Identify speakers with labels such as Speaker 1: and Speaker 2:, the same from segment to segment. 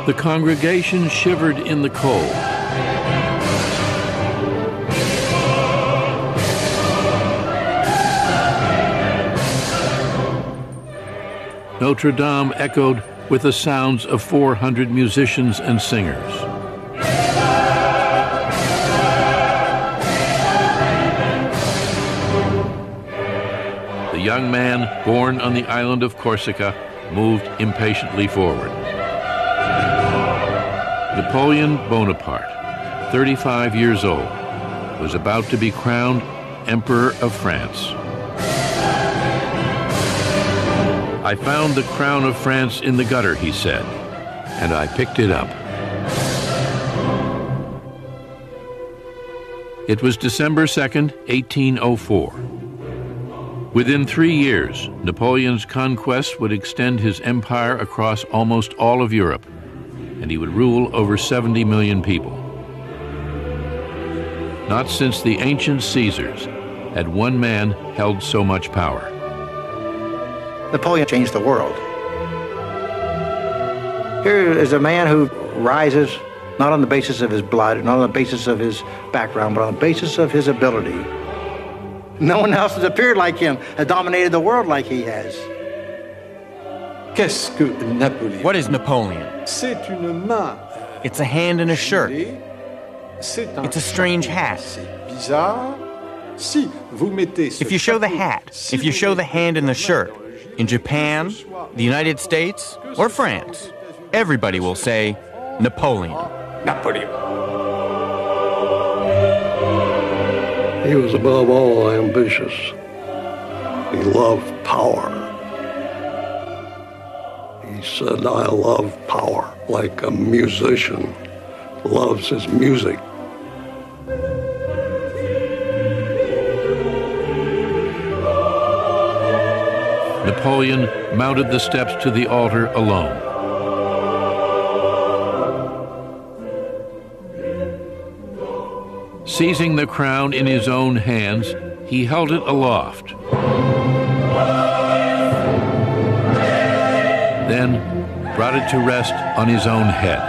Speaker 1: The congregation shivered in the cold. Notre Dame echoed with the sounds of 400 musicians and singers. The young man, born on the island of Corsica, moved impatiently forward. Napoleon Bonaparte, 35 years old, was about to be crowned Emperor of France. "I found the crown of France in the gutter," he said, "and I picked it up." It was December 2nd, 1804. Within 3 years, Napoleon's conquest would extend his empire across almost all of Europe, and he would rule over 70 million people. Not since the ancient Caesars had one man held so much power.
Speaker 2: Napoleon changed the world. Here is a man who rises not on the basis of his blood, not on the basis of his background, but on the basis of his ability. No one else has appeared like him, has dominated the world like he has.
Speaker 3: Qu'est-ce que Napoléon?
Speaker 4: What is Napoleon?
Speaker 3: C'est une main.
Speaker 4: It's a hand in a shirt.
Speaker 3: C'est un
Speaker 4: It's a strange hat.
Speaker 3: C'est bizarre. Si vous mettez ce
Speaker 4: If you show the
Speaker 3: chapeau,
Speaker 4: hat,
Speaker 3: si
Speaker 4: if you
Speaker 3: vous
Speaker 4: show the
Speaker 3: mettez
Speaker 4: hand in the
Speaker 3: la
Speaker 4: shirt,
Speaker 3: main
Speaker 4: in Japan, the United States, or France, everybody will say Napoleon.
Speaker 3: Napoléon.
Speaker 5: He was above all ambitious. He loved power. He said, "I love power," like a musician loves his music.
Speaker 1: Napoleon mounted the steps to the altar alone. Seizing the crown in his own hands, he held it aloft. Then brought it to rest on his own head.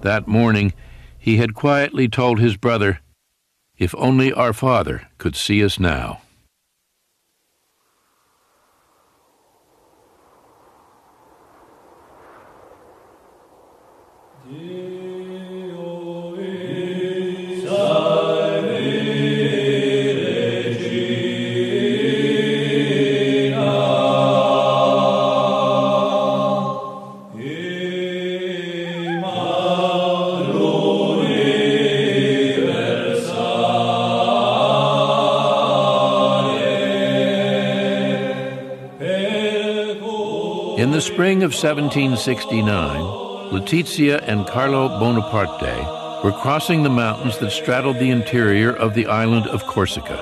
Speaker 1: That morning, he had quietly told his brother, "If only our father could see us now." In the spring of 1769, Letizia and Carlo Bonaparte were crossing the mountains that straddled the interior of the island of Corsica.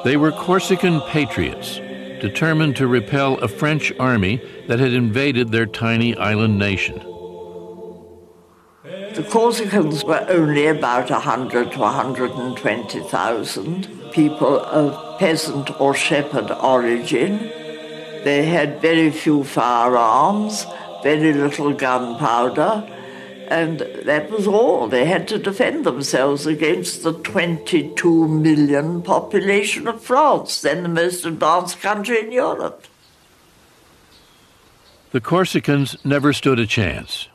Speaker 1: They were Corsican patriots, determined to repel a French army that had invaded their tiny island nation.
Speaker 6: The Corsicans were only about 100 to 120,000 people of peasant or shepherd origin. They had very few firearms, very little gunpowder, and that was all. They had to defend themselves against the 22 million population of France, then the most advanced country in Europe.
Speaker 1: The Corsicans never stood a chance.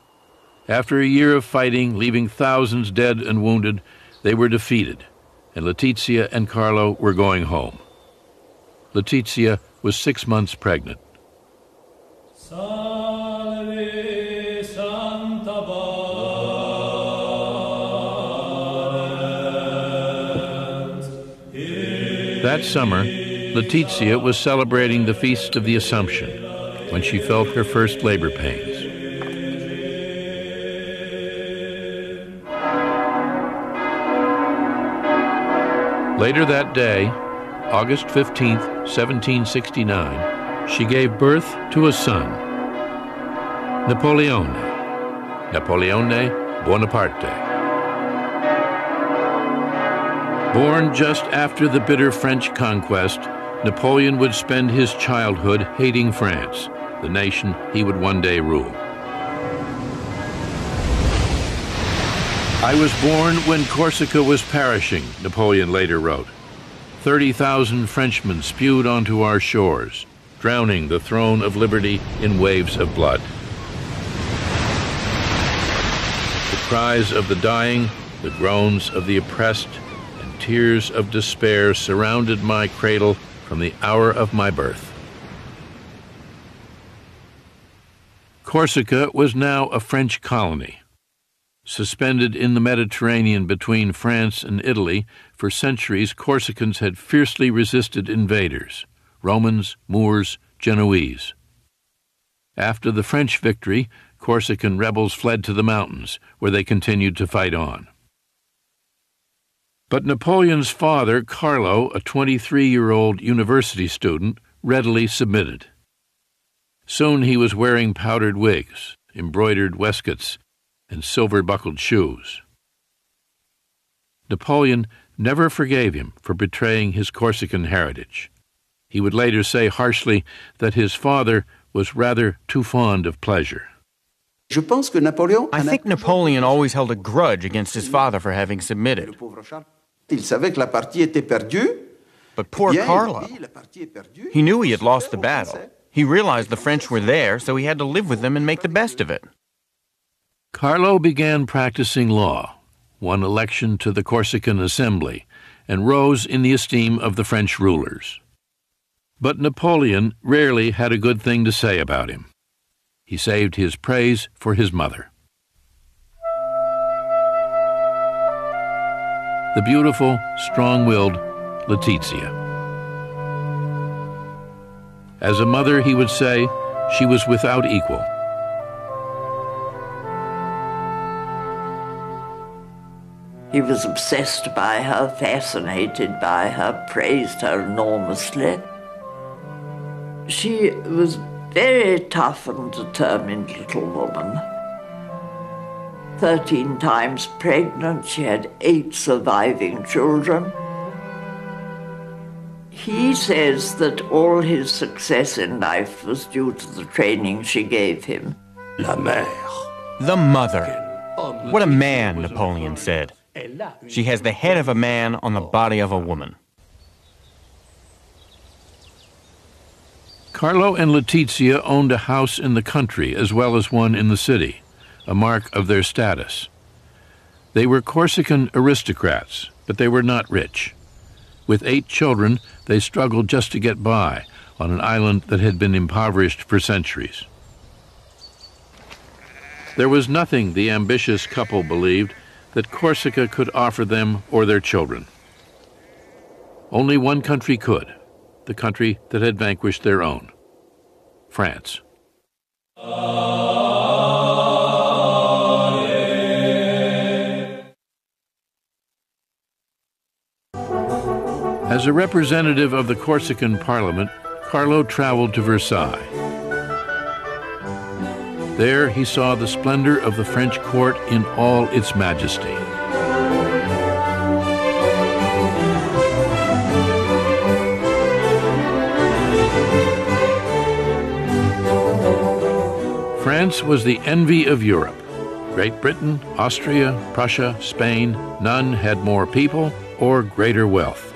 Speaker 1: After a year of fighting, leaving thousands dead and wounded, they were defeated, and Letizia and Carlo were going home. Letizia was 6 months pregnant. That summer, Letizia was celebrating the Feast of the Assumption when she felt her first labor pains. Later that day, August 15, 1769, she gave birth to a son, Napoleon Bonaparte. Born just after the bitter French conquest, Napoleon would spend his childhood hating France, the nation he would one day rule. "I was born when Corsica was perishing," Napoleon later wrote. 30,000 Frenchmen spewed onto our shores, drowning the throne of liberty in waves of blood. The cries of the dying, the groans of the oppressed, and tears of despair surrounded my cradle from the hour of my birth. Corsica was now a French colony. Suspended in the Mediterranean between France and Italy, for centuries Corsicans had fiercely resisted invaders, Romans, Moors, Genoese. After the French victory, Corsican rebels fled to the mountains, where they continued to fight on. But Napoleon's father, Carlo, a 23-year-old university student, readily submitted. Soon he was wearing powdered wigs, embroidered waistcoats, and silver-buckled shoes. Napoleon never forgave him for betraying his Corsican heritage. He would later say harshly that his father was rather too fond of pleasure.
Speaker 4: I think Napoleon always held a grudge against his father for having submitted. But poor Carlo, he knew he had lost the battle. He realized the French were there, so he had to live with them and make the best of it.
Speaker 1: Carlo began practicing law, won election to the Corsican Assembly, and rose in the esteem of the French rulers. But Napoleon rarely had a good thing to say about him. He saved his praise for his mother. The beautiful, strong-willed Letizia. As a mother, he would say, she was without equal.
Speaker 6: He was obsessed by her, fascinated by her, praised her enormously. She was a very tough and determined little woman. 13 times pregnant, she had 8 surviving children. He says that all his success in life was due to the training she gave him.
Speaker 5: La mère.
Speaker 4: The mother. What a man, Napoleon said. She has the head of a man on the body of a woman.
Speaker 1: Carlo and Letizia owned a house in the country as well as one in the city, a mark of their status. They were Corsican aristocrats, but they were not rich. With 8 children, they struggled just to get by on an island that had been impoverished for centuries. There was nothing, the ambitious couple believed, that Corsica could offer them or their children. Only one country could, the country that had vanquished their own, France. As a representative of the Corsican Parliament, Carlo traveled to Versailles. There he saw the splendor of the French court in all its majesty. France was the envy of Europe. Great Britain, Austria, Prussia, Spain, none had more people or greater wealth.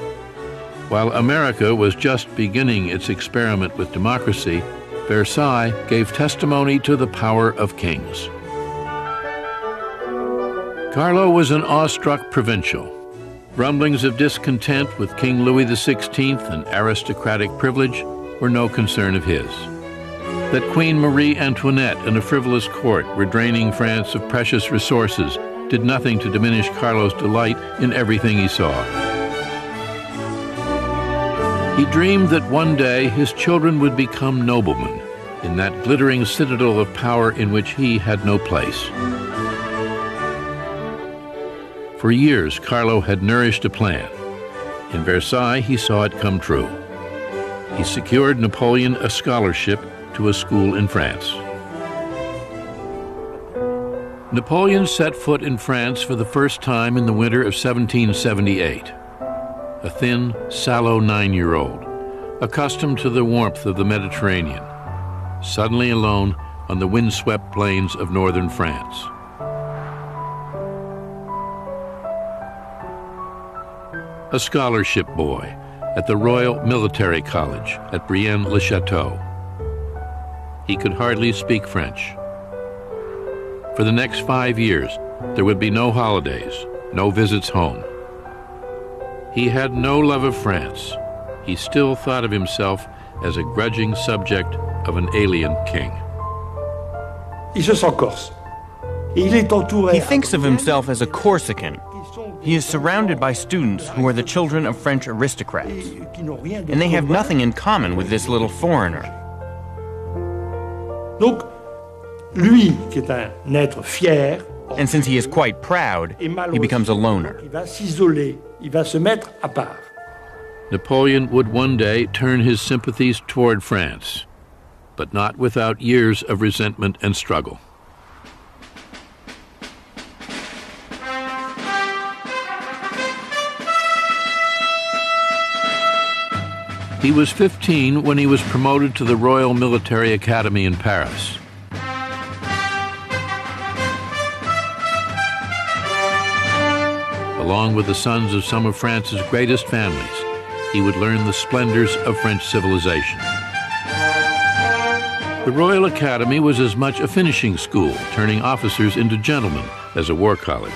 Speaker 1: While America was just beginning its experiment with democracy, Versailles gave testimony to the power of kings. Carlo was an awestruck provincial. Rumblings of discontent with King Louis XVI and aristocratic privilege were no concern of his. That Queen Marie Antoinette and a frivolous court were draining France of precious resources did nothing to diminish Carlo's delight in everything he saw. He dreamed that one day his children would become noblemen in that glittering citadel of power in which he had no place. For years, Carlo had nourished a plan. In Versailles, he saw it come true. He secured Napoleon a scholarship to a school in France. Napoleon set foot in France for the first time in the winter of 1778. A thin, sallow 9-year-old, accustomed to the warmth of the Mediterranean, suddenly alone on the windswept plains of northern France. A scholarship boy at the Royal Military College at Brienne-le-Château. He could hardly speak French. For the next 5 years, there would be no holidays, no visits home. He had no love of France. He still thought of himself as a grudging subject of an alien king.
Speaker 7: Il se sent corse. Et il est entouré.
Speaker 4: He thinks of himself as a Corsican. He is surrounded by students who are the children of French aristocrats, and they have nothing in common with this little foreigner.
Speaker 7: Donc, lui, qui est un être fier,
Speaker 4: And since he is quite proud, he becomes a loner.
Speaker 7: il va s'isoler, il va se mettre à part.
Speaker 1: Napoleon would one day turn his sympathies toward France, but not without years of resentment and struggle. He was 15 when he was promoted to the Royal Military Academy in Paris. Along with the sons of some of France's greatest families, he would learn the splendors of French civilization. The Royal Academy was as much a finishing school, turning officers into gentlemen, as a war college.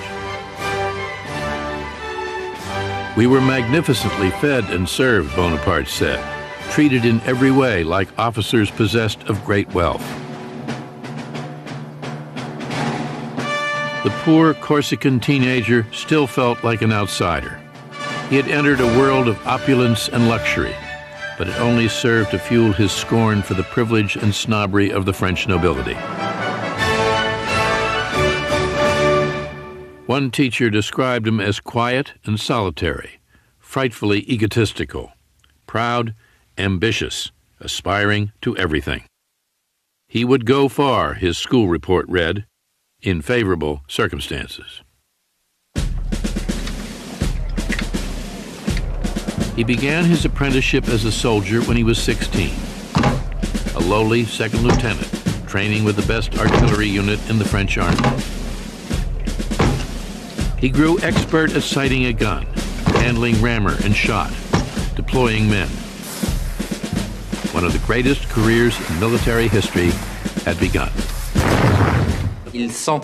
Speaker 1: We were magnificently fed and served, Bonaparte said, treated in every way like officers possessed of great wealth. The poor Corsican teenager still felt like an outsider. He had entered a world of opulence and luxury, but it only served to fuel his scorn for the privilege and snobbery of the French nobility. One teacher described him as quiet and solitary, frightfully egotistical, proud, ambitious, aspiring to everything. He would go far, his school report read, in favorable circumstances. He began his apprenticeship as a soldier when he was 16, a lowly second lieutenant, training with the best artillery unit in the French army. He grew expert at sighting a gun, handling rammer and shot, deploying men. One of the greatest careers in military history had begun.
Speaker 4: He feels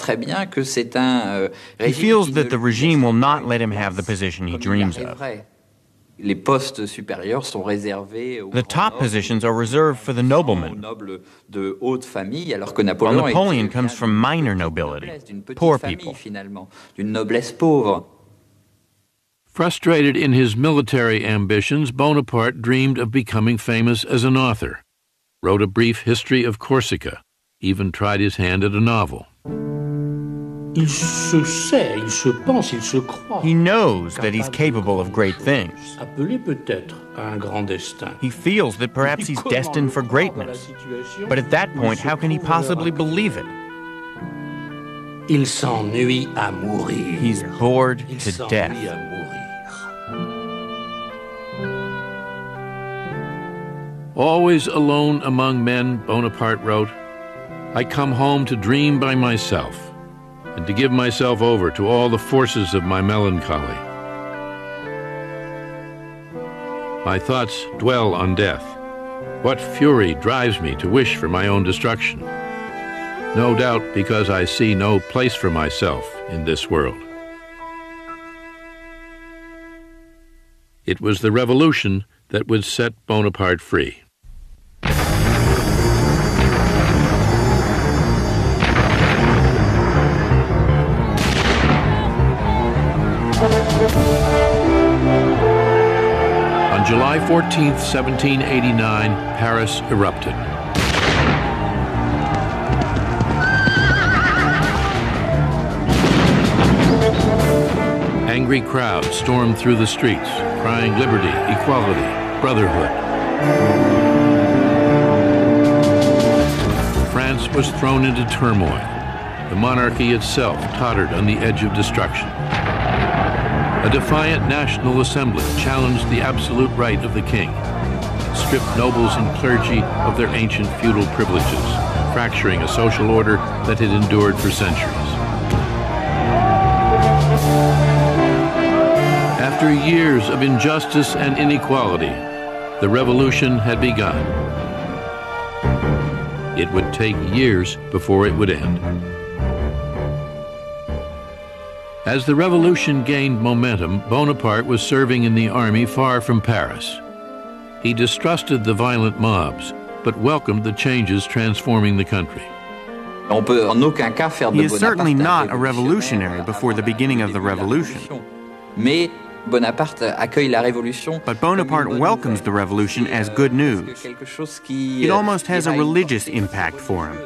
Speaker 4: that the regime will not let him have the position he dreams of. The top positions are reserved for the noblemen, while Napoleon comes from minor nobility, poor people.
Speaker 1: Frustrated in his military ambitions, Bonaparte dreamed of becoming famous as an author, wrote a brief history of Corsica, even tried his hand at a novel.
Speaker 7: Il se sait, il se pense, il se croit.
Speaker 4: He knows that he's capable of great things.
Speaker 7: Appelé peut-être à un grand destin.
Speaker 4: He feels that perhaps he's destined for greatness. But at that point, how can he possibly believe it?
Speaker 7: Il s'ennuie à mourir.
Speaker 4: He's bored to death.
Speaker 1: Always alone among men, Bonaparte wrote, I come home to dream by myself, and to give myself over to all the forces of my melancholy. My thoughts dwell on death. What fury drives me to wish for my own destruction? No doubt because I see no place for myself in this world. It was the revolution that would set Bonaparte free. On July 14th, 1789, Paris erupted. Angry crowds stormed through the streets, crying liberty, equality, brotherhood. France was thrown into turmoil. The monarchy itself tottered on the edge of destruction. A defiant National Assembly challenged the absolute right of the king, stripped nobles and clergy of their ancient feudal privileges, fracturing a social order that had endured for centuries. After years of injustice and inequality, the revolution had begun. It would take years before it would end. As the revolution gained momentum, Bonaparte was serving in the army far from Paris. He distrusted the violent mobs, but welcomed the changes transforming the country.
Speaker 4: He is certainly not a revolutionary before the beginning of the revolution. But Bonaparte welcomes the revolution as good news. It almost has a religious impact for him,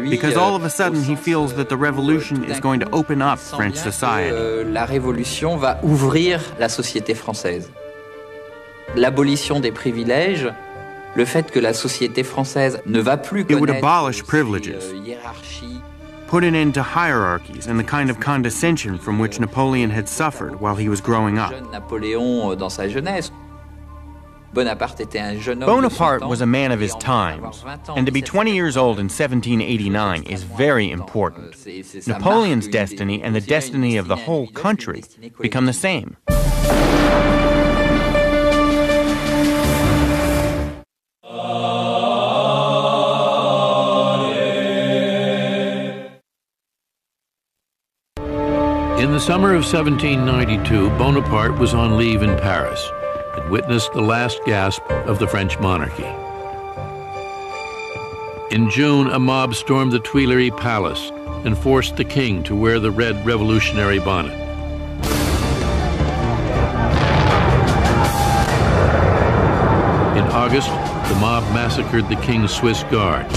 Speaker 4: because all of a sudden he feels that the revolution is going to open up French society.
Speaker 8: La révolution va ouvrir la société française. L'abolition des privilèges, le fait que la société française ne va plus
Speaker 4: It would
Speaker 8: connaître
Speaker 4: abolish privileges,
Speaker 8: hiérarchie,
Speaker 4: put an end to hierarchies and the kind of condescension from which Napoleon had suffered while he was growing up.
Speaker 8: jeune Napoléon dans sa jeunesse. Bonaparte était un jeune homme.
Speaker 4: Bonaparte was a man of his times, and to be 20 years old in 1789 is very important. Napoleon's destiny and the destiny of the whole country become the same.
Speaker 1: In the summer of 1792, Bonaparte was on leave in Paris and witnessed the last gasp of the French monarchy. In June, a mob stormed the Tuileries Palace and forced the king to wear the red revolutionary bonnet. In August, the mob massacred the king's Swiss guard.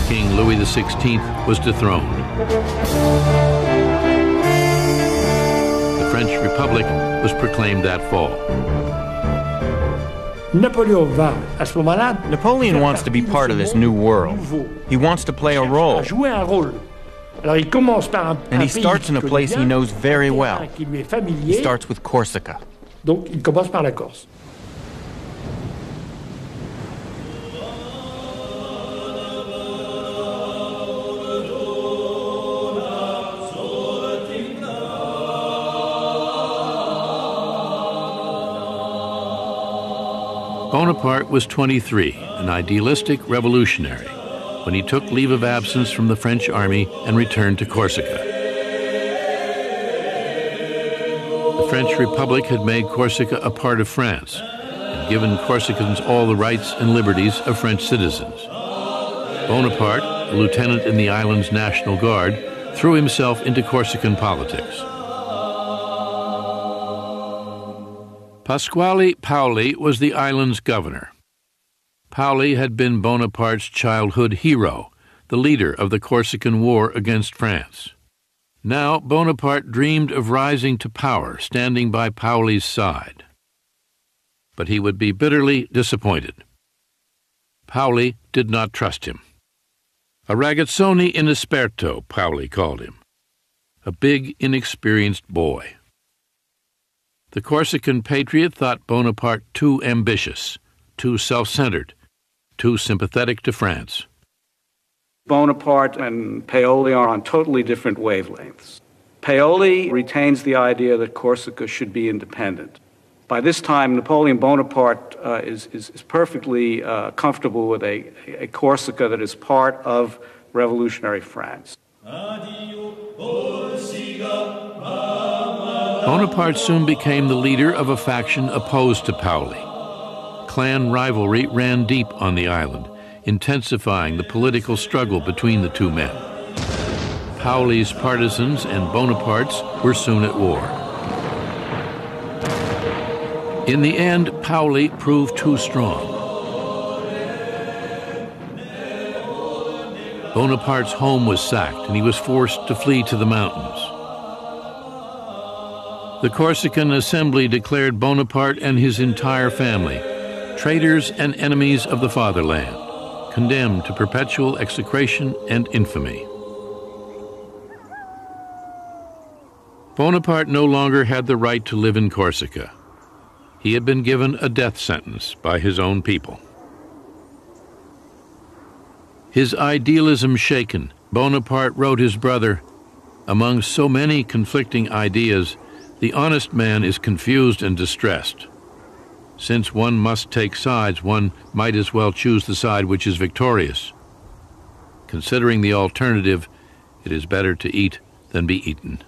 Speaker 1: King Louis XVI was dethroned. The French Republic was proclaimed that fall.
Speaker 4: Napoleon wants to be part of this new world. He wants to play a role. And he starts in a place he knows very well. He starts with Corsica.
Speaker 7: Donc il commence par la Corse.
Speaker 1: Bonaparte was 23, an idealistic revolutionary, when he took leave of absence from the French army and returned to Corsica. The French Republic had made Corsica a part of France and given Corsicans all the rights and liberties of French citizens. Bonaparte, a lieutenant in the island's National Guard, threw himself into Corsican politics. Pasquale Paoli was the island's governor. Paoli had been Bonaparte's childhood hero, the leader of the Corsican War against France. Now Bonaparte dreamed of rising to power, standing by Paoli's side. But he would be bitterly disappointed. Paoli did not trust him. A ragazzone inesperto, Paoli called him. A big, inexperienced boy. The Corsican patriot thought Bonaparte too ambitious, too self-centered, too sympathetic to France.
Speaker 9: Bonaparte and Paoli are on totally different wavelengths. Paoli retains the idea that Corsica should be independent. By this time, Napoleon Bonaparte is perfectly comfortable with a Corsica that is part of revolutionary France.
Speaker 1: Bonaparte soon became the leader of a faction opposed to Paoli. Clan rivalry ran deep on the island, intensifying the political struggle between the two men. Paoli's partisans and Bonaparte's were soon at war. In the end, Paoli proved too strong. Bonaparte's home was sacked and he was forced to flee to the mountains. The Corsican Assembly declared Bonaparte and his entire family traitors and enemies of the fatherland, condemned to perpetual execration and infamy. Bonaparte no longer had the right to live in Corsica. He had been given a death sentence by his own people. His idealism shaken, Bonaparte wrote his brother, "Among so many conflicting ideas, the honest man is confused and distressed. Since one must take sides, one might as well choose the side which is victorious. Considering the alternative, it is better to eat than be eaten."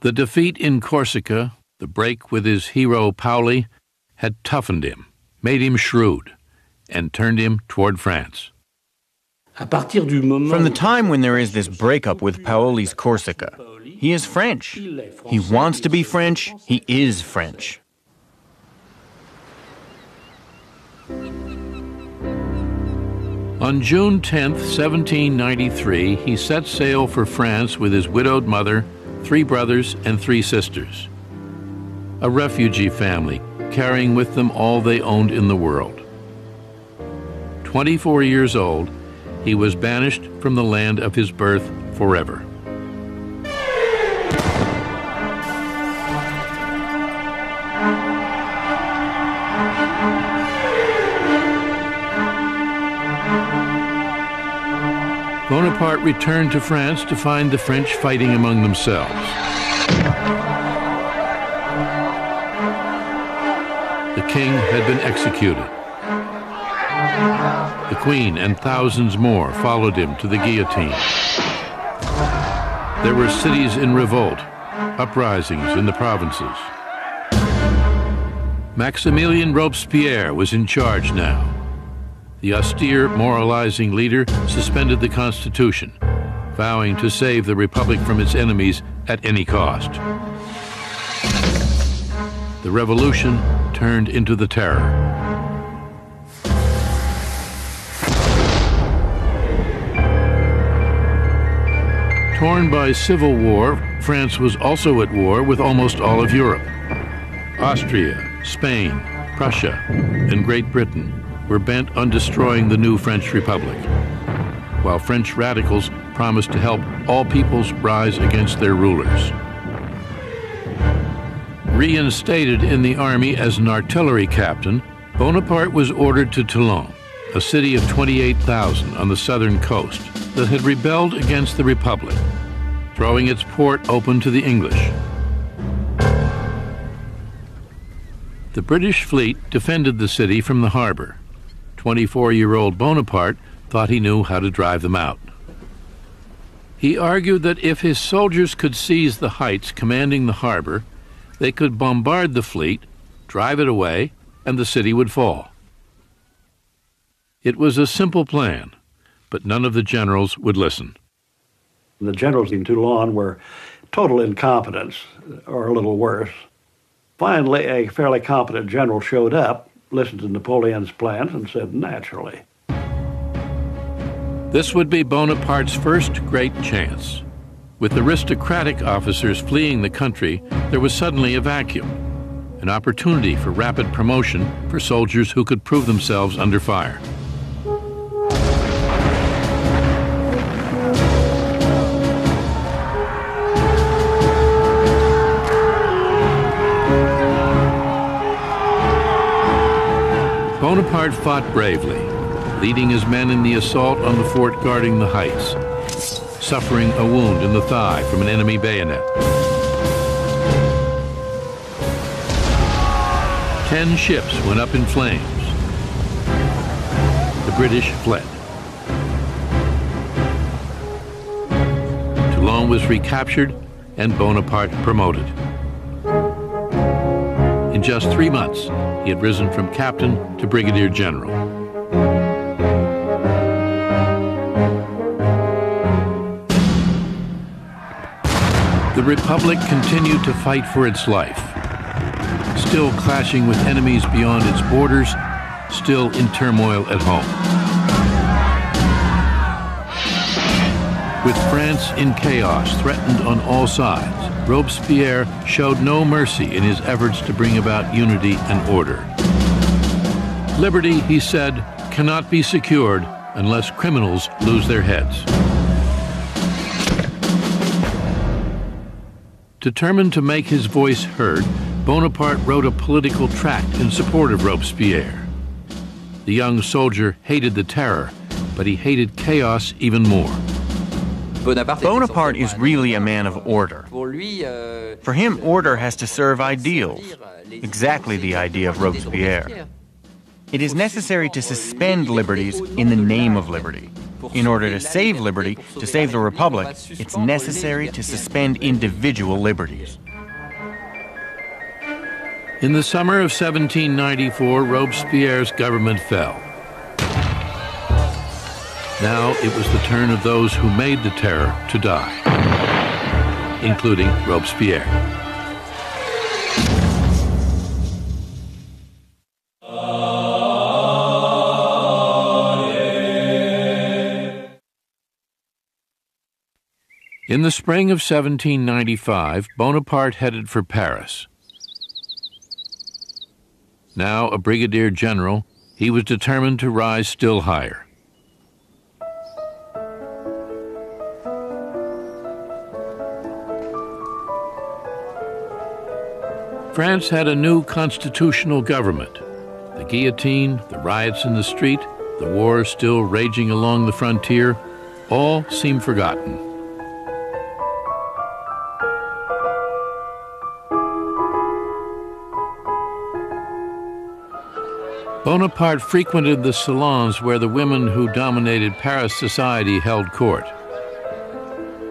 Speaker 1: The defeat in Corsica, the break with his hero Paoli, had toughened him, made him shrewd, and turned him toward France.
Speaker 4: From the time when there is this breakup with Paoli's Corsica, he is French. He wants to be French. He is French.
Speaker 1: On June 10, 1793, he set sail for France with his widowed mother, 3 brothers, and 3 sisters. A refugee family, carrying with them all they owned in the world. 24 years old, he was banished from the land of his birth forever. Bonaparte returned to France to find the French fighting among themselves. The king had been executed. The queen and thousands more followed him to the guillotine. There were cities in revolt, uprisings in the provinces. Maximilien Robespierre was in charge now. The austere, moralizing leader suspended the Constitution, vowing to save the Republic from its enemies at any cost. The revolution turned into the Terror. Torn by civil war, France was also at war with almost all of Europe. Austria, Spain, Prussia, and Great Britain were bent on destroying the new French Republic, while French radicals promised to help all peoples rise against their rulers. Reinstated in the army as an artillery captain, Bonaparte was ordered to Toulon, a city of 28,000 on the southern coast that had rebelled against the Republic, throwing its port open to the English. The British fleet defended the city from the harbor. 24-year-old Bonaparte thought he knew how to drive them out. He argued that if his soldiers could seize the heights commanding the harbor, they could bombard the fleet, drive it away, and the city would fall. It was a simple plan, but none of the generals would listen.
Speaker 5: The generals in Toulon were total incompetence, or a little worse. Finally, a fairly competent general showed up, listened to Napoleon's plans, and said, naturally.
Speaker 1: This would be Bonaparte's first great chance. With aristocratic officers fleeing the country, there was suddenly a vacuum, an opportunity for rapid promotion for soldiers who could prove themselves under fire. Bonaparte fought bravely, leading his men in the assault on the fort guarding the heights, suffering a wound in the thigh from an enemy bayonet. 10 ships went up in flames. The British fled. Toulon was recaptured and Bonaparte promoted. In just 3 months, he had risen from captain to brigadier general. The Republic continued to fight for its life, still clashing with enemies beyond its borders, still in turmoil at home. With France in chaos, threatened on all sides, Robespierre showed no mercy in his efforts to bring about unity and order. Liberty, he said, cannot be secured unless criminals lose their heads. Determined to make his voice heard, Bonaparte wrote a political tract in support of Robespierre. The young soldier hated the terror, but he hated chaos even more.
Speaker 4: Bonaparte is really a man of order. For him, order has to serve ideals, exactly the idea of Robespierre. It is necessary to suspend liberties in the name of liberty. In order to save liberty, to save the Republic, it's necessary to suspend individual liberties.
Speaker 1: In the summer of 1794, Robespierre's government fell. Now it was the turn of those who made the terror to die, including Robespierre. In the spring of 1795, Bonaparte headed for Paris. Now a brigadier general, he was determined to rise still higher. France had a new constitutional government. The guillotine, the riots in the street, the war still raging along the frontier, all seemed forgotten. Bonaparte frequented the salons where the women who dominated Paris society held court.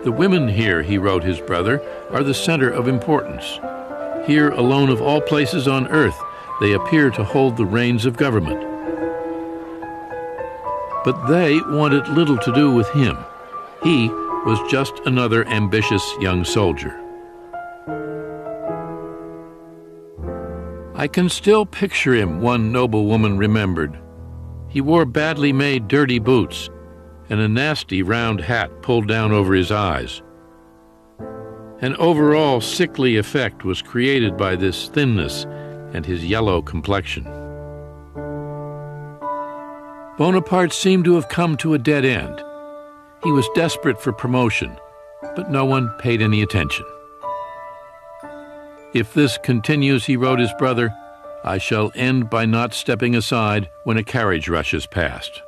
Speaker 1: The women here, he wrote his brother, are the center of importance. Here, alone of all places on earth, they appear to hold the reins of government. But they wanted little to do with him. He was just another ambitious young soldier. I can still picture him, one noblewoman remembered. He wore badly made dirty boots and a nasty round hat pulled down over his eyes. An overall sickly effect was created by this thinness and his yellow complexion. Bonaparte seemed to have come to a dead end. He was desperate for promotion, but no one paid any attention. If this continues, he wrote his brother, I shall end by not stepping aside when a carriage rushes past.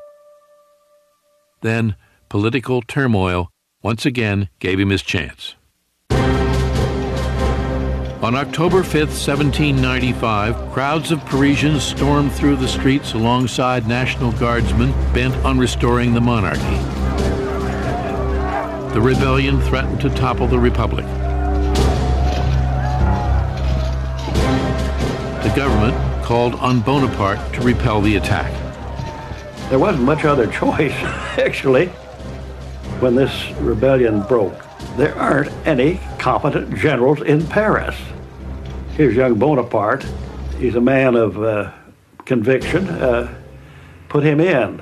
Speaker 1: Then political turmoil once again gave him his chance. On October 5th, 1795, crowds of Parisians stormed through the streets alongside National Guardsmen bent on restoring the monarchy. The rebellion threatened to topple the Republic. The government called on Bonaparte to repel the attack.
Speaker 5: There wasn't much other choice, actually, when this rebellion broke. There aren't any competent generals in Paris. Here's young Bonaparte. He's a man of conviction. Put him in.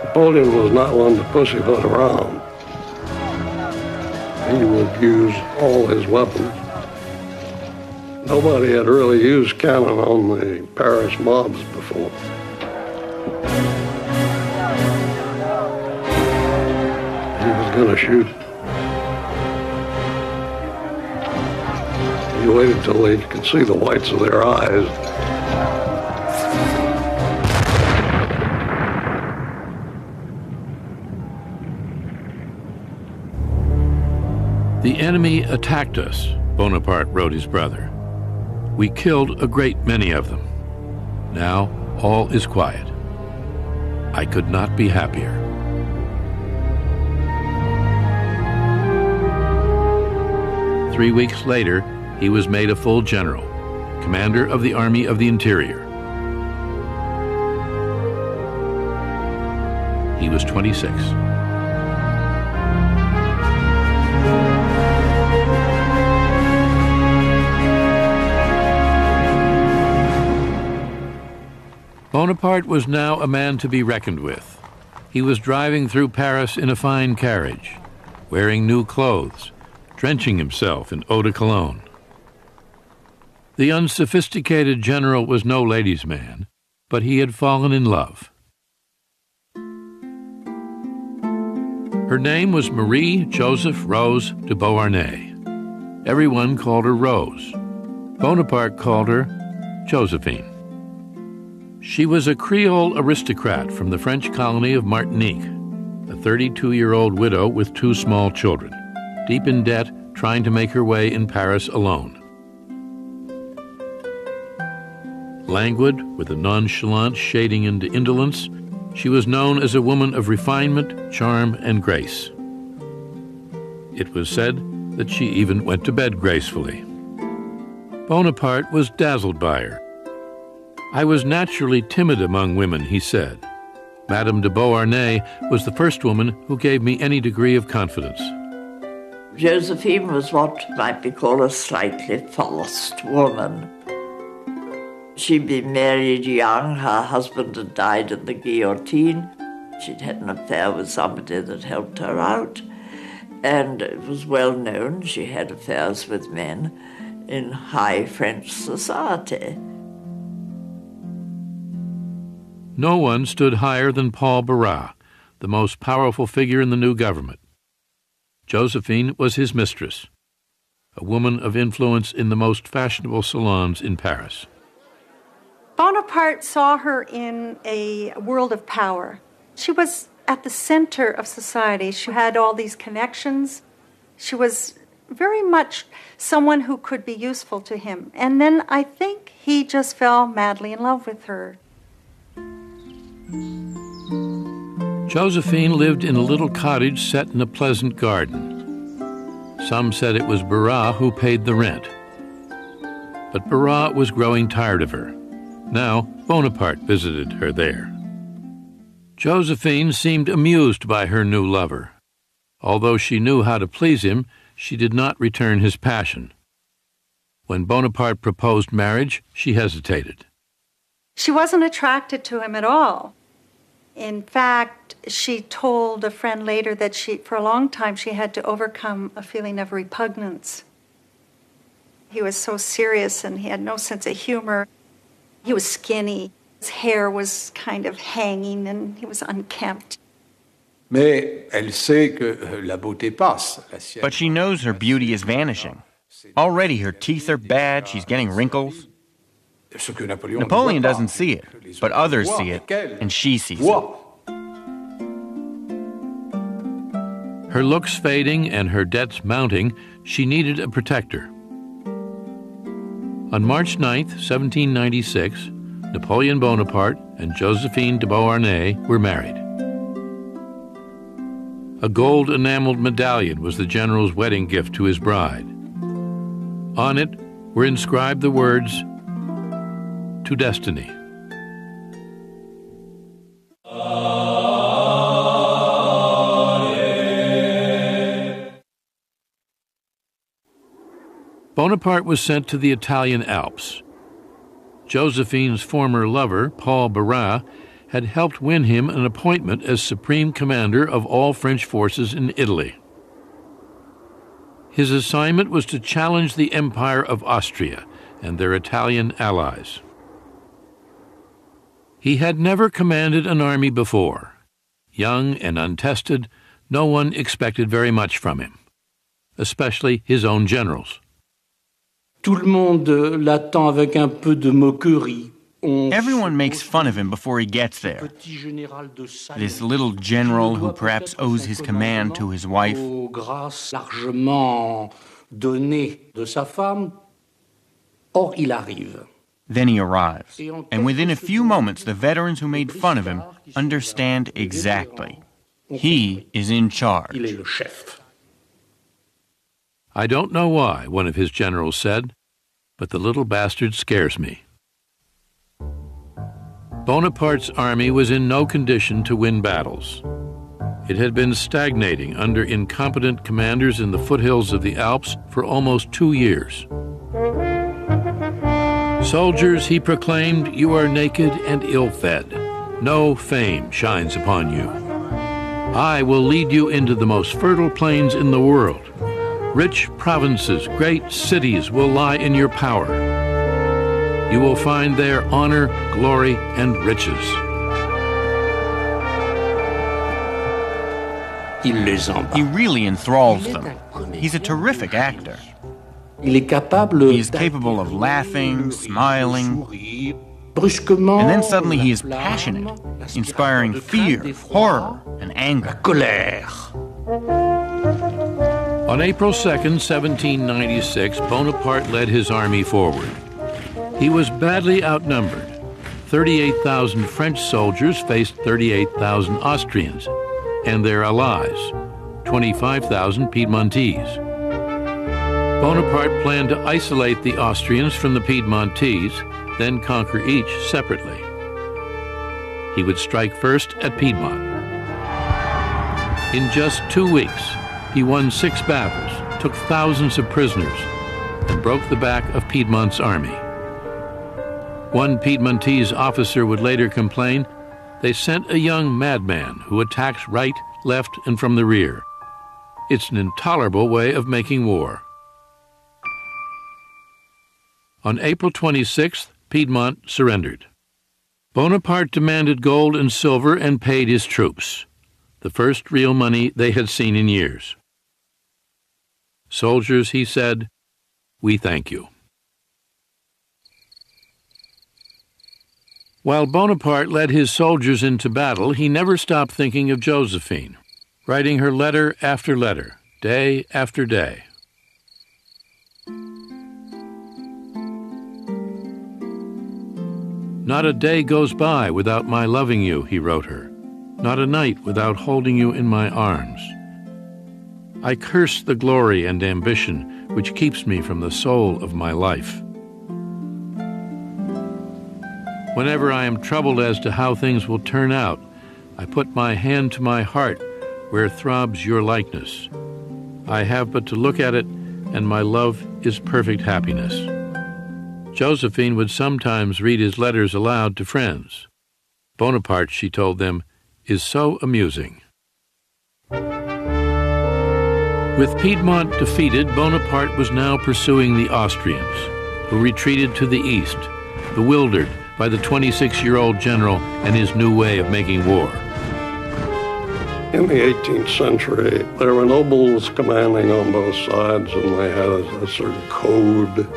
Speaker 10: Napoleon was not one to pussyfoot around. He would use all his weapons. Nobody had really used cannon on the Paris mobs before. He was going to shoot. He waited till he could see the whites of their eyes.
Speaker 1: The enemy attacked us, Bonaparte wrote his brother. We killed a great many of them. Now all is quiet. I could not be happier. Three weeks later, he was made a full general, commander of the Army of the Interior. He was 26. Bonaparte was now a man to be reckoned with. He was driving through Paris in a fine carriage, wearing new clothes, drenching himself in eau de cologne. The unsophisticated general was no ladies' man, but he had fallen in love. Her name was Marie Joseph Rose de Beauharnais. Everyone called her Rose. Bonaparte called her Josephine. She was a Creole aristocrat from the French colony of Martinique, a 32-year-old widow with 2 small children, deep in debt, trying to make her way in Paris alone. Languid, with a nonchalant shading into indolence, she was known as a woman of refinement, charm, and grace. It was said that she even went to bed gracefully. Bonaparte was dazzled by her. "I was naturally timid among women," he said. Madame de Beauharnais was the first woman who gave me any degree of confidence.
Speaker 6: Josephine was what might be called a slightly forced woman. She'd been married young, her husband had died in the guillotine. She'd had an affair with somebody that helped her out, and it was well known she had affairs with men in high French society.
Speaker 1: No one stood higher than Paul Barras, the most powerful figure in the new government. Josephine was his mistress, a woman of influence in the most fashionable salons in Paris.
Speaker 11: Bonaparte saw her in a world of power. She was at the center of society. She had all these connections. She was very much someone who could be useful to him. And then I think he just fell madly in love with her.
Speaker 1: Josephine lived in a little cottage set in a pleasant garden. Some said it was Barras who paid the rent. But Barras was growing tired of her. Now Bonaparte visited her there. Josephine seemed amused by her new lover. Although she knew how to please him, she did not return his passion. When Bonaparte proposed marriage, she hesitated.
Speaker 11: She wasn't attracted to him at all. In fact, she told a friend later that for a long time, she had to overcome a feeling of repugnance. He was so serious and he had no sense of humor. He was skinny. His hair was kind of hanging and he was unkempt.
Speaker 3: Mais elle sait que la beauté passe.
Speaker 4: But she knows her beauty is vanishing. Already her teeth are bad, she's getting wrinkles. Napoleon doesn't see it, but others see it, and she sees it.
Speaker 1: Her looks fading and her debts mounting, she needed a protector. On March 9, 1796, Napoleon Bonaparte and Josephine de Beauharnais were married. A gold enameled medallion was the general's wedding gift to his bride. On it were inscribed the words, "To Destiny." Bonaparte was sent to the Italian Alps. Josephine's former lover, Paul Barras, had helped win him an appointment as supreme commander of all French forces in Italy. His assignment was to challenge the Empire of Austria and their Italian allies. He had never commanded an army before. Young and untested, no one expected very much from him, especially his own generals.
Speaker 7: Tout le monde l'attend avec un peu de moquerie.
Speaker 4: Everyone makes fun of him before he gets there. This little general who perhaps owes his command to his wife.
Speaker 7: Grâce largement donnée de sa femme. Or, il arrive.
Speaker 4: Then he arrives, and within a few moments the veterans who made fun of him understand exactly. He is in charge.
Speaker 7: Il est le chef.
Speaker 1: "I don't know why," one of his generals said, "but the little bastard scares me." Bonaparte's army was in no condition to win battles. It had been stagnating under incompetent commanders in the foothills of the Alps for almost 2 years. "Soldiers," he proclaimed, "you are naked and ill-fed. No fame shines upon you. I will lead you into the most fertile plains in the world. Rich provinces, great cities will lie in your power. You will find there honor, glory, and riches.
Speaker 4: He really enthralls them. He's a terrific actor. He is capable of laughing, smiling, and then suddenly he is passionate, inspiring fear, horror, and anger.
Speaker 1: On April 2nd, 1796, Bonaparte led his army forward. He was badly outnumbered. 38,000 French soldiers faced 38,000 Austrians and their allies, 25,000 Piedmontese. Bonaparte planned to isolate the Austrians from the Piedmontese, then conquer each separately. He would strike first at Piedmont. In just 2 weeks, he won 6 battles, took thousands of prisoners, and broke the back of Piedmont's army. One Piedmontese officer would later complain, they sent a young madman who attacks right, left, and from the rear. It's an intolerable way of making war. On April 26th, Piedmont surrendered. Bonaparte demanded gold and silver and paid his troops, the first real money they had seen in years. Soldiers, he said, we thank you. While Bonaparte led his soldiers into battle, he never stopped thinking of Josephine, writing her letter after letter, day after day. Not a day goes by without my loving you, he wrote her. Not a night without holding you in my arms. I curse the glory and ambition which keeps me from the soul of my life. Whenever I am troubled as to how things will turn out, I put my hand to my heart where throbs your likeness. I have but to look at it, and my love is perfect happiness. Josephine would sometimes read his letters aloud to friends. Bonaparte, she told them, is so amusing. With Piedmont defeated, Bonaparte was now pursuing the Austrians, who retreated to the east, bewildered by the 26-year-old general and his new way of making war.
Speaker 10: In the 18th century, there were nobles commanding on both sides, and they had a certain code.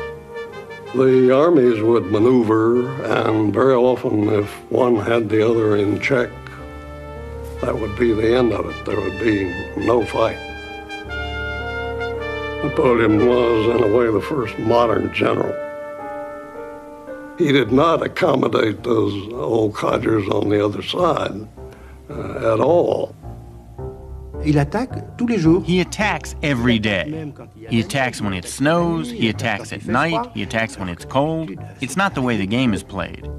Speaker 10: The armies would maneuver, and very often, if one had the other in check, that would be the end of it. There would be no fight. Napoleon was, in a way, the first modern general. He did not accommodate those old codgers on the other side at all.
Speaker 4: He attacks every day. He attacks when it snows, he attacks at night, he attacks when it's cold. It's not the way the game is played.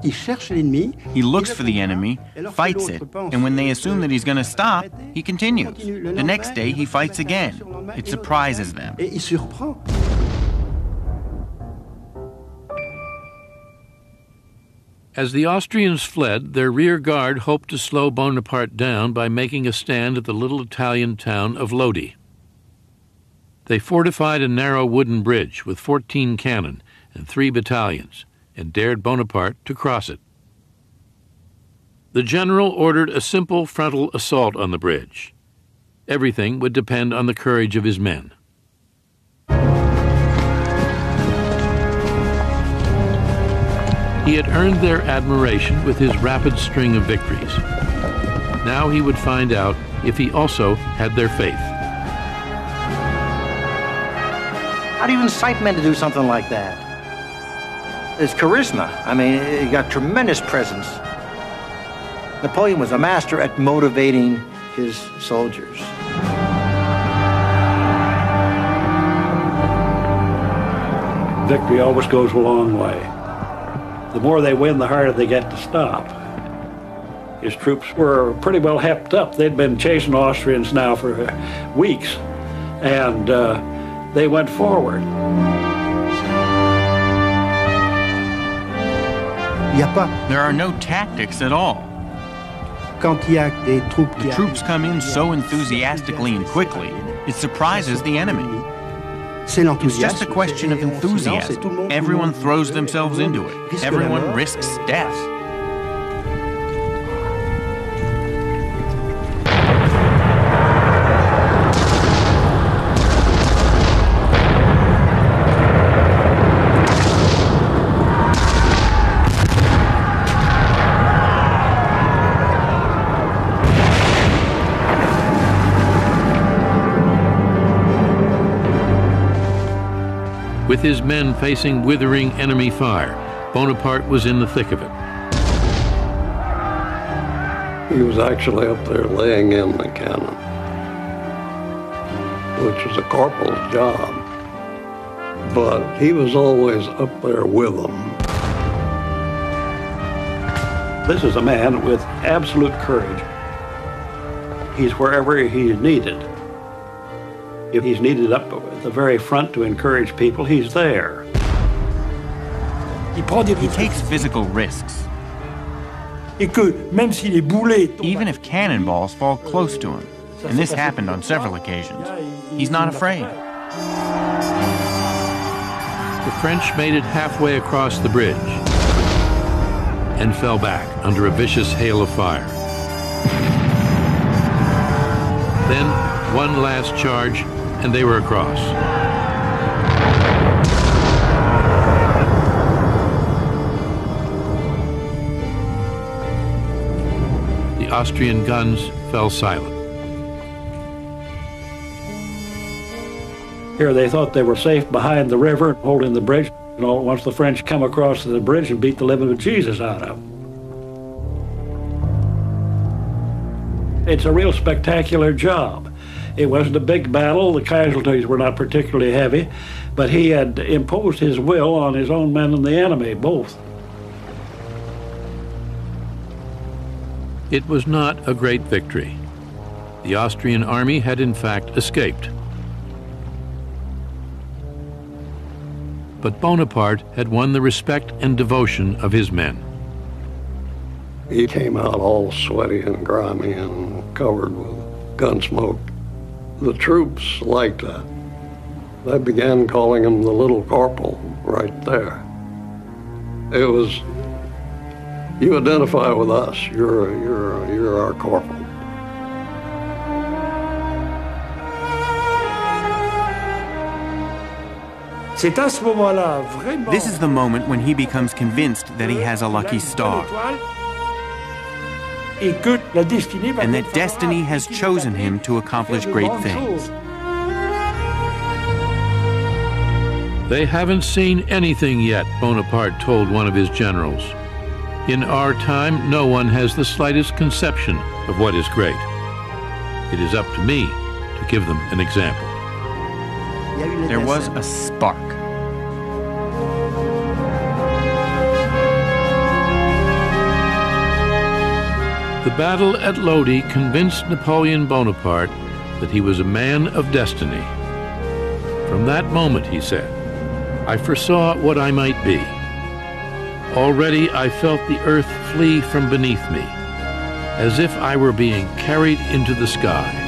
Speaker 4: He looks for the enemy, fights it, and when they assume that he's going to stop, he continues. The next day, he fights again. It surprises them.
Speaker 1: As the Austrians fled, their rear guard hoped to slow Bonaparte down by making a stand at the little Italian town of Lodi. They fortified a narrow wooden bridge with 14 cannon and 3 battalions and dared Bonaparte to cross it. The general ordered a simple frontal assault on the bridge. Everything would depend on the courage of his men. He had earned their admiration with his rapid string of victories. Now he would find out if he also had their faith.
Speaker 2: How do you incite men to do something like that? It's charisma. I mean, he got tremendous presence. Napoleon was a master at motivating his soldiers.
Speaker 5: Victory always goes a long way. The more they win, the harder they get to stop. His troops were pretty well hepped up. They'd been chasing Austrians now for weeks, and they went forward.
Speaker 4: There are no tactics at all. The troops come in so enthusiastically and quickly, it surprises the enemy. It's just a question of enthusiasm. Everyone throws themselves into it. Everyone risks death.
Speaker 1: With his men facing withering enemy fire, Bonaparte was in the thick of it.
Speaker 10: He was actually up there laying in the cannon, which was a corporal's job. But he was always up there with them.
Speaker 5: This is a man with absolute courage. He's wherever he's needed. If he's needed up at the very front to encourage people, he's there.
Speaker 4: He takes physical risks. Even if cannonballs fall close to him, and this happened on several occasions, he's not afraid.
Speaker 1: The French made it halfway across the bridge and fell back under a vicious hail of fire. Then one last charge, and they were across. The Austrian guns fell silent.
Speaker 5: Here they thought they were safe behind the river, holding the bridge. And all at once the French come across the bridge and beat the living with Jesus out of them. It's a real spectacular job. It wasn't a big battle. The casualties were not particularly heavy, but he had imposed his will on his own men and the enemy, both.
Speaker 1: It was not a great victory. The Austrian army had in fact escaped. But Bonaparte had won the respect and devotion of his men.
Speaker 10: He came out all sweaty and grimy and covered with gun smoke. The troops liked that. They began calling him the Little Corporal right there. It was, you identify with us, you're our corporal.
Speaker 4: This is the moment when he becomes convinced that he has a lucky star, and that destiny has chosen him to accomplish great things.
Speaker 1: They haven't seen anything yet, Bonaparte told one of his generals. In our time, no one has the slightest conception of what is great. It is up to me to give them an example.
Speaker 4: There was a spark.
Speaker 1: The battle at Lodi convinced Napoleon Bonaparte that he was a man of destiny. From that moment, he said, I foresaw what I might be. Already I felt the earth flee from beneath me, as if I were being carried into the sky.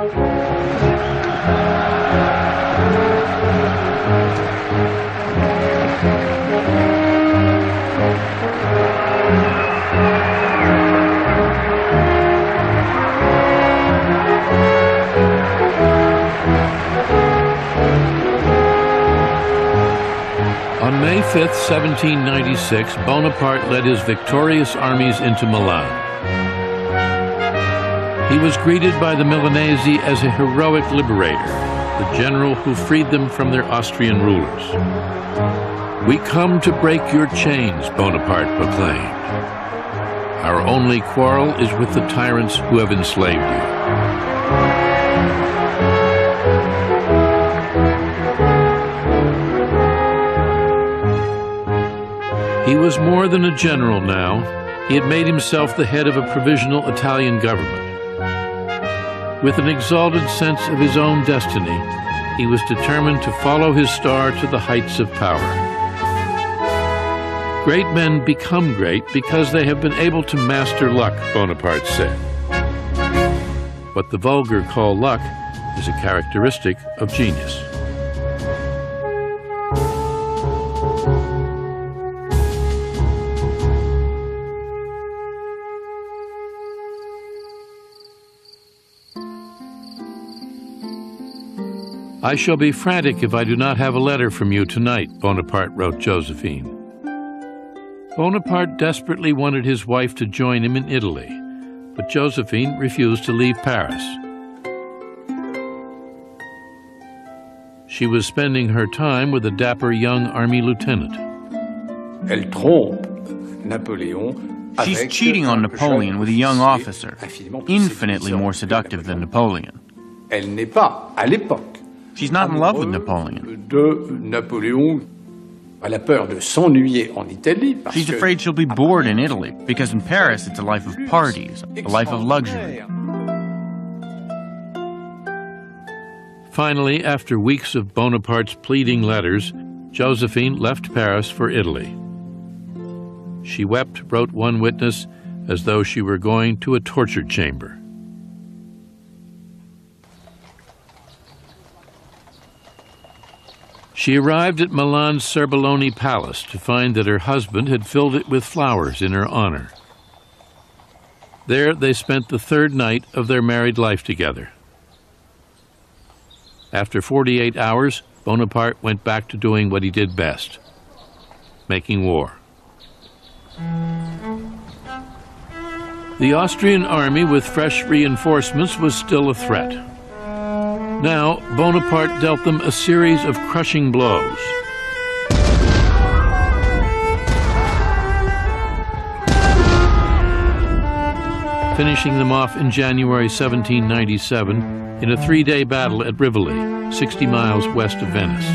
Speaker 1: On May 5th, 1796, Bonaparte led his victorious armies into Milan. He was greeted by the Milanese as a heroic liberator, the general who freed them from their Austrian rulers. "We come to break your chains," Bonaparte proclaimed. "Our only quarrel is with the tyrants who have enslaved you." He was more than a general now. He had made himself the head of a provisional Italian government. With an exalted sense of his own destiny, he was determined to follow his star to the heights of power. Great men become great because they have been able to master luck, Bonaparte said. What the vulgar call luck is a characteristic of genius. "I shall be frantic if I do not have a letter from you tonight," Bonaparte wrote Josephine. Bonaparte desperately wanted his wife to join him in Italy, but Josephine refused to leave Paris. She was spending her time with a dapper young army lieutenant.
Speaker 3: Elle trompe Napoléon.
Speaker 4: She's cheating on Napoleon with a young officer, infinitely more seductive than Napoleon.
Speaker 3: Elle n'est pas, à l'époque,
Speaker 4: she's not in love with Napoleon.
Speaker 3: De Napoléon. Elle a peur de s'ennuyer en Italie.
Speaker 4: She's afraid she'll be bored in Italy, because in Paris it's a life of parties, a life of luxury.
Speaker 1: Finally, after weeks of Bonaparte's pleading letters, Josephine left Paris for Italy. She wept, wrote one witness, as though she were going to a torture chamber. She arrived at Milan's Serbelloni Palace to find that her husband had filled it with flowers in her honor. There they spent the third night of their married life together. After 48 hours, Bonaparte went back to doing what he did best, making war. The Austrian army with fresh reinforcements was still a threat. Now, Bonaparte dealt them a series of crushing blows. Finishing them off in January 1797 in a three-day battle at Rivoli, 60 miles west of Venice.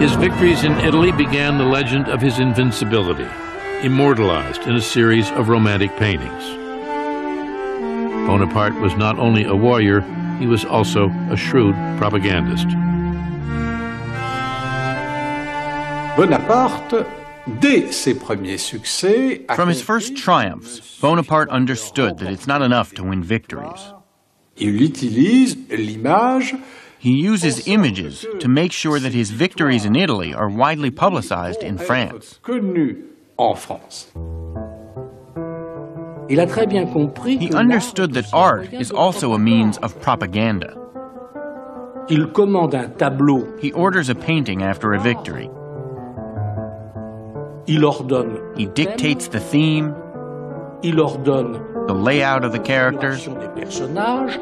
Speaker 1: His victories in Italy began the legend of his invincibility, immortalized in a series of romantic paintings. Bonaparte was not only a warrior, he was also a shrewd propagandist.
Speaker 3: Bonaparte, dès ses premiers succès,
Speaker 4: from his first triumphs, Bonaparte understood that it's not enough to win victories.
Speaker 3: Il utilise l'image.
Speaker 4: He uses images to make sure that his victories in Italy are widely publicized in France.
Speaker 3: Connu en France.
Speaker 7: Il a très bien compris
Speaker 4: he understood that art is also a means of propaganda.
Speaker 7: Il commande un tableau.
Speaker 4: He orders a painting after a victory.
Speaker 7: Il ordonne.
Speaker 4: He dictates the theme.
Speaker 7: Il ordonne
Speaker 4: the layout of the characters.
Speaker 7: des personnages.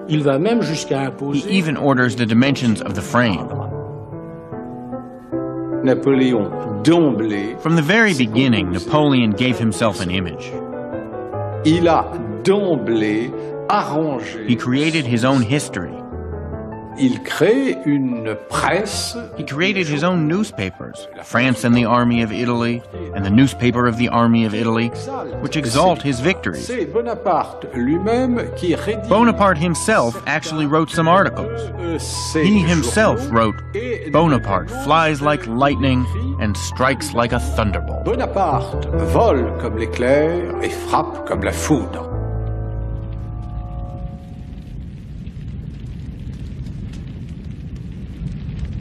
Speaker 7: Il va même jusqu'à imposer.
Speaker 4: He even orders the dimensions of the frame.
Speaker 3: Napoleon d'emblée.
Speaker 4: From the very beginning, Napoleon gave himself an image.
Speaker 3: Il a d'emblée arrangé.
Speaker 4: He created his own history.
Speaker 3: Il crée une presse.
Speaker 4: He created his own newspapers, France and the Army of Italy, and the Newspaper of the Army of Italy, which exalt his victories.
Speaker 3: C'est Bonaparte lui-même qui rédige.
Speaker 4: Bonaparte himself actually wrote some articles. He himself wrote, "Bonaparte flies like lightning and strikes like a thunderbolt."
Speaker 3: Bonaparte vole comme l'éclair et frappe comme la foudre.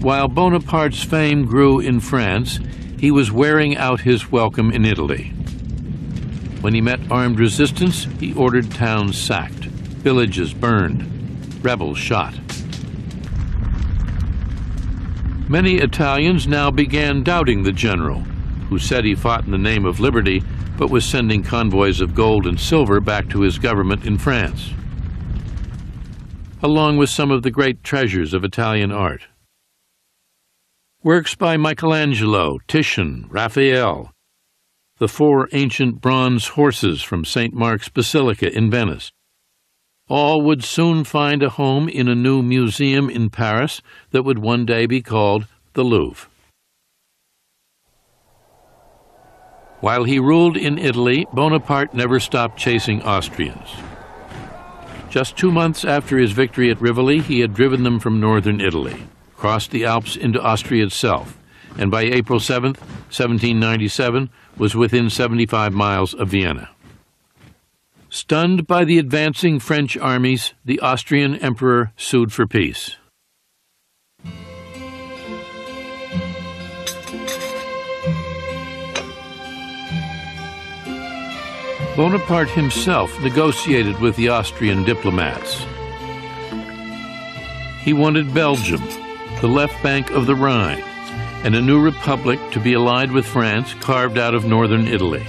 Speaker 1: While Bonaparte's fame grew in France, he was wearing out his welcome in Italy. When he met armed resistance, he ordered towns sacked, villages burned, rebels shot. Many Italians now began doubting the general, who said he fought in the name of liberty, but was sending convoys of gold and silver back to his government in France, along with some of the great treasures of Italian art. Works by Michelangelo, Titian, Raphael, the 4 ancient bronze horses from St. Mark's Basilica in Venice, all would soon find a home in a new museum in Paris that would one day be called the Louvre. While he ruled in Italy, Bonaparte never stopped chasing Austrians. Just 2 months after his victory at Rivoli, he had driven them from northern Italy, crossed the Alps into Austria itself, and by April 7, 1797, was within 75 miles of Vienna. Stunned by the advancing French armies, the Austrian emperor sued for peace. Bonaparte himself negotiated with the Austrian diplomats. He wanted Belgium, the left bank of the Rhine, and a new republic to be allied with France carved out of northern Italy.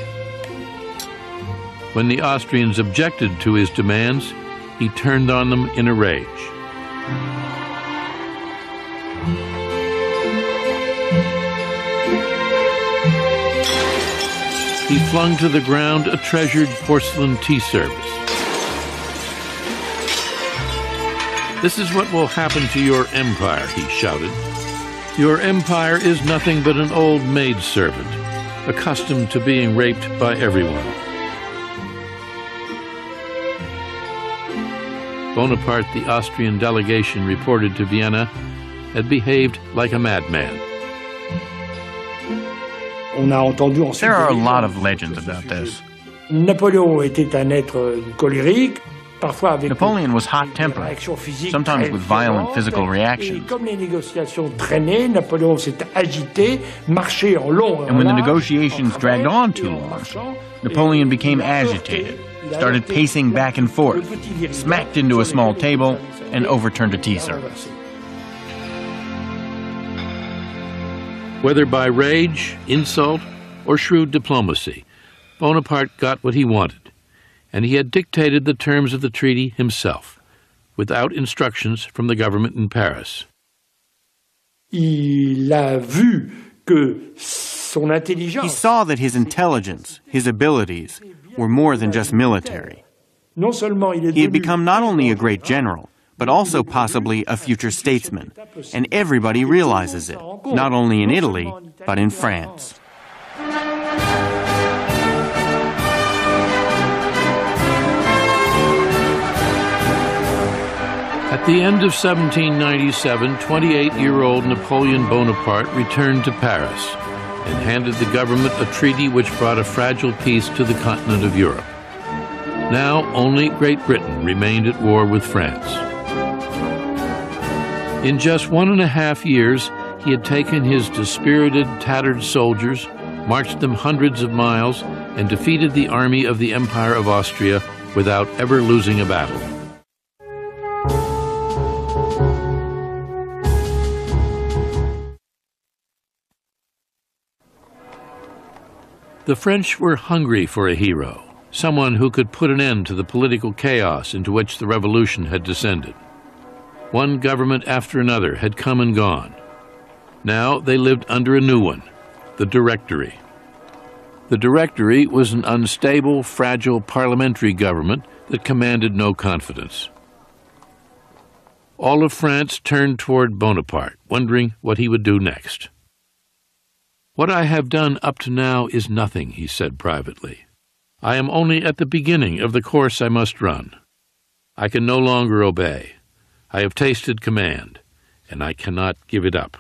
Speaker 1: When the Austrians objected to his demands, he turned on them in a rage. He flung to the ground a treasured porcelain tea service. "This is what will happen to your empire," he shouted. "Your empire is nothing but an old maidservant, accustomed to being raped by everyone." Bonaparte, the Austrian delegation reported to Vienna, had behaved like a madman.
Speaker 4: There are a lot of legends about this. Napoleon was hot-tempered, sometimes with violent physical reactions. And when the negotiations dragged on too long, Napoleon became agitated, started pacing back and forth, smacked into a small table, and overturned a tea service.
Speaker 1: Whether by rage, insult, or shrewd diplomacy, Bonaparte got what he wanted, and he had dictated the terms of the treaty himself, without instructions from the government in Paris.
Speaker 4: He saw that his intelligence, his abilities, were more than just military. He had become not only a great general, but also possibly a future statesman, and everybody realizes it, not only in Italy, but in France.
Speaker 1: At the end of 1797, 28-year-old Napoleon Bonaparte returned to Paris and handed the government a treaty which brought a fragile peace to the continent of Europe. Now only Great Britain remained at war with France. In just 1.5 years, he had taken his dispirited, tattered soldiers, marched them hundreds of miles, and defeated the army of the Empire of Austria without ever losing a battle. The French were hungry for a hero, someone who could put an end to the political chaos into which the revolution had descended. One government after another had come and gone. Now they lived under a new one, the Directory. The Directory was an unstable, fragile parliamentary government that commanded no confidence. all of France turned toward Bonaparte, wondering what he would do next. "What I have done up to now is nothing," he said privately. "I am only at the beginning of the course I must run. I can no longer obey. I have tasted command, and I cannot give it up."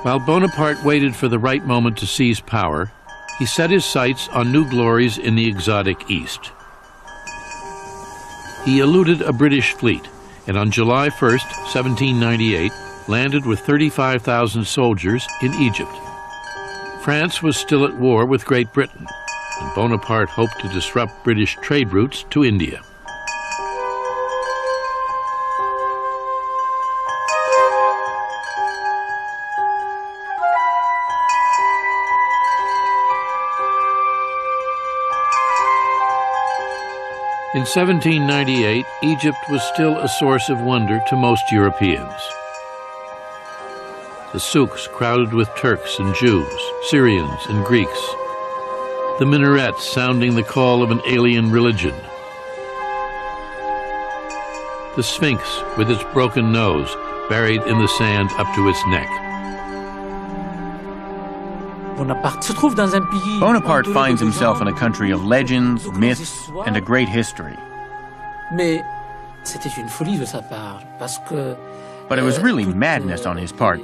Speaker 1: While Bonaparte waited for the right moment to seize power, he set his sights on new glories in the exotic East. He eluded a British fleet, and on July 1st, 1798, landed with 35,000 soldiers in Egypt. France was still at war with Great Britain, and Bonaparte hoped to disrupt British trade routes to India. In 1798, Egypt was still a source of wonder to most Europeans. The souks crowded with Turks and Jews, Syrians and Greeks. The minarets sounding the call of an alien religion. The Sphinx with its broken nose buried in the sand up to its neck.
Speaker 4: Bonaparte finds himself in a country of legends, myths, and a great history. But it was really madness on his part,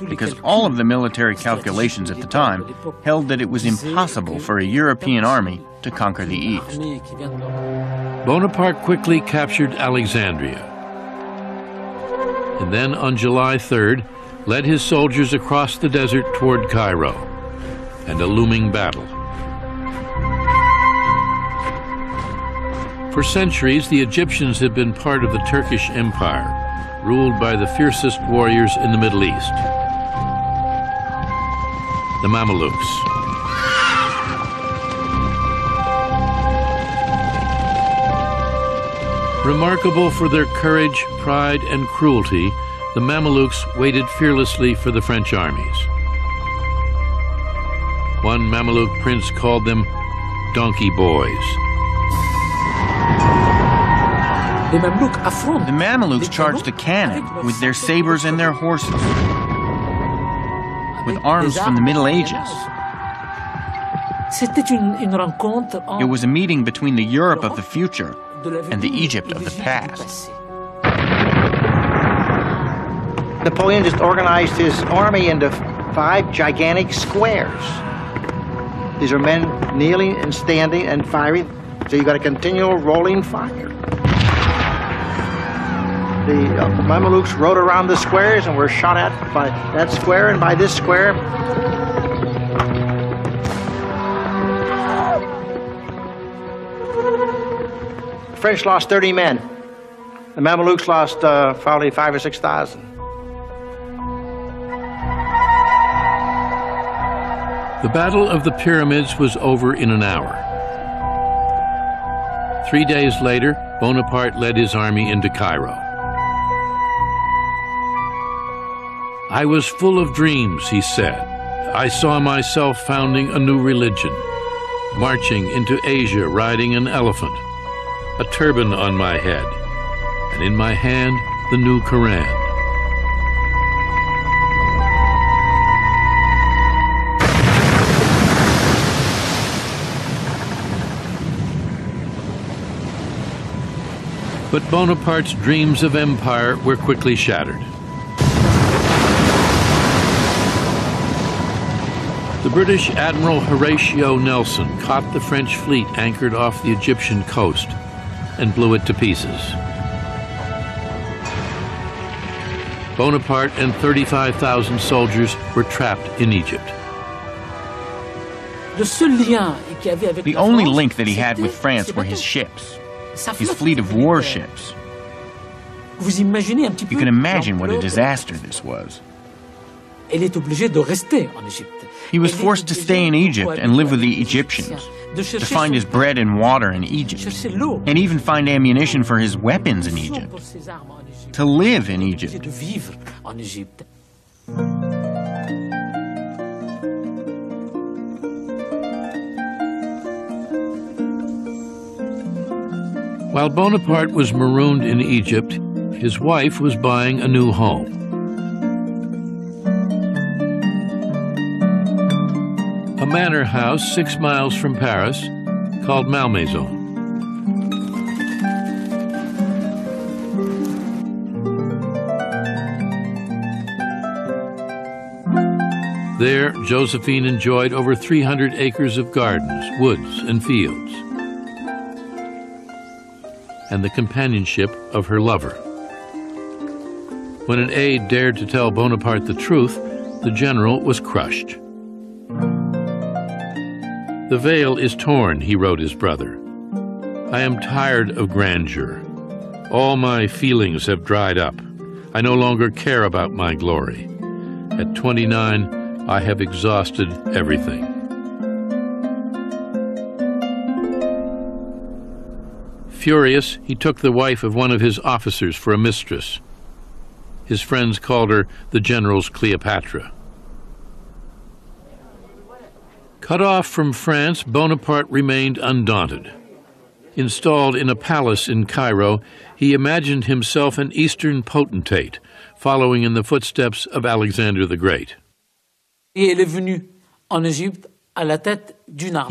Speaker 4: because all of the military calculations at the time held that it was impossible for a European army to conquer the East.
Speaker 1: Bonaparte quickly captured Alexandria, and then on July 3rd led his soldiers across the desert toward Cairo, and a looming battle. For centuries, the Egyptians had been part of the Turkish Empire, ruled by the fiercest warriors in the Middle East, the Mamelukes. Remarkable for their courage, pride, and cruelty, the Mamelukes waited fearlessly for the French armies. One Mameluke prince called them donkey boys.
Speaker 4: The Mamelukes charged a cannon with their sabers and their horses, with arms from the Middle Ages. It was a meeting between the Europe of the future and the Egypt of the past.
Speaker 2: Napoleon just organized his army into 5 gigantic squares. These are men kneeling and standing and firing, so you got a continual rolling fire. The Mamelukes rode around the squares and were shot at by that square and by this square. The French lost 30 men. The Mamelukes lost probably 5,000 or 6,000.
Speaker 1: The Battle of the Pyramids was over in an hour. 3 days later, Bonaparte led his army into Cairo. "I was full of dreams," he said. "I saw myself founding a new religion, marching into Asia riding an elephant, a turban on my head, and in my hand the new Koran." But Bonaparte's dreams of empire were quickly shattered. The British Admiral Horatio Nelson caught the French fleet anchored off the Egyptian coast and blew it to pieces. Bonaparte and 35,000 soldiers were trapped in Egypt.
Speaker 4: The only link that he had with France were his ships, his fleet of warships. You can imagine what a disaster this was. He was forced to stay in Egypt and live with the Egyptians, to find his bread and water in Egypt, and even find ammunition for his weapons in Egypt, to live in Egypt.
Speaker 1: While Bonaparte was marooned in Egypt, his wife was buying a new home. A manor house 6 miles from Paris called Malmaison. There, Josephine enjoyed over 300 acres of gardens, woods, and fields, and the companionship of her lover. When an aide dared to tell Bonaparte the truth, the general was crushed. "The veil is torn," he wrote his brother. "I am tired of grandeur. All my feelings have dried up. I no longer care about my glory. At 29, I have exhausted everything." Furious, he took the wife of one of his officers for a mistress. His friends called her the general's Cleopatra. Cut off from France, Bonaparte remained undaunted. Installed in a palace in Cairo, he imagined himself an Eastern potentate, following in the footsteps of Alexander the Great.
Speaker 7: He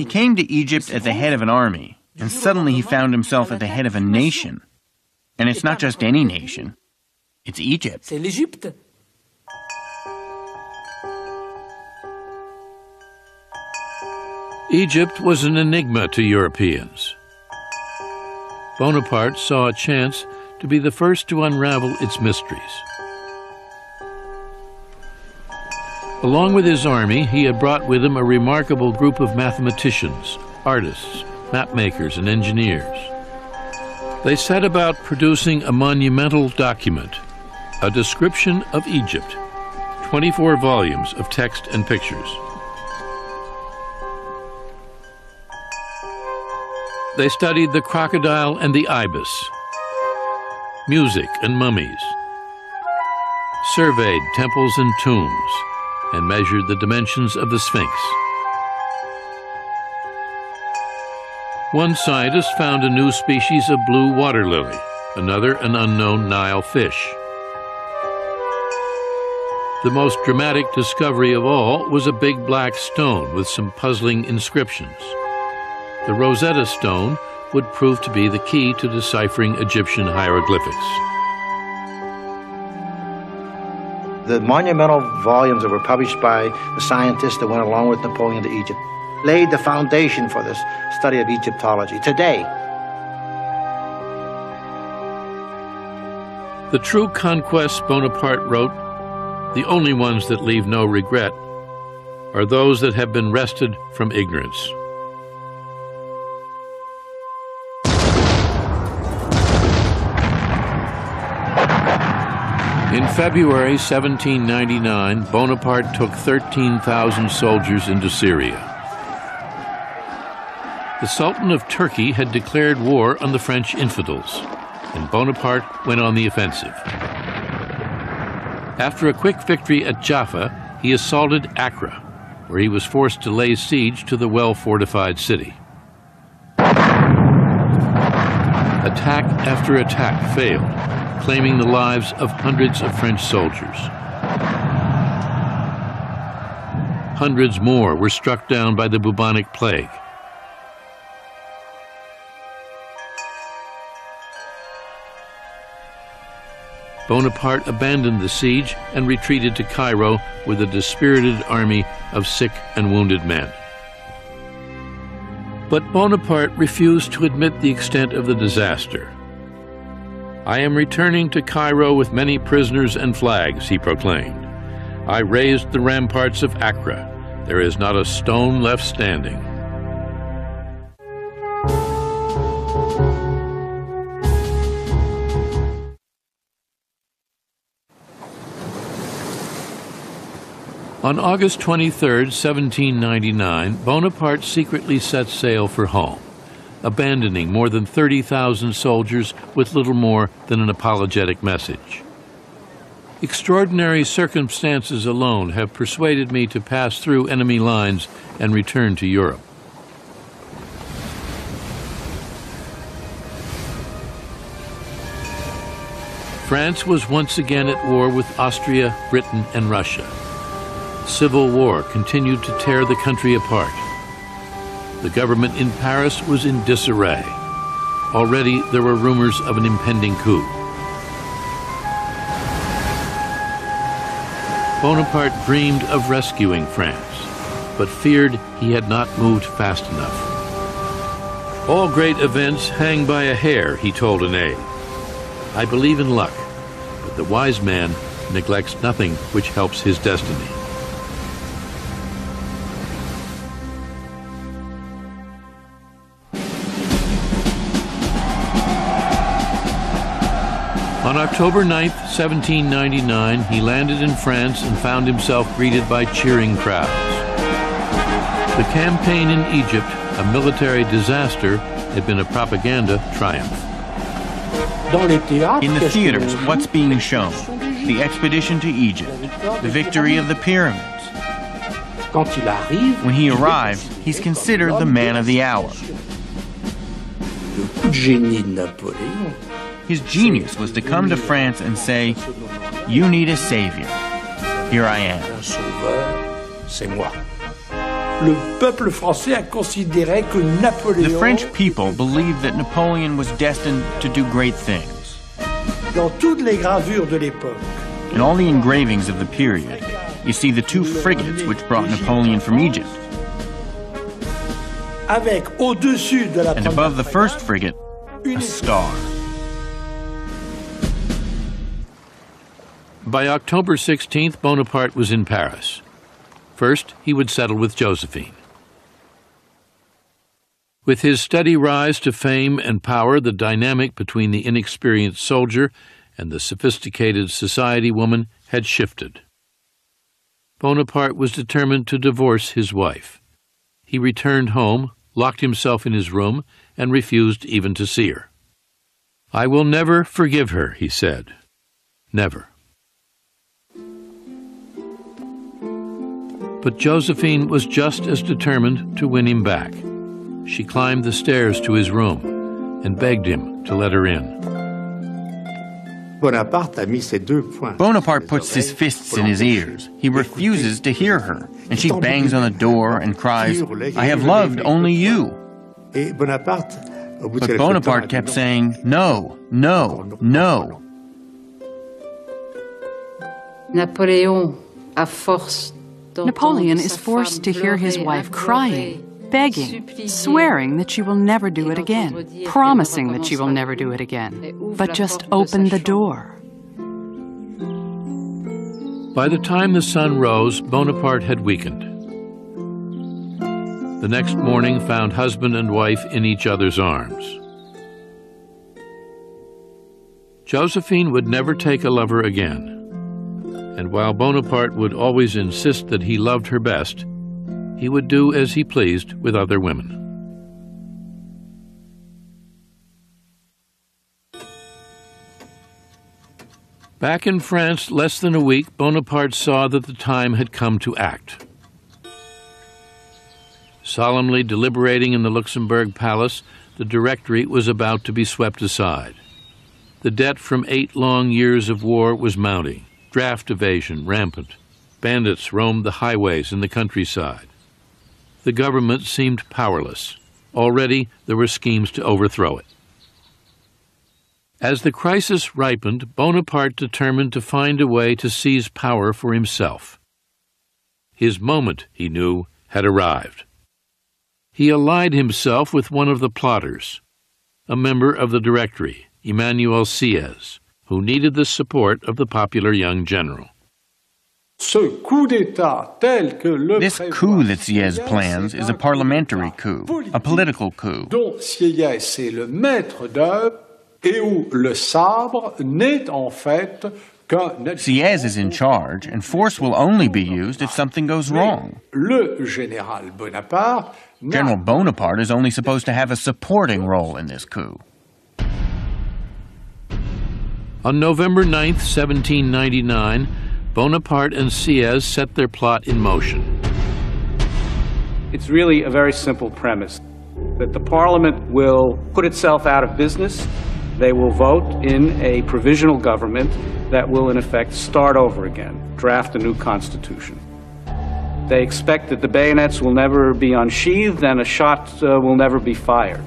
Speaker 7: came
Speaker 4: to Egypt at the head of an army, and suddenly he found himself at the head of a nation. And it's not just any nation, it's Egypt.
Speaker 1: Egypt was an enigma to Europeans. Bonaparte saw a chance to be the first to unravel its mysteries. Along with his army, he had brought with him a remarkable group of mathematicians, artists, mapmakers, and engineers. They set about producing a monumental document, a description of Egypt, 24 volumes of text and pictures. They studied the crocodile and the ibis, music and mummies, surveyed temples and tombs, and measured the dimensions of the Sphinx. One scientist found a new species of blue water lily, another an unknown Nile fish. The most dramatic discovery of all was a big black stone with some puzzling inscriptions. The Rosetta Stone would prove to be the key to deciphering Egyptian hieroglyphics.
Speaker 2: The monumental volumes that were published by the scientists that went along with Napoleon to Egypt laid the foundation for this study of Egyptology today.
Speaker 1: The true conquests, Bonaparte wrote, the only ones that leave no regret, are those that have been wrested from ignorance. In February 1799, Bonaparte took 13,000 soldiers into Syria. The Sultan of Turkey had declared war on the French infidels, and Bonaparte went on the offensive. After a quick victory at Jaffa, he assaulted Accra, where he was forced to lay siege to the well-fortified city. Attack after attack failed, claiming the lives of hundreds of French soldiers. Hundreds more were struck down by the bubonic plague. Bonaparte abandoned the siege and retreated to Cairo with a dispirited army of sick and wounded men. But Bonaparte refused to admit the extent of the disaster. "I am returning to Cairo with many prisoners and flags," he proclaimed. "I raised the ramparts of Accra. There is not a stone left standing." On August 23, 1799, Bonaparte secretly set sail for home, abandoning more than 30,000 soldiers with little more than an apologetic message. Extraordinary circumstances alone have persuaded me to pass through enemy lines and return to Europe. France was once again at war with Austria, Britain, and Russia. Civil war continued to tear the country apart. The government in Paris was in disarray. Already there were rumors of an impending coup. Bonaparte dreamed of rescuing France, but feared he had not moved fast enough. All great events hang by a hair, he told an aide. I believe in luck, but the wise man neglects nothing which helps his destiny. On October 9th, 1799, he landed in France and found himself greeted by cheering crowds. The campaign in Egypt, a military disaster, had been a propaganda triumph.
Speaker 4: In the theaters, what's being shown? The expedition to Egypt, the victory of the pyramids. When he arrived, he's considered the man of the hour. His genius was to come to France and say, "You need a savior. Here I am." The French people believed that Napoleon was destined to do great things. In all the engravings of the period, you see the two frigates which brought Napoleon from Egypt. And above the first frigate, a star.
Speaker 1: By October 16th, Bonaparte was in Paris. First, he would settle with Josephine. With his steady rise to fame and power, the dynamic between the inexperienced soldier and the sophisticated society woman had shifted. Bonaparte was determined to divorce his wife. He returned home, locked himself in his room, and refused even to see her. "I will never forgive her," he said. Never. But Josephine was just as determined to win him back. She climbed the stairs to his room and begged him to let her in.
Speaker 4: Bonaparte puts his fists in his ears. He refuses to hear her, and she bangs on the door and cries, "I have loved only you." But Bonaparte kept saying, "No, no, no."
Speaker 12: Napoleon is forced to hear his wife crying, begging, swearing that she will never do it again, promising that she will never do it again, but just open the door.
Speaker 1: By the time the sun rose, Bonaparte had weakened. The next morning found husband and wife in each other's arms. Josephine would never take a lover again. And while Bonaparte would always insist that he loved her best, he would do as he pleased with other women. Back in France, less than a week, Bonaparte saw that the time had come to act. Solemnly deliberating in the Luxembourg Palace, the Directory was about to be swept aside. The debt from 8 long years of war was mounting. Draft evasion rampant. Bandits roamed the highways in the countryside. The government seemed powerless. Already there were schemes to overthrow it. As the crisis ripened, Bonaparte determined to find a way to seize power for himself. His moment, he knew, had arrived. He allied himself with one of the plotters, a member of the Directory, Emmanuel Sieyès, who needed the support of the popular young general.
Speaker 4: This coup that Sieyès plans is a parliamentary coup, a political coup. Sieyès is in charge, and force will only be used if something goes wrong. General Bonaparte is only supposed to have a supporting role in this coup.
Speaker 1: On November 9th, 1799, Bonaparte and Sieyès set their plot in motion.
Speaker 9: It's really a very simple premise, that the Parliament will put itself out of business They will vote in a provisional government that will, in effect, start over again, draft a new constitution. They expect that the bayonets will never be unsheathed and a shot will never be fired.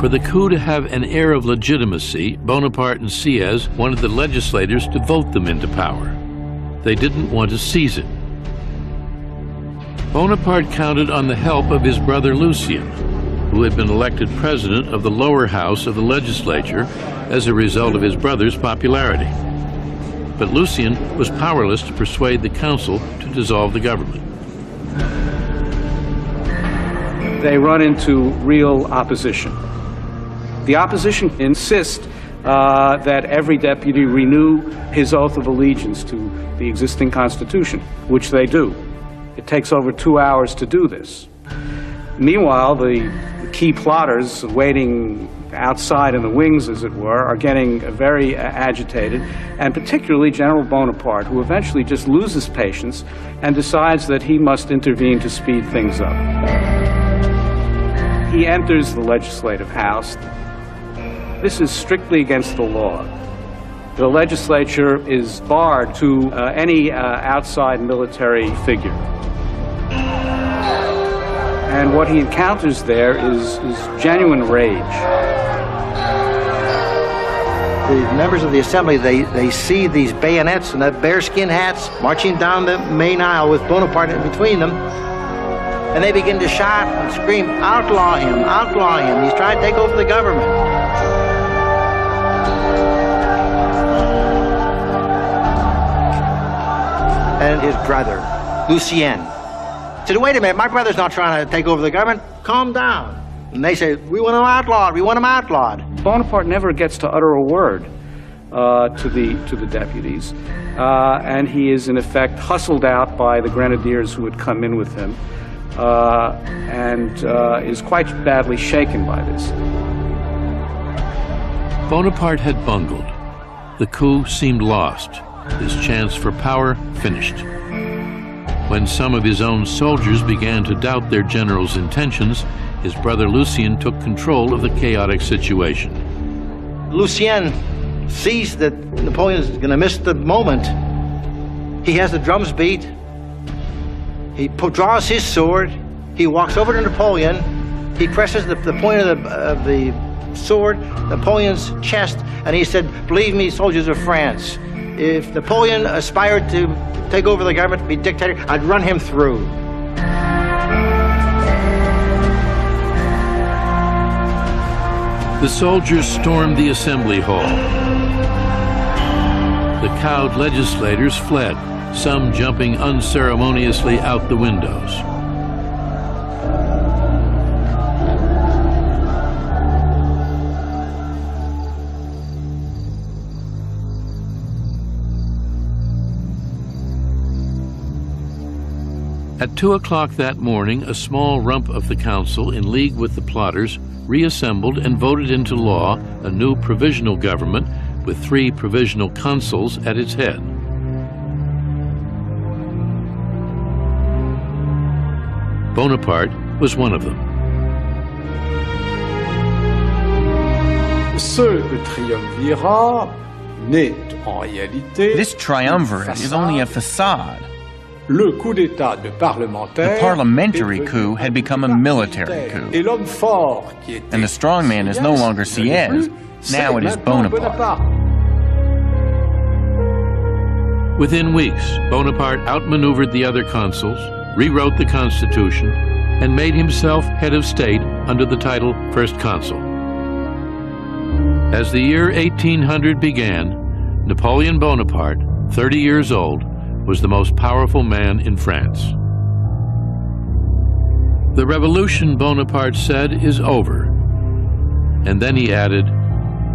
Speaker 1: For the coup to have an air of legitimacy, Bonaparte and Sieyès wanted the legislators to vote them into power. They didn't want to seize it. Bonaparte counted on the help of his brother Lucien, who had been elected president of the lower house of the legislature as a result of his brother's popularity. But Lucien was powerless to persuade the council to dissolve the government.
Speaker 9: They run into real opposition. The opposition insists that every deputy renew his oath of allegiance to the existing constitution, which they do. It takes over 2 hours to do this. Meanwhile, the key plotters waiting outside in the wings, as it were, are getting very agitated, and particularly General Bonaparte, who eventually just loses patience and decides that he must intervene to speed things up. He enters the legislative house. This is strictly against the law. The legislature is barred to any outside military figure. And what he encounters there is genuine rage.
Speaker 2: The members of the assembly, they see these bayonets and that bearskin hats marching down the main aisle with Bonaparte in between them. And they begin to shout and scream, outlaw him, outlaw him. He's trying to take over the government. And his brother, Lucien, said, wait a minute, my brother's not trying to take over the government. Calm down. And they say, we want him outlawed, we want him outlawed.
Speaker 9: Bonaparte never gets to utter a word to the deputies. And he is, in effect, hustled out by the grenadiers who had come in with him, and is quite badly shaken by this.
Speaker 1: Bonaparte had bungled. The coup seemed lost. His chance for power finished. When some of his own soldiers began to doubt their general's intentions, his brother Lucien took control of the chaotic situation.
Speaker 2: Lucien sees that Napoleon is going to miss the moment. He has the drums beat. He draws his sword. He walks over to Napoleon. He presses the point of the sword, Napoleon's chest, and he said, believe me, soldiers of France, if Napoleon aspired to take over the government, be dictator, I'd run him through.
Speaker 1: The soldiers stormed the assembly hall. The cowed legislators fled, some jumping unceremoniously out the windows. At 2 o'clock that morning, a small rump of the council, in league with the plotters, reassembled and voted into law a new provisional government with 3 provisional consuls at its head. Bonaparte was one of them.
Speaker 4: This triumvirate is only a facade. The parliamentary coup had become a military coup. And the strongman is no longer Sieyès, now it is Bonaparte.
Speaker 1: Within weeks, Bonaparte outmaneuvered the other consuls, rewrote the Constitution, and made himself head of state under the title First Consul. As the year 1800 began, Napoleon Bonaparte, 30 years old, was the most powerful man in France. The revolution, Bonaparte said, is over. And then he added,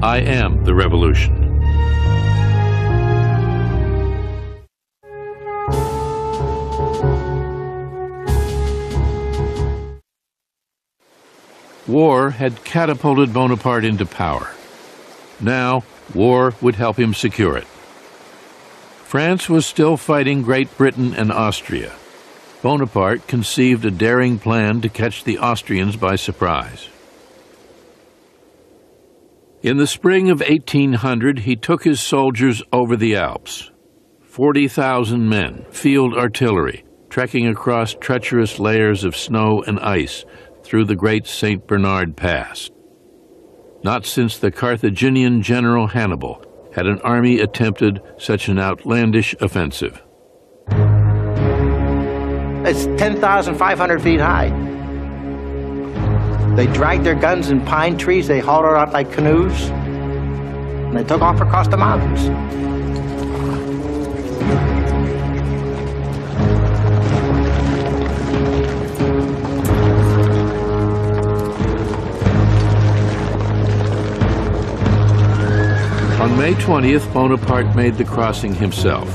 Speaker 1: I am the revolution. War had catapulted Bonaparte into power. Now, war would help him secure it. France was still fighting Great Britain and Austria. Bonaparte conceived a daring plan to catch the Austrians by surprise. In the spring of 1800, he took his soldiers over the Alps. 40,000 men, field artillery, trekking across treacherous layers of snow and ice through the great St. Bernard Pass. Not since the Carthaginian general Hannibal had an army attempted such an outlandish offensive.
Speaker 2: It's 10,500 feet high. They dragged their guns in pine trees, they hauled it out like canoes, and they took off across the mountains.
Speaker 1: On May 20th, Bonaparte made the crossing himself.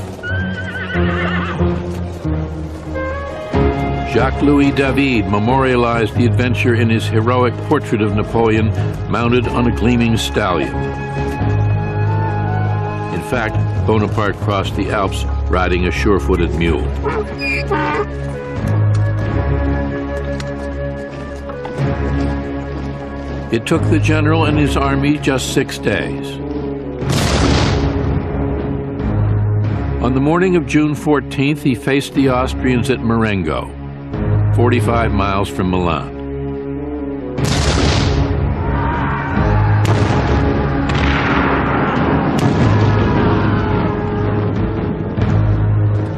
Speaker 1: Jacques-Louis David memorialized the adventure in his heroic portrait of Napoleon mounted on a gleaming stallion. In fact, Bonaparte crossed the Alps riding a sure-footed mule. It took the general and his army just 6 days. On the morning of June 14th, he faced the Austrians at Marengo, 45 miles from Milan.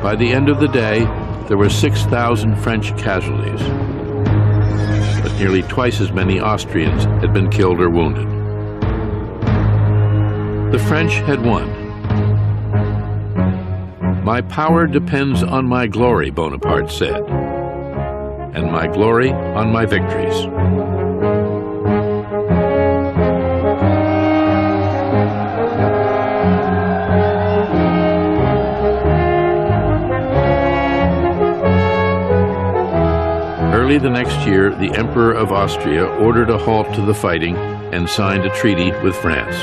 Speaker 1: By the end of the day, there were 6,000 French casualties, but nearly twice as many Austrians had been killed or wounded. The French had won. "My power depends on my glory," Bonaparte said, "and my glory on my victories." Early the next year, the Emperor of Austria ordered a halt to the fighting and signed a treaty with France.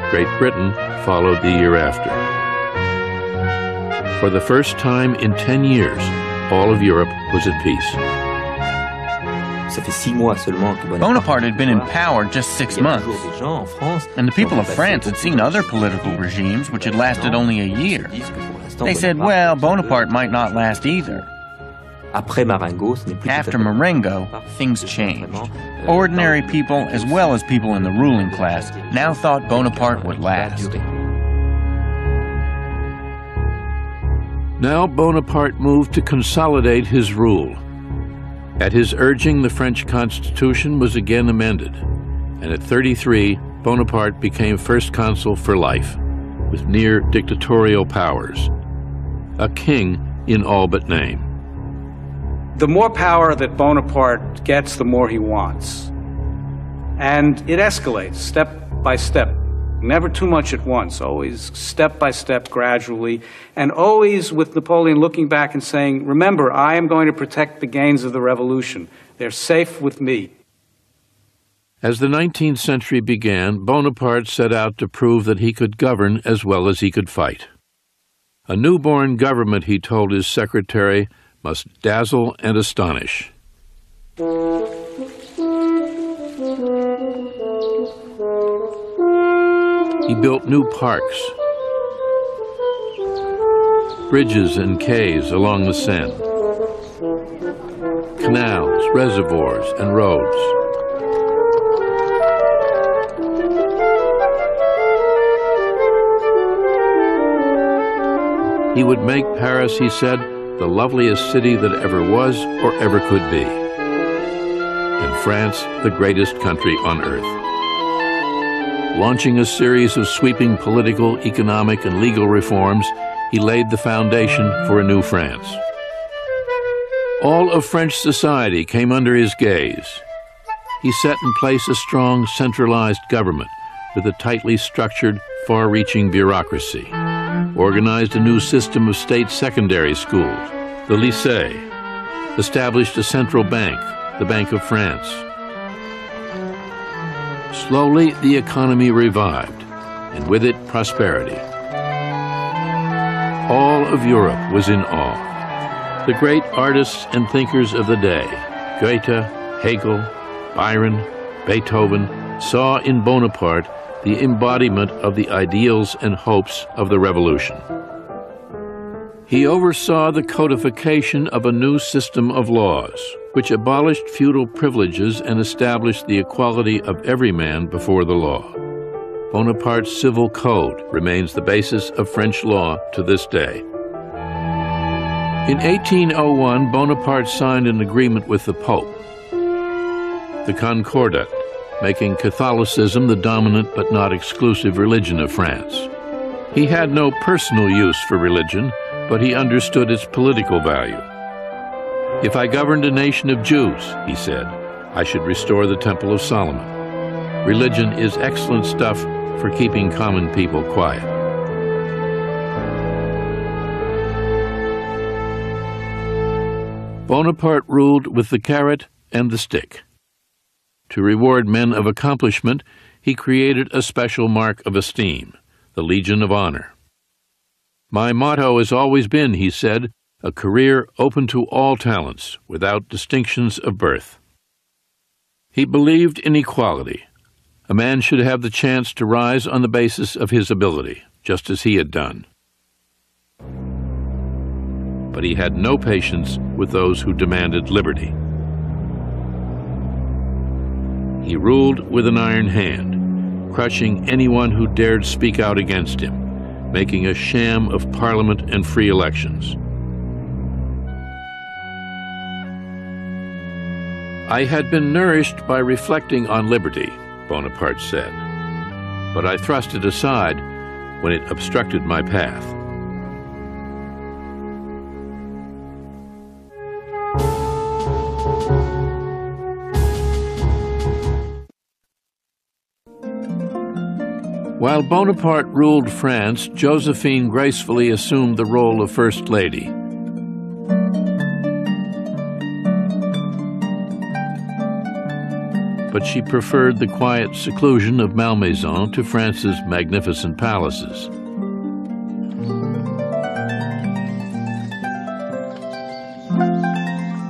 Speaker 1: Great Britain followed the year after. For the first time in 10 years, all of Europe was at peace.
Speaker 4: Bonaparte had been in power just 6 months, and the people of France had seen other political regimes which had lasted only a year. They said, well, Bonaparte might not last either. After Marengo, things changed. Ordinary people, as well as people in the ruling class, now thought Bonaparte would last.
Speaker 1: Now Bonaparte moved to consolidate his rule. At his urging, the French Constitution was again amended, and at 33, Bonaparte became first consul for life, with near dictatorial powers. A king in all but name.
Speaker 9: The more power that Bonaparte gets, the more he wants. And it escalates step by step. Never too much at once, always step by step, gradually, and always with Napoleon looking back and saying, remember, I am going to protect the gains of the revolution. They're safe with me.
Speaker 1: As the 19th century began, Bonaparte set out to prove that he could govern as well as he could fight. A newborn government, he told his secretary, must dazzle and astonish. He built new parks, bridges and quays along the Seine, canals, reservoirs, and roads. He would make Paris, he said, the loveliest city that ever was or ever could be, and France the greatest country on earth. Launching a series of sweeping political, economic, and legal reforms, he laid the foundation for a new France. All of French society came under his gaze. He set in place a strong, centralized government with a tightly structured, far-reaching bureaucracy, organized a new system of state secondary schools, the lycée, established a central bank, the Bank of France. Slowly, the economy revived, and with it, prosperity. All of Europe was in awe. The great artists and thinkers of the day, Goethe, Hegel, Byron, Beethoven, saw in Bonaparte the embodiment of the ideals and hopes of the revolution. He oversaw the codification of a new system of laws, which abolished feudal privileges and established the equality of every man before the law. Bonaparte's civil code remains the basis of French law to this day. In 1801, Bonaparte signed an agreement with the Pope, the Concordat, making Catholicism the dominant but not exclusive religion of France. He had no personal use for religion, but he understood its political value. If I governed a nation of Jews, he said, I should restore the Temple of Solomon. Religion is excellent stuff for keeping common people quiet. Bonaparte ruled with the carrot and the stick. To reward men of accomplishment, he created a special mark of esteem, the Legion of Honor. My motto has always been, he said, a career open to all talents, without distinctions of birth. He believed in equality. A man should have the chance to rise on the basis of his ability, just as he had done. But he had no patience with those who demanded liberty. He ruled with an iron hand, crushing anyone who dared speak out against him, making a sham of parliament and free elections. I had been nourished by reflecting on liberty, Bonaparte said, but I thrust it aside when it obstructed my path. While Bonaparte ruled France, Josephine gracefully assumed the role of First Lady. But she preferred the quiet seclusion of Malmaison to France's magnificent palaces.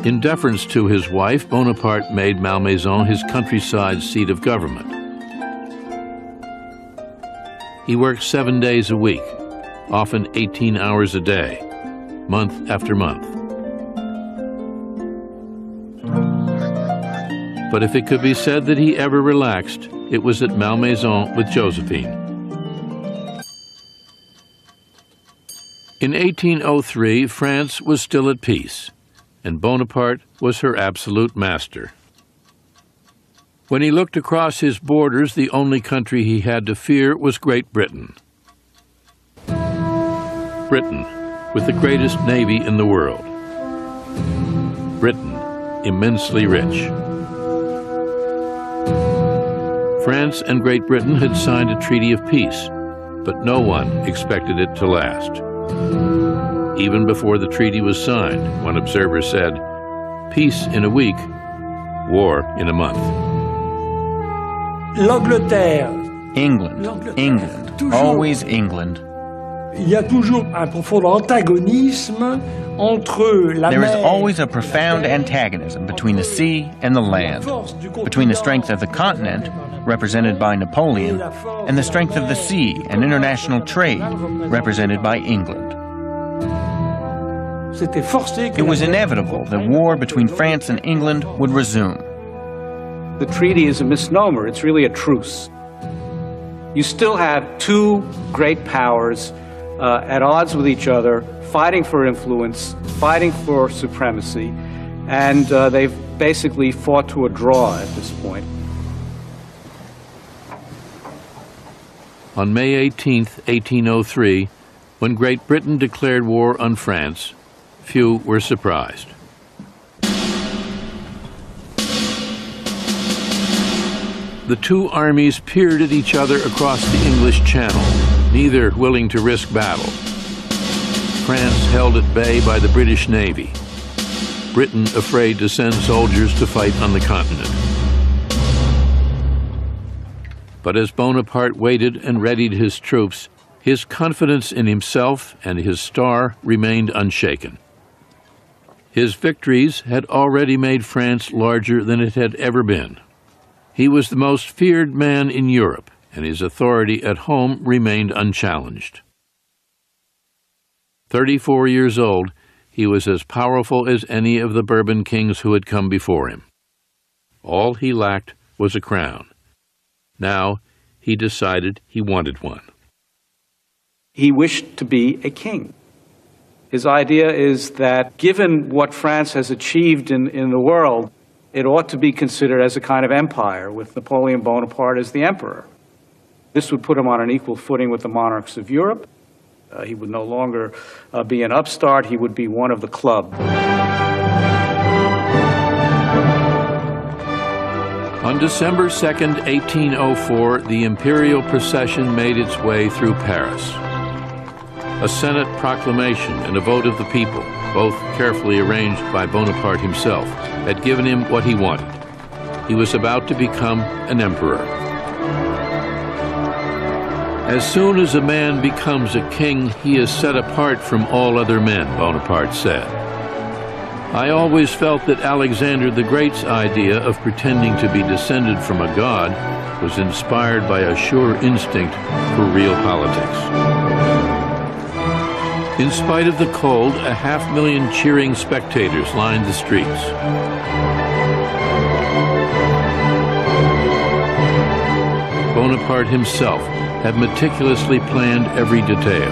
Speaker 1: In deference to his wife, Bonaparte made Malmaison his countryside seat of government. He worked 7 days a week, often 18 hours a day, month after month. But if it could be said that he ever relaxed, it was at Malmaison with Josephine. In 1803, France was still at peace, and Bonaparte was her absolute master. When he looked across his borders, the only country he had to fear was Great Britain. Britain, with the greatest navy in the world. Britain, immensely rich. France and Great Britain had signed a treaty of peace, but no one expected it to last. Even before the treaty was signed, one observer said, "Peace in a week, war in a month."
Speaker 13: L'Angleterre.
Speaker 4: England, always England.
Speaker 13: Il y a toujours un profond antagonisme entre la mer.
Speaker 4: There is always a profound antagonism between the sea and the land, between the strength of the continent, represented by Napoleon, and the strength of the sea and international trade, represented by England. It was inevitable that war between France and England would resume.
Speaker 9: The treaty is a misnomer. It's really a truce. You still have two great powers at odds with each other, fighting for influence, fighting for supremacy, and they've basically fought to a draw at this point.
Speaker 1: On May 18, 1803, when Great Britain declared war on France, few were surprised. The two armies peered at each other across the English Channel, neither willing to risk battle. France held at bay by the British Navy, Britain afraid to send soldiers to fight on the continent. But as Bonaparte waited and readied his troops, his confidence in himself and his star remained unshaken. His victories had already made France larger than it had ever been. He was the most feared man in Europe, and his authority at home remained unchallenged. 34 years old, he was as powerful as any of the Bourbon kings who had come before him. All he lacked was a crown. Now he decided he wanted one.
Speaker 9: He wished to be a king. His idea is that given what France has achieved in the world, it ought to be considered as a kind of empire, with Napoleon Bonaparte as the emperor. This would put him on an equal footing with the monarchs of Europe. He would no longer be an upstart, he would be one of the club.
Speaker 1: On December 2nd, 1804, the imperial procession made its way through Paris. A Senate proclamation and a vote of the people, both carefully arranged by Bonaparte himself, had given him what he wanted. He was about to become an emperor. As soon as a man becomes a king, he is set apart from all other men, Bonaparte said. I always felt that Alexander the Great's idea of pretending to be descended from a god was inspired by a sure instinct for real politics. In spite of the cold, 500,000 cheering spectators lined the streets. Bonaparte himself had meticulously planned every detail.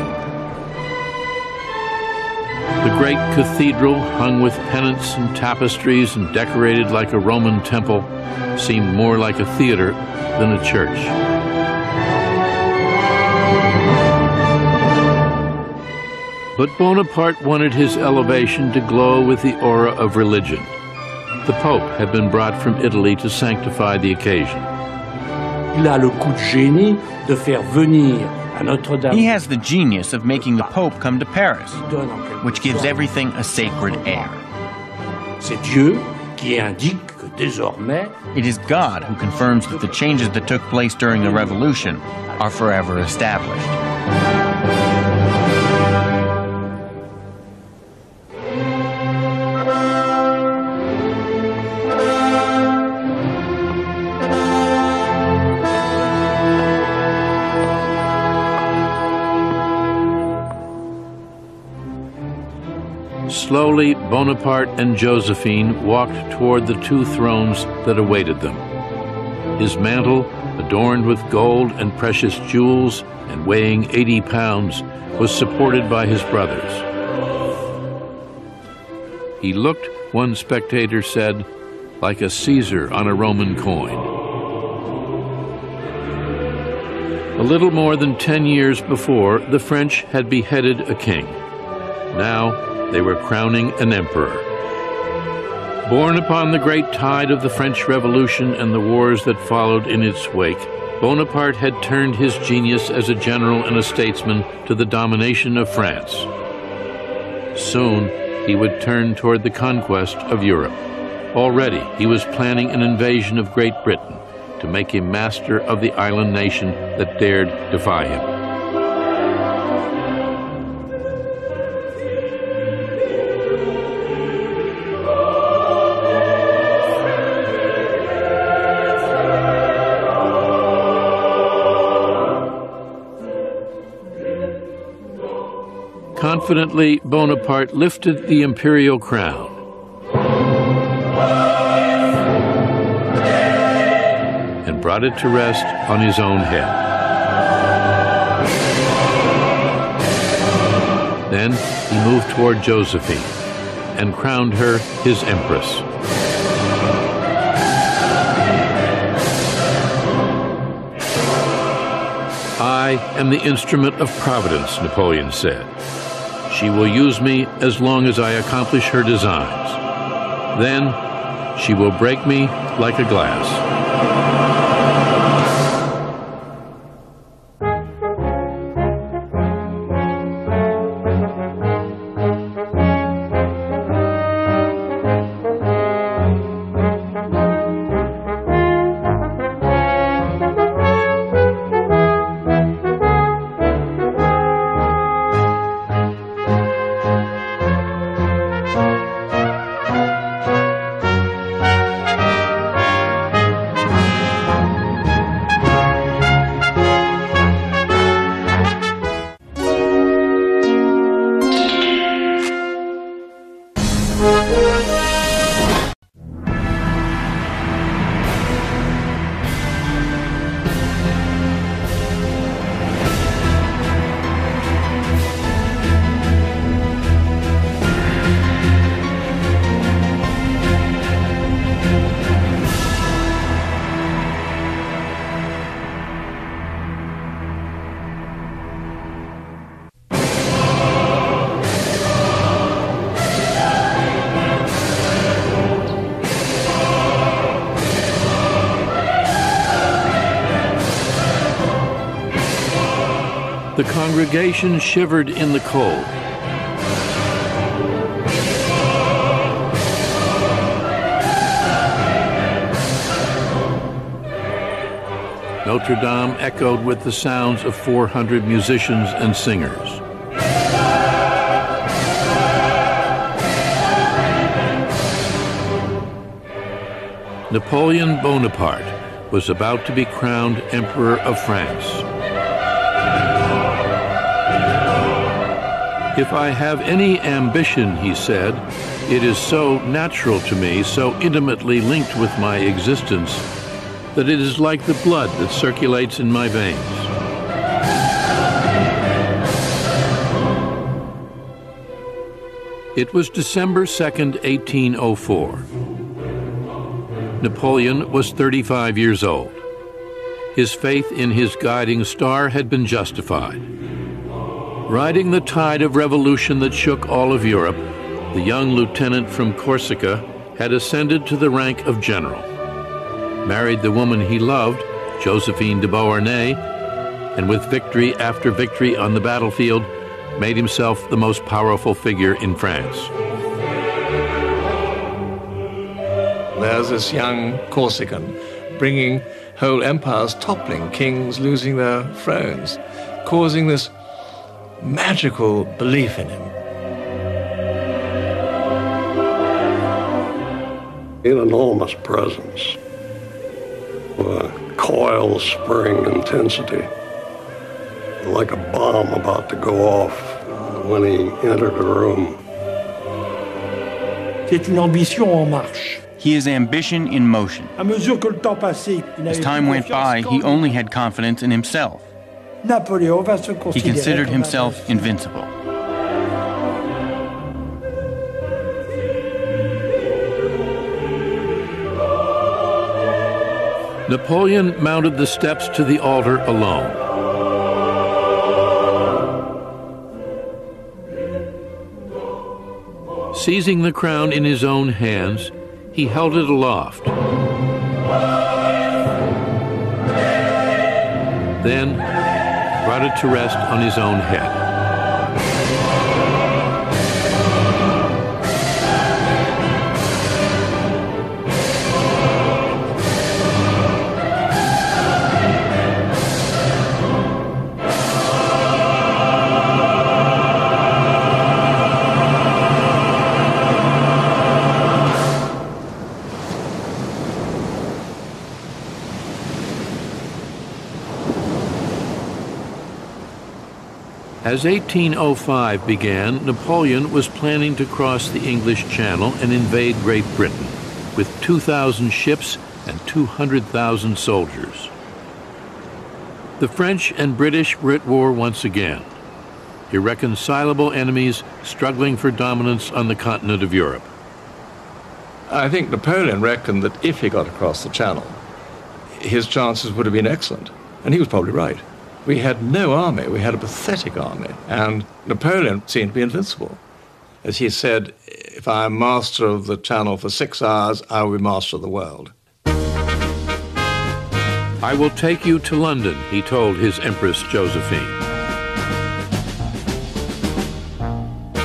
Speaker 1: The great cathedral, hung with pennants and tapestries and decorated like a Roman temple, seemed more like a theater than a church. But Bonaparte wanted his elevation to glow with the aura of religion. The Pope had been brought from Italy to sanctify the occasion.
Speaker 7: Il a le coup de génie de faire venir à Notre-Dame.
Speaker 4: He has the genius of making the Pope come to Paris, which gives everything a sacred air.
Speaker 7: C'est Dieu qui indique que désormais,
Speaker 4: it is God who confirms that the changes that took place during the Revolution are forever established.
Speaker 1: Slowly, Bonaparte and Josephine walked toward the two thrones that awaited them. His mantle, adorned with gold and precious jewels and weighing 80 pounds, was supported by his brothers. He looked, one spectator said, like a Caesar on a Roman coin. A little more than 10 years before, the French had beheaded a king. Now, they were crowning an emperor. Born upon the great tide of the French Revolution and the wars that followed in its wake, Bonaparte had turned his genius as a general and a statesman to the domination of France. Soon, he would turn toward the conquest of Europe. Already, he was planning an invasion of Great Britain to make him master of the island nation that dared defy him. Confidently, Bonaparte lifted the imperial crown and brought it to rest on his own head. Then he moved toward Josephine and crowned her his empress. I am the instrument of Providence, Napoleon said. She will use me as long as I accomplish her designs. Then she will break me like a glass. The congregation shivered in the cold. Notre Dame echoed with the sounds of 400 musicians and singers. Napoleon Bonaparte was about to be crowned Emperor of France. If I have any ambition, he said, it is so natural to me, so intimately linked with my existence, that it is like the blood that circulates in my veins. It was December 2nd, 1804. Napoleon was 35 years old. His faith in his guiding star had been justified. Riding the tide of revolution that shook all of Europe, the young lieutenant from Corsica had ascended to the rank of general, married the woman he loved, Josephine de Beauharnais, and with victory after victory on the battlefield, made himself the most powerful figure in France.
Speaker 14: There's this young Corsican bringing whole empires toppling, kings losing their thrones, causing this magical belief in him.
Speaker 10: An enormous presence, a coil spring intensity, like a bomb about to go off when he entered the room.
Speaker 13: C'est une ambition en marche.
Speaker 4: He is ambition in motion. As time went by, he only had confidence in himself. He considered himself invincible.
Speaker 1: Napoleon mounted the steps to the altar alone. Seizing the crown in his own hands, he held it aloft. Then brought it to rest on his own head. As 1805 began, Napoleon was planning to cross the English Channel and invade Great Britain with 2,000 ships and 200,000 soldiers. The French and British were at war once again, irreconcilable enemies struggling for dominance on the continent of Europe.
Speaker 14: I think Napoleon reckoned that if he got across the Channel, his chances would have been excellent, and he was probably right. We had no army, we had a pathetic army, and Napoleon seemed to be invincible. As he said, if I am master of the Channel for 6 hours, I will be master of the world.
Speaker 1: I will take you to London, he told his Empress Josephine.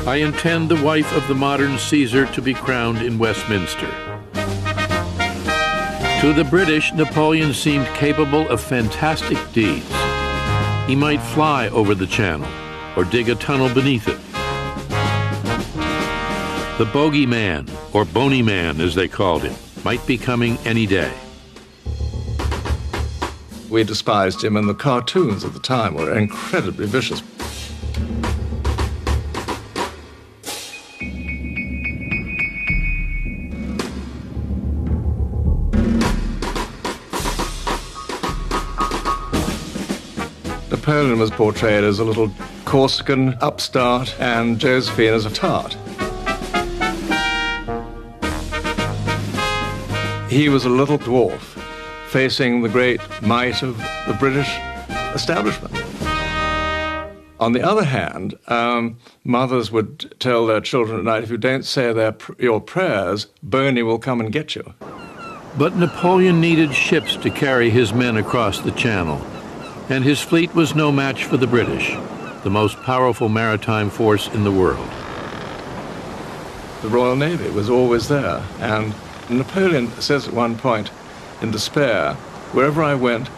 Speaker 1: I intend the wife of the modern Caesar to be crowned in Westminster. To the British, Napoleon seemed capable of fantastic deeds. He might fly over the Channel or dig a tunnel beneath it. The bogey man, or bony man as they called him, might be coming any day.
Speaker 14: We despised him, and the cartoons at the time were incredibly vicious. Napoleon was portrayed as a little Corsican upstart and Josephine as a tart. He was a little dwarf facing the great might of the British establishment. On the other hand, mothers would tell their children at night, if you don't say your prayers, Boney will come and get you.
Speaker 1: But Napoleon needed ships to carry his men across the Channel. And his fleet was no match for the British, the most powerful maritime force in the world.
Speaker 14: The Royal Navy was always there, and Napoleon says at one point, in despair, wherever I went,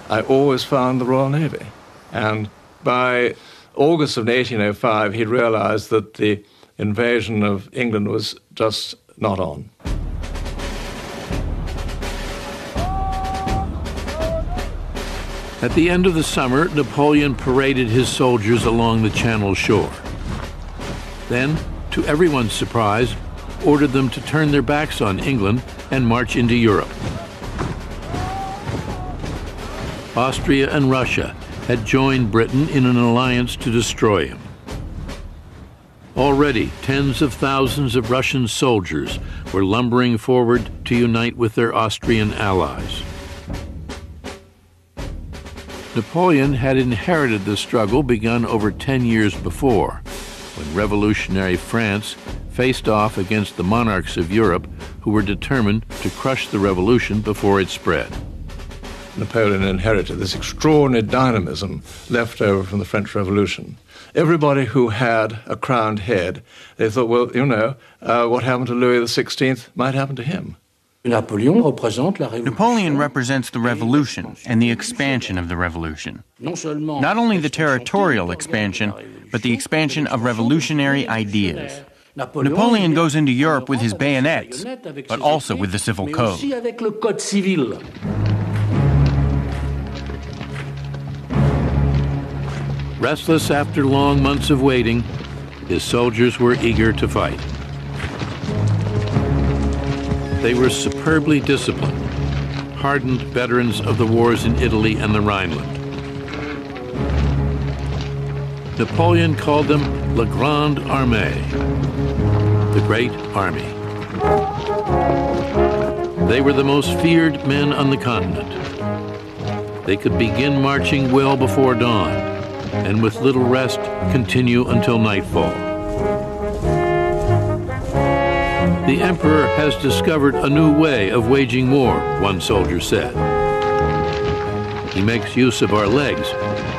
Speaker 14: I always found the Royal Navy. And by August of 1805, he'd realized that the invasion of England was just not on.
Speaker 1: At the end of the summer, Napoleon paraded his soldiers along the Channel shore. Then, to everyone's surprise, ordered them to turn their backs on England and march into Europe. Austria and Russia had joined Britain in an alliance to destroy him. Already, tens of thousands of Russian soldiers were lumbering forward to unite with their Austrian allies. Napoleon had inherited the struggle begun over 10 years before, when revolutionary France faced off against the monarchs of Europe who were determined to crush the revolution before it spread.
Speaker 14: Napoleon inherited this extraordinary dynamism left over from the French Revolution. Everybody who had a crowned head, they thought, well, you know, what happened to Louis XVI might happen to him.
Speaker 4: Napoleon represents the revolution and the expansion of the revolution. Not only the territorial expansion, but the expansion of revolutionary ideas. Napoleon goes into Europe with his bayonets, but also with the civil code.
Speaker 1: Restless after long months of waiting, his soldiers were eager to fight. They were superbly disciplined, hardened veterans of the wars in Italy and the Rhineland. Napoleon called them La Grande Armée, the Great Army. They were the most feared men on the continent. They could begin marching well before dawn, and with little rest continue until nightfall. The Emperor has discovered a new way of waging war, one soldier said. He makes use of our legs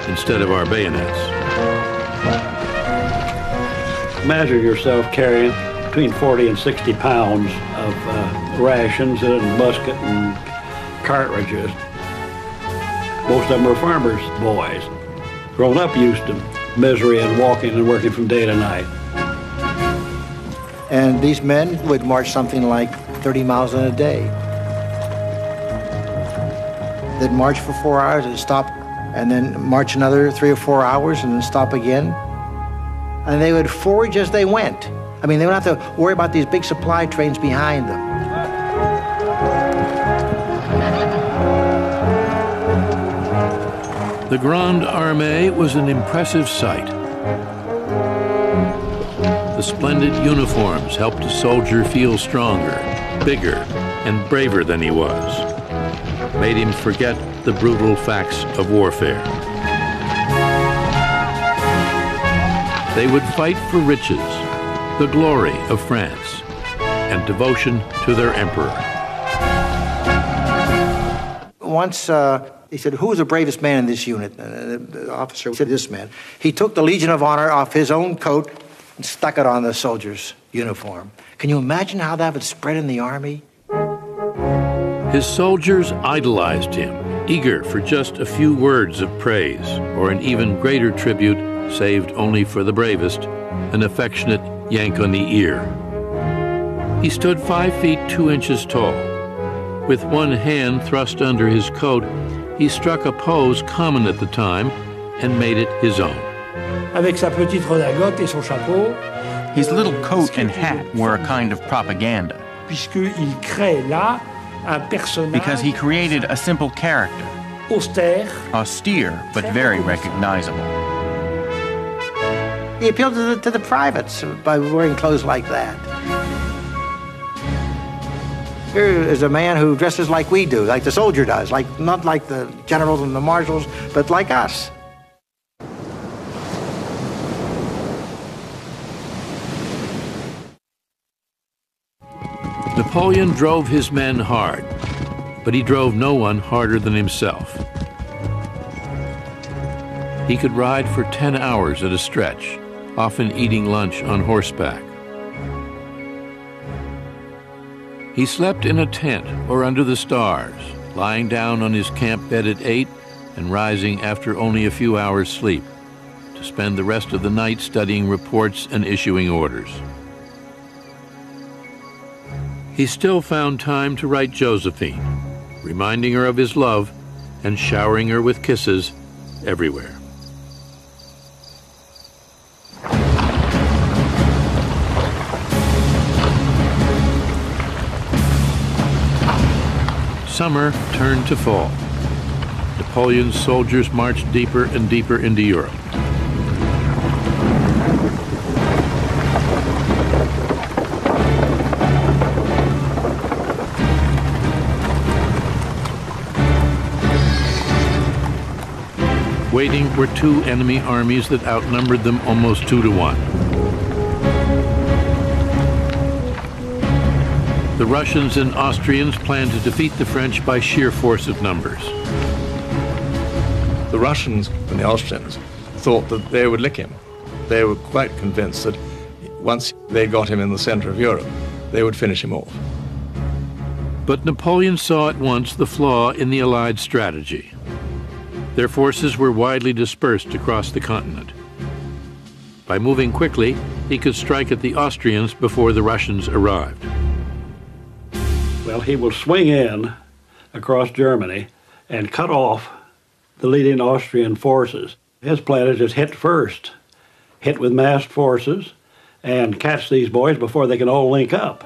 Speaker 1: instead of our bayonets.
Speaker 5: Imagine yourself carrying between 40 and 60 pounds of rations and musket and cartridges. Most of them were farmers' boys. Grown up used to misery and walking and working from day to night.
Speaker 2: And these men would march something like 30 miles in a day. They'd march for 4 hours and stop, and then march another 3 or 4 hours and then stop again. And they would forage as they went. I mean, they wouldn't have to worry about these big supply trains behind them.
Speaker 1: The Grande Armée was an impressive sight. The splendid uniforms helped a soldier feel stronger, bigger, and braver than he was. Made him forget the brutal facts of warfare. They would fight for riches, the glory of France, and devotion to their emperor.
Speaker 2: Once he said, "Who was the bravest man in this unit?" And the officer said, "This man." He took the Legion of Honor off his own coat and stuck it on the soldier's uniform. Can you imagine how that would spread in the army?
Speaker 1: His soldiers idolized him, eager for just a few words of praise, or an even greater tribute, saved only for the bravest, an affectionate yank on the ear. He stood 5 feet 2 inches tall. With one hand thrust under his coat, he struck a pose common at the time and made it his own.
Speaker 13: Avec sa petite redingote et son chapeau.
Speaker 4: His little coat and hat were a kind of propaganda.
Speaker 13: Puisqu'il crée là un personnage.
Speaker 4: Because he created a simple character.
Speaker 13: Austère.
Speaker 4: Austere, but very recognizable.
Speaker 2: He appealed to the privates by wearing clothes like that. Here is a man who dresses like we do, like the soldier does, not like the generals and the marshals, but like us.
Speaker 1: Napoleon drove his men hard, but he drove no one harder than himself. He could ride for 10 hours at a stretch, often eating lunch on horseback. He slept in a tent or under the stars, lying down on his camp bed at 8 and rising after only a few hours' sleep, to spend the rest of the night studying reports and issuing orders. He still found time to write Josephine, reminding her of his love and showering her with kisses everywhere. Summer turned to fall. Napoleon's soldiers marched deeper and deeper into Europe. Waiting were two enemy armies that outnumbered them almost 2 to 1. The Russians and Austrians planned to defeat the French by sheer force of numbers.
Speaker 14: The Russians and the Austrians thought that they would lick him. They were quite convinced that once they got him in the center of Europe, they would finish him off.
Speaker 1: But Napoleon saw at once the flaw in the Allied strategy. Their forces were widely dispersed across the continent. By moving quickly, he could strike at the Austrians before the Russians arrived.
Speaker 5: Well, he will swing in across Germany and cut off the leading Austrian forces. His plan is just hit first, hit with massed forces, and catch these boys before they can all link up.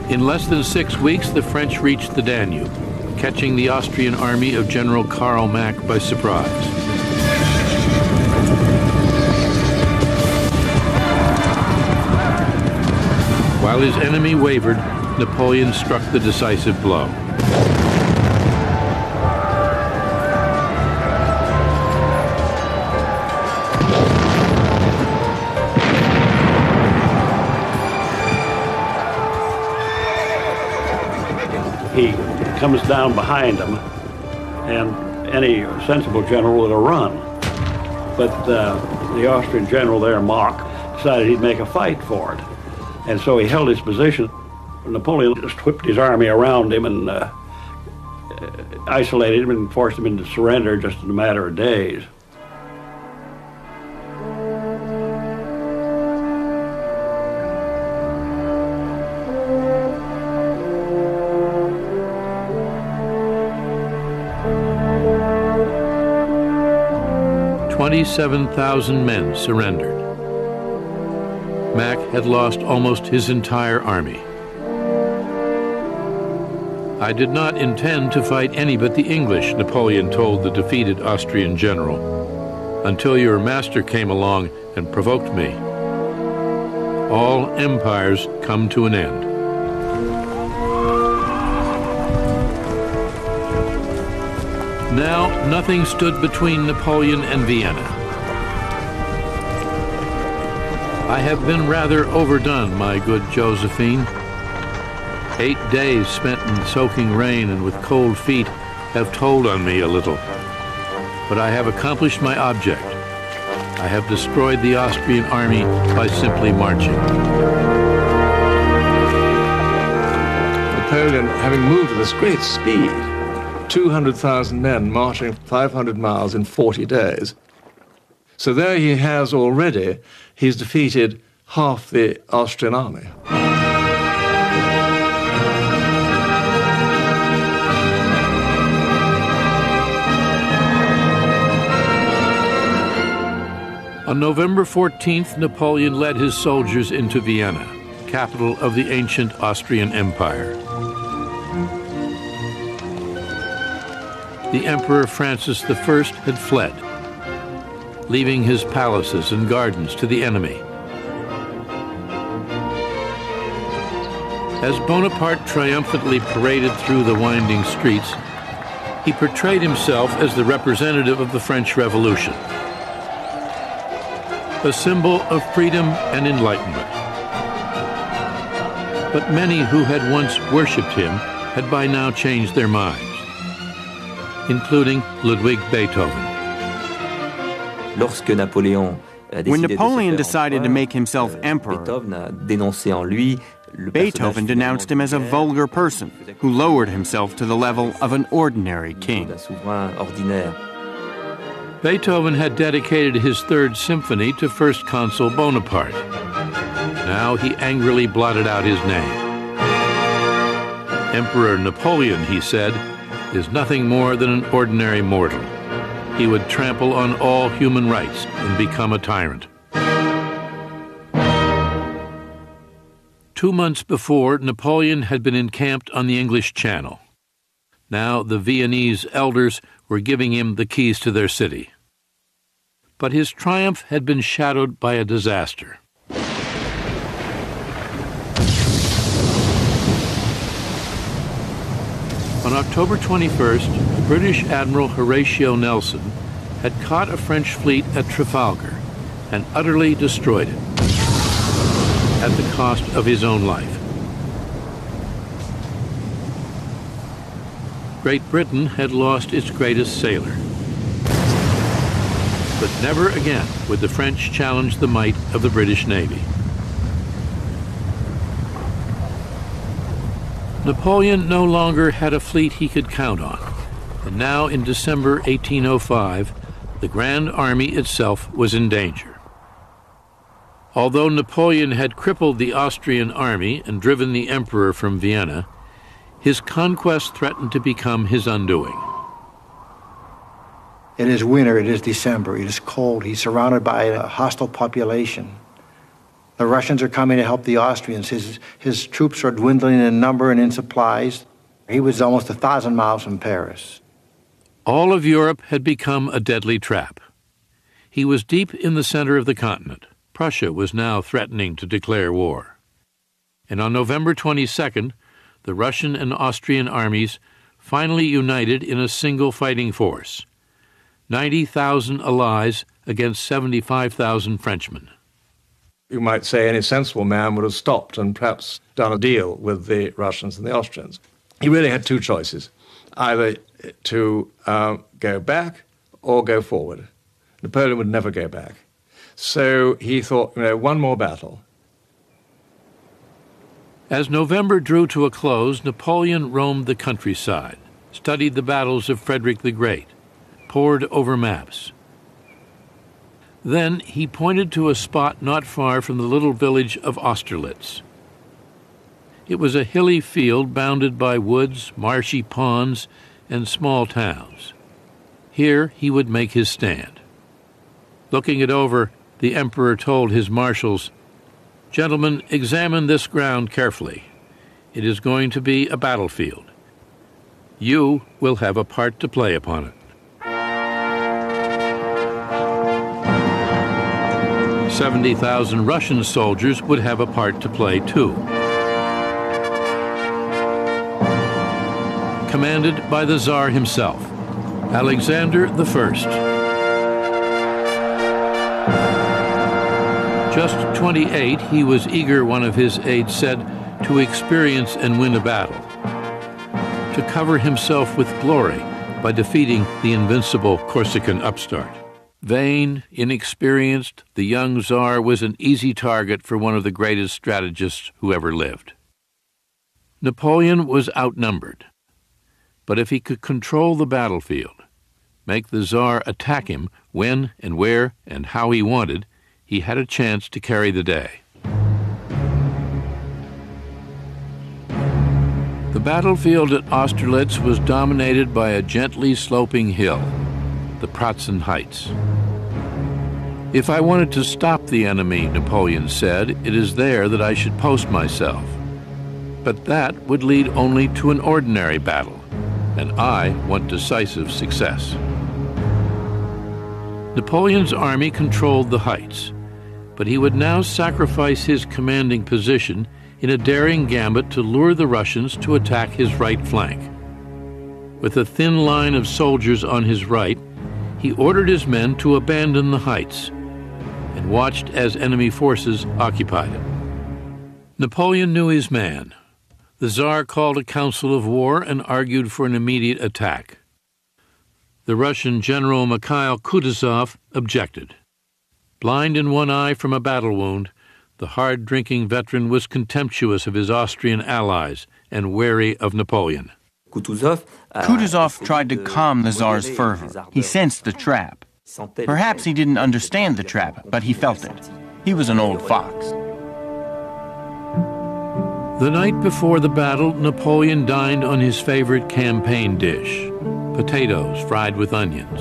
Speaker 1: In less than 6 weeks, the French reached the Danube, catching the Austrian army of General Karl Mack by surprise. While his enemy wavered, Napoleon struck the decisive blow.
Speaker 5: He comes down behind him, and any sensible general would have run. But the Austrian general there, Mack, decided he'd make a fight for it. And so he held his position. Napoleon just whipped his army around him and isolated him and forced him into surrender just in a matter of days.
Speaker 1: "27,000 men surrendered. Mack had lost almost his entire army. "I did not intend to fight any but the English," Napoleon told the defeated Austrian general, "until your master came along and provoked me. All empires come to an end." Now, nothing stood between Napoleon and Vienna. "I have been rather overdone, my good Josephine. 8 days spent in soaking rain and with cold feet have told on me a little. But I have accomplished my object. I have destroyed the Austrian army by simply marching."
Speaker 14: Napoleon, having moved at this great speed, 200,000 men marching 500 miles in 40 days. So there he has already, he's defeated half the Austrian army.
Speaker 1: On November 14th, Napoleon led his soldiers into Vienna, capital of the ancient Austrian Empire. The Emperor Francis I had fled, leaving his palaces and gardens to the enemy. As Bonaparte triumphantly paraded through the winding streets, he portrayed himself as the representative of the French Revolution, a symbol of freedom and enlightenment. But many who had once worshipped him had by now changed their minds. including Ludwig Beethoven.
Speaker 4: When Napoleon decided to make himself emperor, Beethoven denounced him as a vulgar person who lowered himself to the level of an ordinary king.
Speaker 1: Beethoven had dedicated his Third Symphony to First Consul Bonaparte. Now he angrily blotted out his name. Emperor Napoleon, he said, is nothing more than an ordinary mortal. He would trample on all human rights and become a tyrant. 2 months before, Napoleon had been encamped on the English Channel. Now the Viennese elders were giving him the keys to their city. But his triumph had been shadowed by a disaster. On October 21st, the British Admiral Horatio Nelson had caught a French fleet at Trafalgar and utterly destroyed it, at the cost of his own life. Great Britain had lost its greatest sailor. But never again would the French challenge the might of the British Navy. Napoleon no longer had a fleet he could count on, and now in December 1805, the Grand Army itself was in danger. Although Napoleon had crippled the Austrian army and driven the emperor from Vienna, his conquest threatened to become his undoing.
Speaker 2: It is winter, it is December, it is cold, he's surrounded by a hostile population. The Russians are coming to help the Austrians. His troops are dwindling in number and in supplies. He was almost 1,000 miles from Paris.
Speaker 1: All of Europe had become a deadly trap. He was deep in the center of the continent. Prussia was now threatening to declare war. And on November 22nd, the Russian and Austrian armies finally united in a single fighting force, 90,000 allies against 75,000 Frenchmen.
Speaker 14: You might say any sensible man would have stopped and perhaps done a deal with the Russians and the Austrians. He really had two choices, either to go back or go forward. Napoleon would never go back. So he thought, one more battle.
Speaker 1: As November drew to a close, Napoleon roamed the countryside, studied the battles of Frederick the Great, pored over maps. Then he pointed to a spot not far from the little village of Austerlitz. It was a hilly field bounded by woods, marshy ponds, and small towns. Here he would make his stand. Looking it over, the emperor told his marshals, "Gentlemen, examine this ground carefully. It is going to be a battlefield. You will have a part to play upon it." 70,000 Russian soldiers would have a part to play too. Commanded by the Tsar himself, Alexander I. Just 28, he was eager, one of his aides said, to experience and win a battle, to cover himself with glory by defeating the invincible Corsican upstart. Vain, inexperienced, the young Tsar was an easy target for one of the greatest strategists who ever lived. Napoleon was outnumbered, but if he could control the battlefield, make the Tsar attack him when and where and how he wanted, he had a chance to carry the day. The battlefield at Austerlitz was dominated by a gently sloping hill, the Pratzen Heights. "If I wanted to stop the enemy," Napoleon said, "it is there that I should post myself. But that would lead only to an ordinary battle, and I want decisive success." Napoleon's army controlled the heights, but he would now sacrifice his commanding position in a daring gambit to lure the Russians to attack his right flank. With a thin line of soldiers on his right, he ordered his men to abandon the heights and watched as enemy forces occupied it. Napoleon knew his man. The Tsar called a council of war and argued for an immediate attack. The Russian General Mikhail Kutuzov objected. Blind in one eye from a battle wound, the hard-drinking veteran was contemptuous of his Austrian allies and wary of Napoleon.
Speaker 4: Kutuzov tried to calm the Tsar's fervor. He sensed the trap. Perhaps he didn't understand the trap, but he felt it. He was an old fox.
Speaker 1: The night before the battle, Napoleon dined on his favorite campaign dish, potatoes fried with onions.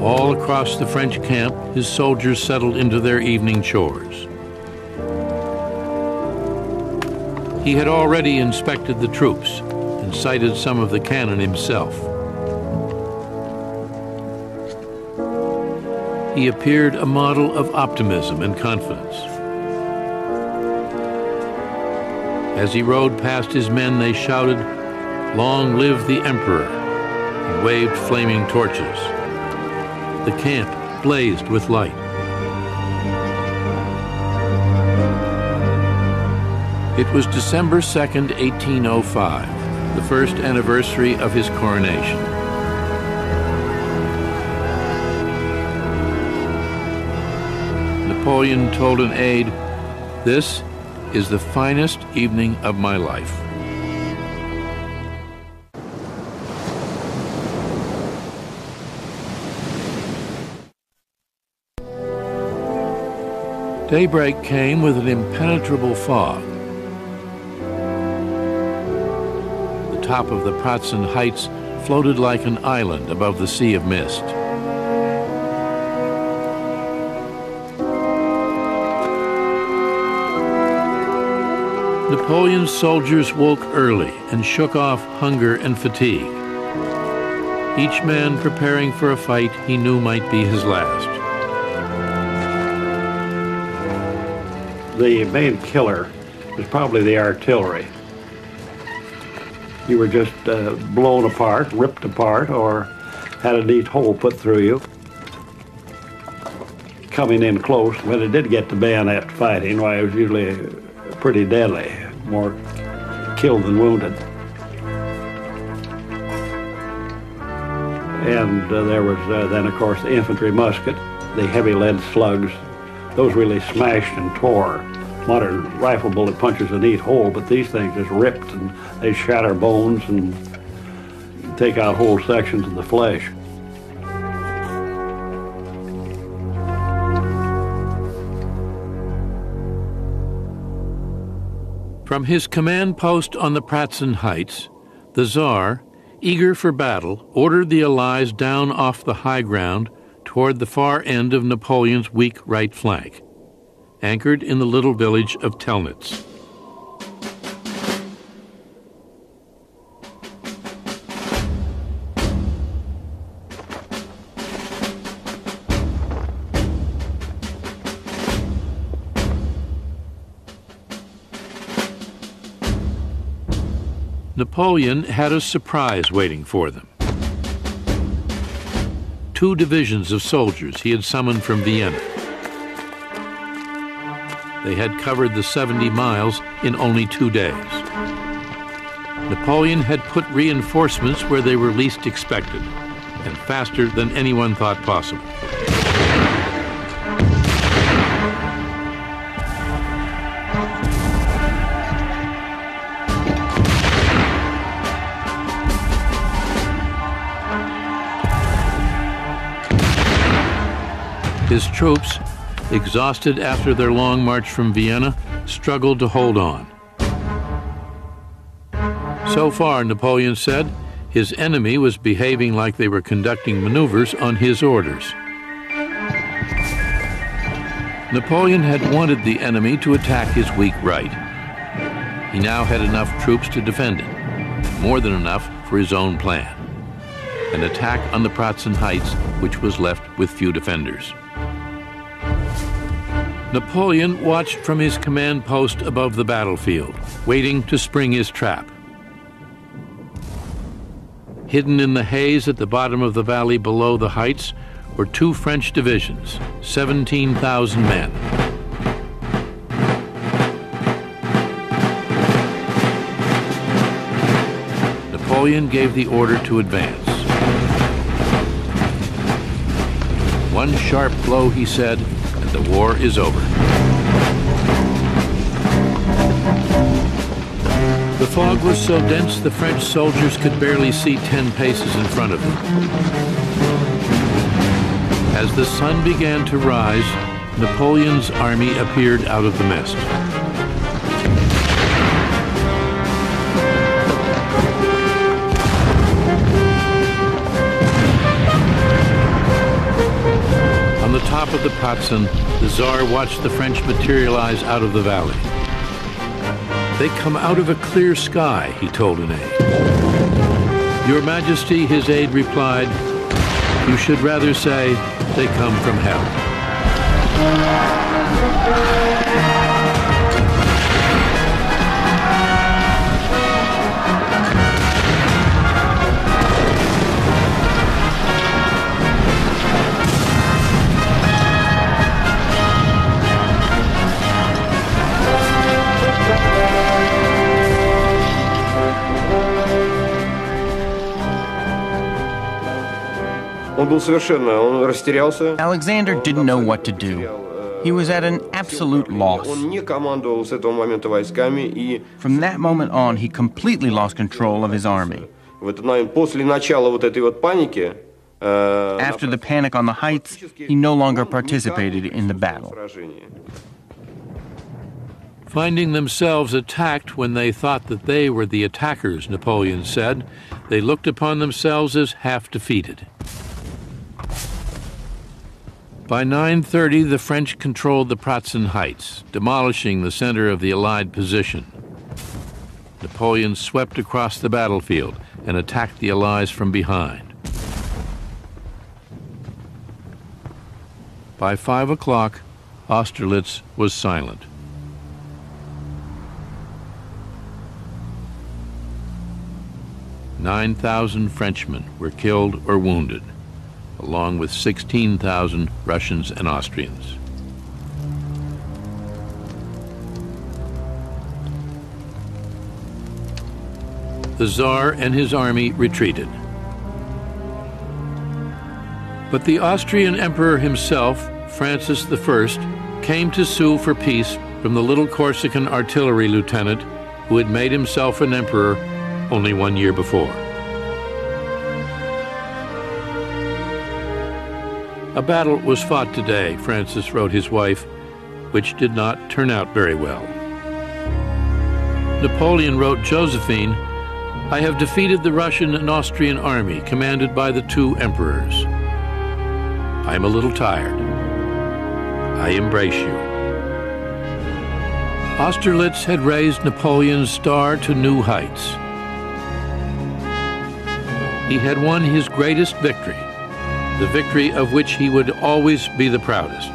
Speaker 1: All across the French camp, his soldiers settled into their evening chores. He had already inspected the troops and sighted some of the cannon himself. He appeared a model of optimism and confidence. As he rode past his men, they shouted, "Long live the Emperor," and waved flaming torches. The camp blazed with light. It was December 2nd, 1805, the first anniversary of his coronation. Napoleon told an aide, "This is the finest evening of my life." Daybreak came with an impenetrable fog. The top of the Pratzen Heights floated like an island above the sea of mist. Napoleon's soldiers woke early and shook off hunger and fatigue. Each man preparing for a fight he knew might be his last.
Speaker 5: The main killer was probably the artillery. You were just blown apart, ripped apart, or had a neat hole put through you. Coming in close, when it did get to bayonet fighting, why, it was usually pretty deadly, more killed than wounded. And there was then, of course, the infantry musket, the heavy lead slugs. Those really smashed and tore. Modern rifle bullet punches a neat hole, but these things just ripped, and they shatter bones and take out whole sections of the flesh.
Speaker 1: From his command post on the Pratzen Heights, the Tsar, eager for battle, ordered the Allies down off the high ground toward the far end of Napoleon's weak right flank, anchored in the little village of Telnitz. Napoleon had a surprise waiting for them. 2 divisions of soldiers he had summoned from Vienna. They had covered the 70 miles in only 2 days. Napoleon had put reinforcements where they were least expected, and faster than anyone thought possible. His troops, exhausted after their long march from Vienna, struggled to hold on. So far, Napoleon said, his enemy was behaving like they were conducting maneuvers on his orders. Napoleon had wanted the enemy to attack his weak right. He now had enough troops to defend it, more than enough for his own plan: an attack on the Pratzen Heights, which was left with few defenders. Napoleon watched from his command post above the battlefield, waiting to spring his trap. Hidden in the haze at the bottom of the valley below the heights were 2 French divisions, 17,000 men. Napoleon gave the order to advance. One sharp blow, he said, and the war is over. The fog was so dense the French soldiers could barely see 10 paces in front of them. As the sun began to rise, Napoleon's army appeared out of the mist. On the top of the Patzen, the Tsar watched the French materialize out of the valley. "They come out of a clear sky," he told an aide. "Your Majesty," his aide replied, "you should rather say they come from hell."
Speaker 4: Alexander didn't know what to do. He was at an absolute loss. From that moment on, he completely lost control of his army. After the panic on the heights, he no longer participated in the battle.
Speaker 1: Finding themselves attacked when they thought that they were the attackers, Napoleon said, they looked upon themselves as half defeated. By 9:30, the French controlled the Pratzen Heights, demolishing the center of the Allied position. Napoleon swept across the battlefield and attacked the Allies from behind. By 5 o'clock, Austerlitz was silent. "9,000 Frenchmen were killed or wounded, along with 16,000 Russians and Austrians." The Tsar and his army retreated. But the Austrian Emperor himself, Francis I, came to sue for peace from the little Corsican artillery lieutenant who had made himself an emperor only 1 year before. "A battle was fought today," Francis wrote his wife, "which did not turn out very well." Napoleon wrote Josephine, "I have defeated the Russian and Austrian army commanded by the two emperors. I am a little tired. I embrace you." Austerlitz had raised Napoleon's star to new heights. He had won his greatest victory, the victory of which he would always be the proudest.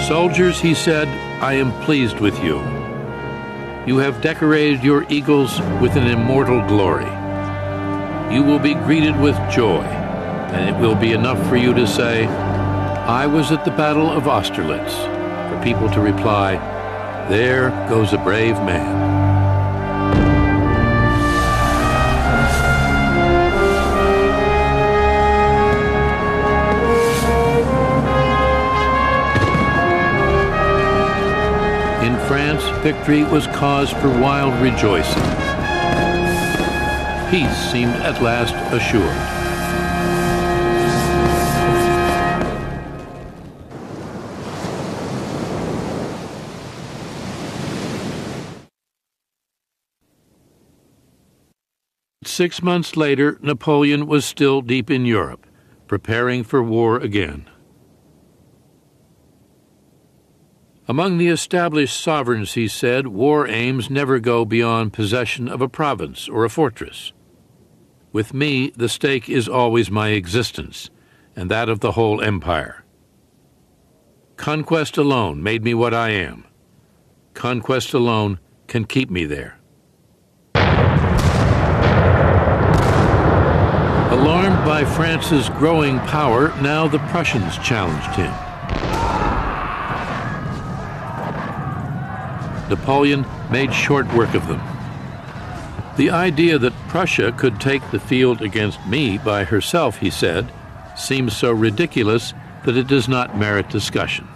Speaker 1: "Soldiers," he said, "I am pleased with you. You have decorated your eagles with an immortal glory. You will be greeted with joy, and it will be enough for you to say, 'I was at the Battle of Austerlitz,' for people to reply, 'There goes a brave man.'" In France, victory was cause for wild rejoicing. Peace seemed at last assured. Six months later, Napoleon was still deep in Europe, preparing for war again. Among the established sovereigns, he said, war aims never go beyond possession of a province or a fortress. With me, the stake is always my existence, and that of the whole empire. Conquest alone made me what I am. Conquest alone can keep me there. Alarmed by France's growing power, now the Prussians challenged him. Napoleon made short work of them. The idea that Prussia could take the field against me by herself, he said, seems so ridiculous that it does not merit discussion.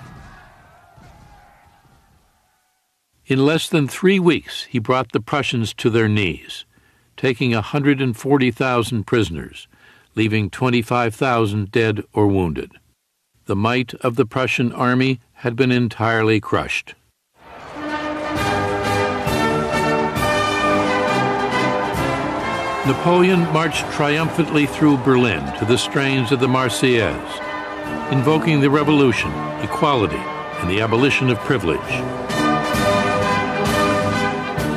Speaker 1: In less than 3 weeks, he brought the Prussians to their knees, taking 140,000 prisoners, leaving 25,000 dead or wounded. The might of the Prussian army had been entirely crushed. Napoleon marched triumphantly through Berlin to the strains of the Marseillaise, invoking the revolution, equality, and the abolition of privilege.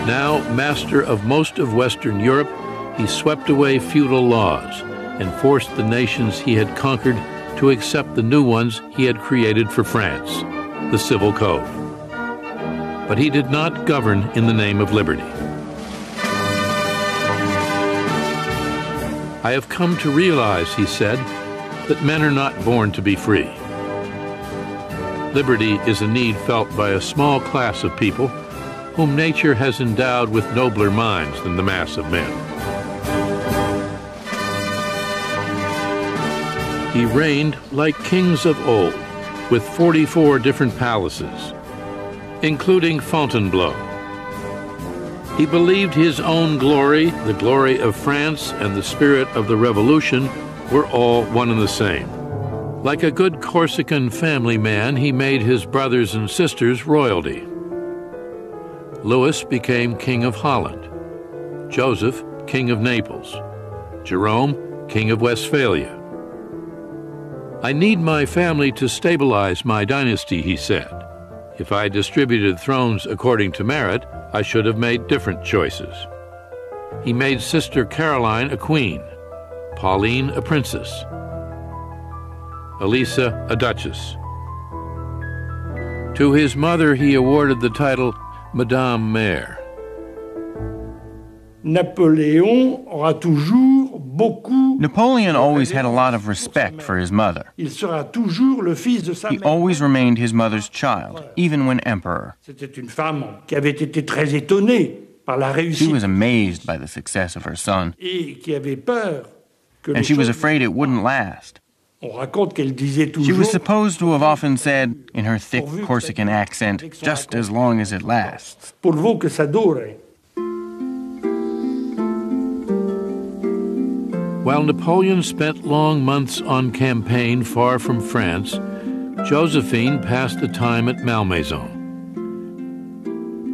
Speaker 1: Now master of most of Western Europe, he swept away feudal laws and forced the nations he had conquered to accept the new ones he had created for France, the Civil Code. But he did not govern in the name of liberty. I have come to realize, he said, that men are not born to be free. Liberty is a need felt by a small class of people whom nature has endowed with nobler minds than the mass of men. He reigned like kings of old, with 44 different palaces, including Fontainebleau. He believed his own glory, the glory of France, and the spirit of the Revolution were all one and the same. Like a good Corsican family man, he made his brothers and sisters royalty. Louis became King of Holland, Joseph, King of Naples, Jerome, King of Westphalia. I need my family to stabilize my dynasty, he said. If I distributed thrones according to merit, I should have made different choices. He made Sister Caroline a queen, Pauline a princess, Elisa a duchess. To his mother he awarded the title Madame Mère.
Speaker 13: Napoleon
Speaker 4: always had a lot of respect for his mother. He always remained his mother's child, even when emperor. She was amazed by the success of her son, and she was afraid it wouldn't last. She was supposed to have often said, in her thick Corsican accent, just as long as it lasts.
Speaker 1: While Napoleon spent long months on campaign far from France, Josephine passed the time at Malmaison.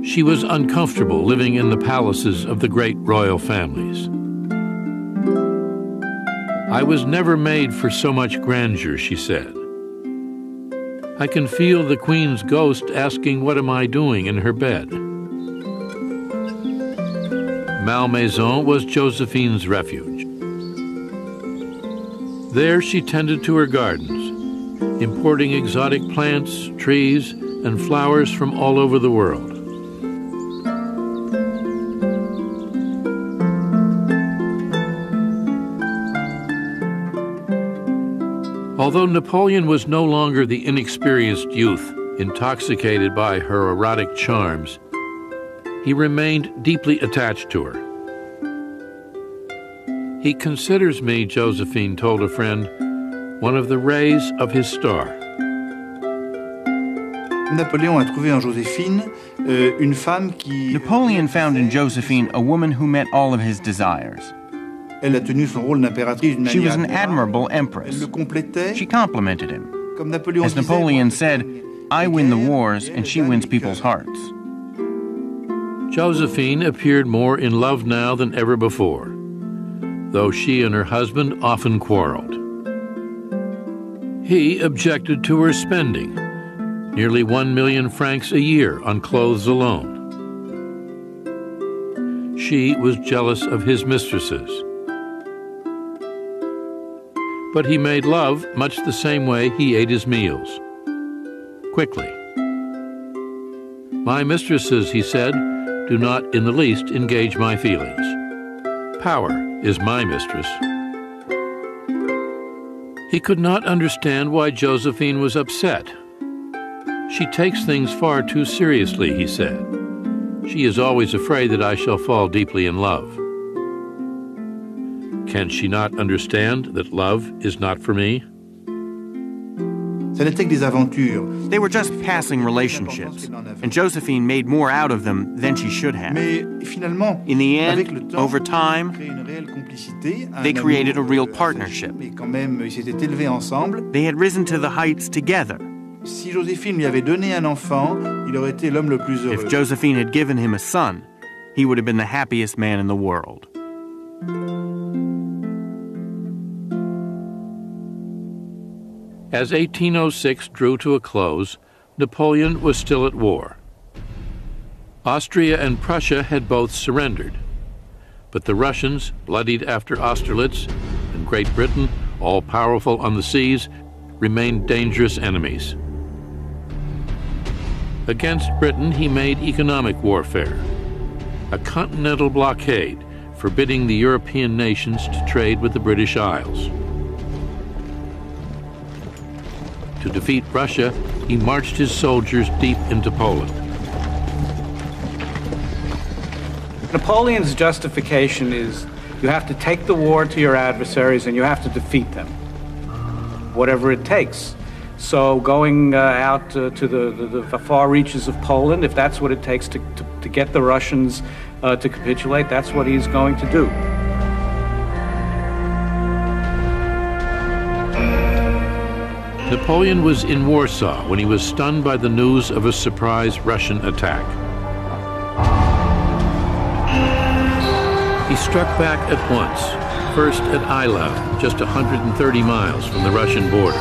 Speaker 1: She was uncomfortable living in the palaces of the great royal families. I was never made for so much grandeur, she said. I can feel the Queen's ghost asking what am I doing in her bed. Malmaison was Josephine's refuge. There she tended to her gardens, importing exotic plants, trees, and flowers from all over the world. Although Napoleon was no longer the inexperienced youth intoxicated by her erotic charms, he remained deeply attached to her. He considers me, Josephine told a friend, one of the rays of his star.
Speaker 15: Napoleon
Speaker 4: found in Josephine a woman who met all of his desires. She was an admirable empress. She complimented him. As Napoleon said, I win the wars and she wins people's hearts.
Speaker 1: Josephine appeared more in love now than ever before, though she and her husband often quarreled. He objected to her spending nearly 1 million francs a year on clothes alone. She was jealous of his mistresses. But he made love much the same way he ate his meals, quickly. My mistresses, he said, do not in the least engage my feelings. Power is my mistress. He could not understand why Josephine was upset. She takes things far too seriously, he said. She is always afraid that I shall fall deeply in love. Can she not understand that love is not for me?
Speaker 4: They were just passing relationships, and Josephine made more out of them than she should have. In the end, over time, they created a real partnership. They had risen to the heights together. If Josephine had given him a son, he would have been the happiest man in the world.
Speaker 1: As 1806 drew to a close, Napoleon was still at war. Austria and Prussia had both surrendered, but the Russians, bloodied after Austerlitz, and Great Britain, all-powerful on the seas, remained dangerous enemies. Against Britain, he made economic warfare, a continental blockade forbidding the European nations to trade with the British Isles. To defeat Russia, he marched his soldiers deep into Poland.
Speaker 9: Napoleon's justification is you have to take the war to your adversaries and you have to defeat them, whatever it takes. So going out to the far reaches of Poland, if that's what it takes to get the Russians to capitulate, that's what he's going to do.
Speaker 1: Napoleon was in Warsaw when he was stunned by the news of a surprise Russian attack. He struck back at once, first at Eylau, just 130 miles from the Russian border.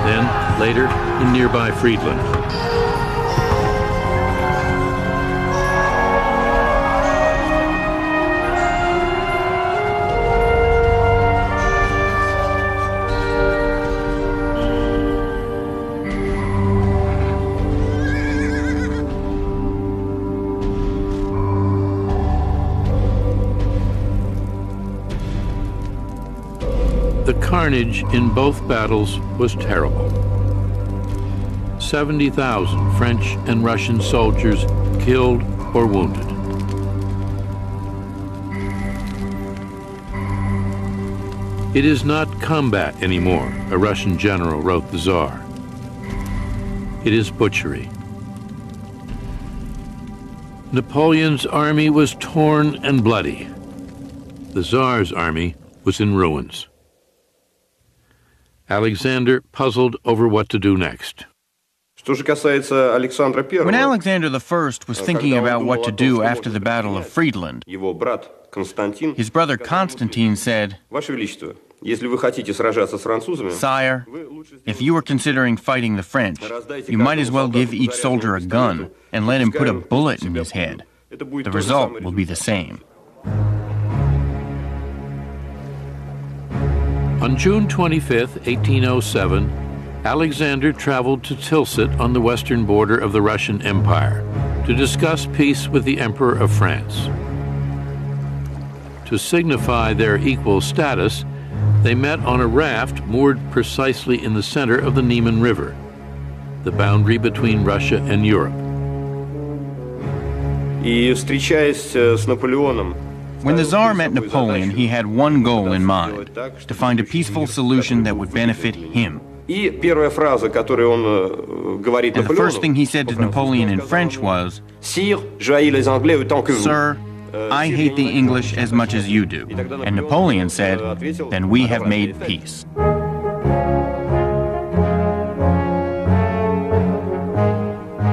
Speaker 1: Then, later, in nearby Friedland. The carnage in both battles was terrible. 70,000 French and Russian soldiers killed or wounded. It is not combat anymore, a Russian general wrote the Tsar. It is butchery. Napoleon's army was torn and bloody. The Tsar's army was in ruins. Alexander puzzled over what to do next.
Speaker 4: When Alexander I was thinking about what to do after the Battle of Friedland, his brother Constantine said, "Sire, if you are considering fighting the French, you might as well give each soldier a gun and let him put a bullet in his head. The result will be the same."
Speaker 1: On June 25, 1807, Alexander traveled to Tilsit on the western border of the Russian Empire to discuss peace with the Emperor of France. To signify their equal status, they met on a raft moored precisely in the center of the Niemen River, the boundary between Russia and Europe.
Speaker 4: When the Tsar met Napoleon, he had one goal in mind, to find a peaceful solution that would benefit him. And the first thing he said to Napoleon in French was, "Sir, I hate the English as much as you do." And Napoleon said, "Then we have made peace."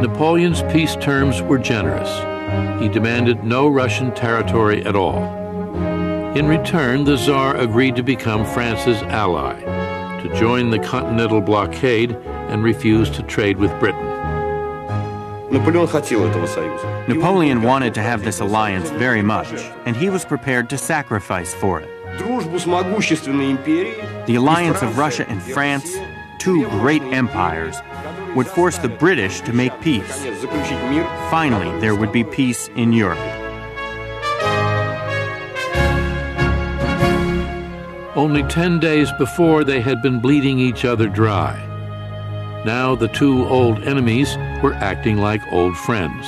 Speaker 1: Napoleon's peace terms were generous. He demanded no Russian territory at all. In return, the Tsar agreed to become France's ally, to join the continental blockade and refuse to trade with Britain.
Speaker 4: Napoleon wanted to have this alliance very much, and he was prepared to sacrifice for it. The alliance of Russia and France, two great empires, would force the British to make peace. Finally, there would be peace in Europe.
Speaker 1: Only 10 days before, they had been bleeding each other dry. Now the two old enemies were acting like old friends.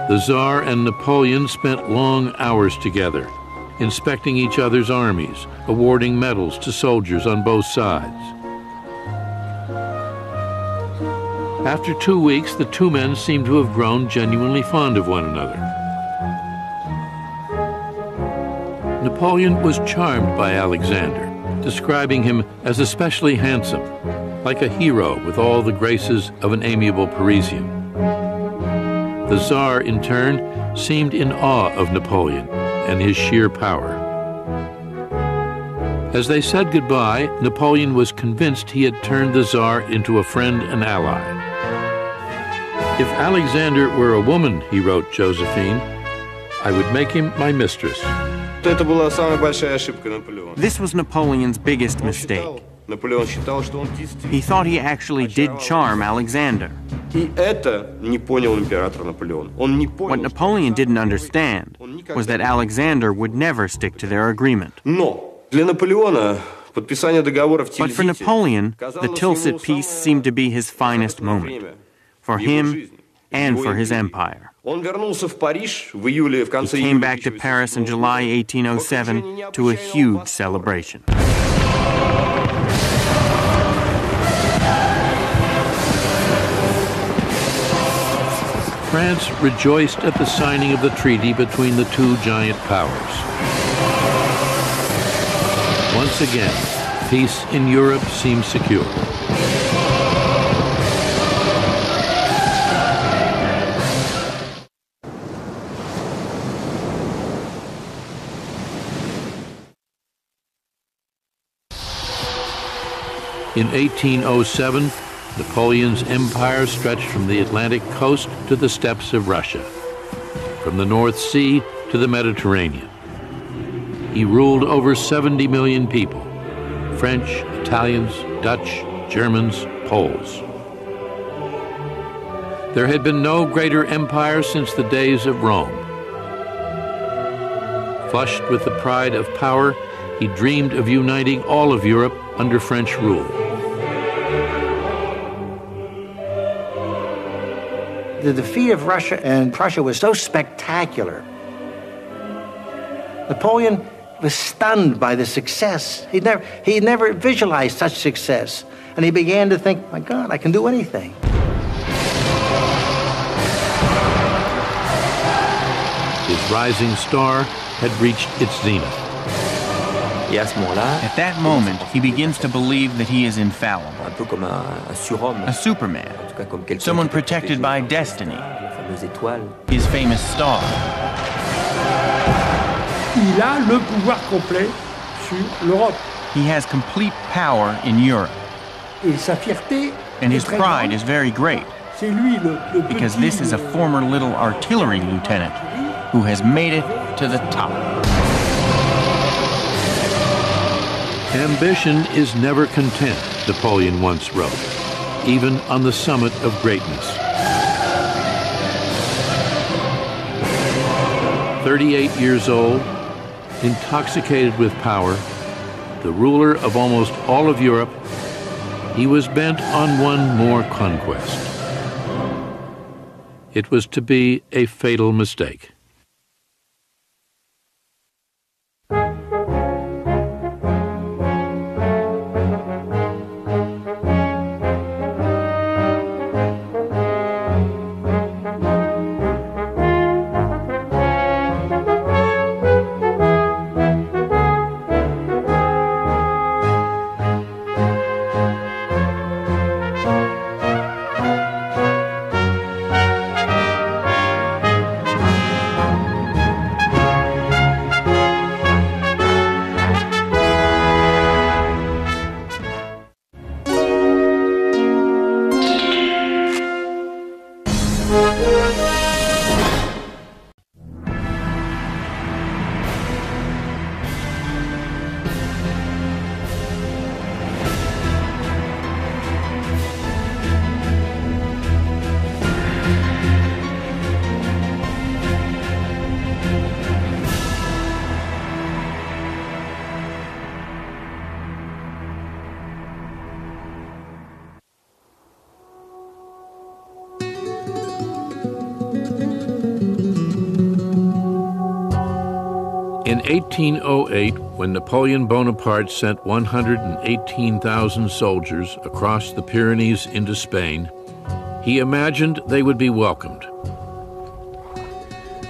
Speaker 1: The Tsar and Napoleon spent long hours together, inspecting each other's armies, awarding medals to soldiers on both sides. After 2 weeks, the two men seemed to have grown genuinely fond of one another. Napoleon was charmed by Alexander, describing him as especially handsome, like a hero with all the graces of an amiable Parisian. The Tsar, in turn, seemed in awe of Napoleon and his sheer power. As they said goodbye, Napoleon was convinced he had turned the Tsar into a friend and ally. If Alexander were a woman, he wrote Josephine, I would make him my mistress.
Speaker 4: This was Napoleon's biggest mistake. He thought he actually did charm Alexander. What Napoleon didn't understand was that Alexander would never stick to their agreement. But for Napoleon, the Tilsit peace seemed to be his finest moment, for him and for his empire. He came back to Paris in July 1807 to a huge celebration.
Speaker 1: France rejoiced at the signing of the treaty between the two giant powers. Once again, peace in Europe seemed secure. In 1807, Napoleon's empire stretched from the Atlantic coast to the steppes of Russia, from the North Sea to the Mediterranean. He ruled over 70 million people, French, Italians, Dutch, Germans, Poles. There had been no greater empire since the days of Rome. Flushed with the pride of power, he dreamed of uniting all of Europe under French rule.
Speaker 2: The defeat of Russia and Prussia was so spectacular. Napoleon was stunned by the success. He never visualized such success. And he began to think, my God, I can do anything.
Speaker 1: His rising star had reached its zenith.
Speaker 4: At that moment, he begins to believe that he is infallible, a superman, someone protected by destiny, his famous star.
Speaker 13: Il a le pouvoir complet sur l'Europe.
Speaker 4: He has complete power in Europe,
Speaker 13: Et sa fierté
Speaker 4: and his pride is very great,
Speaker 13: c'est lui le
Speaker 4: because this is a former little artillery lieutenant who has made it to the top.
Speaker 1: Ambition is never content, Napoleon once wrote, even on the summit of greatness. 38 years old, intoxicated with power, the ruler of almost all of Europe, he was bent on one more conquest. It was to be a fatal mistake. In 1808, when Napoleon Bonaparte sent 118,000 soldiers across the Pyrenees into Spain, he imagined they would be welcomed.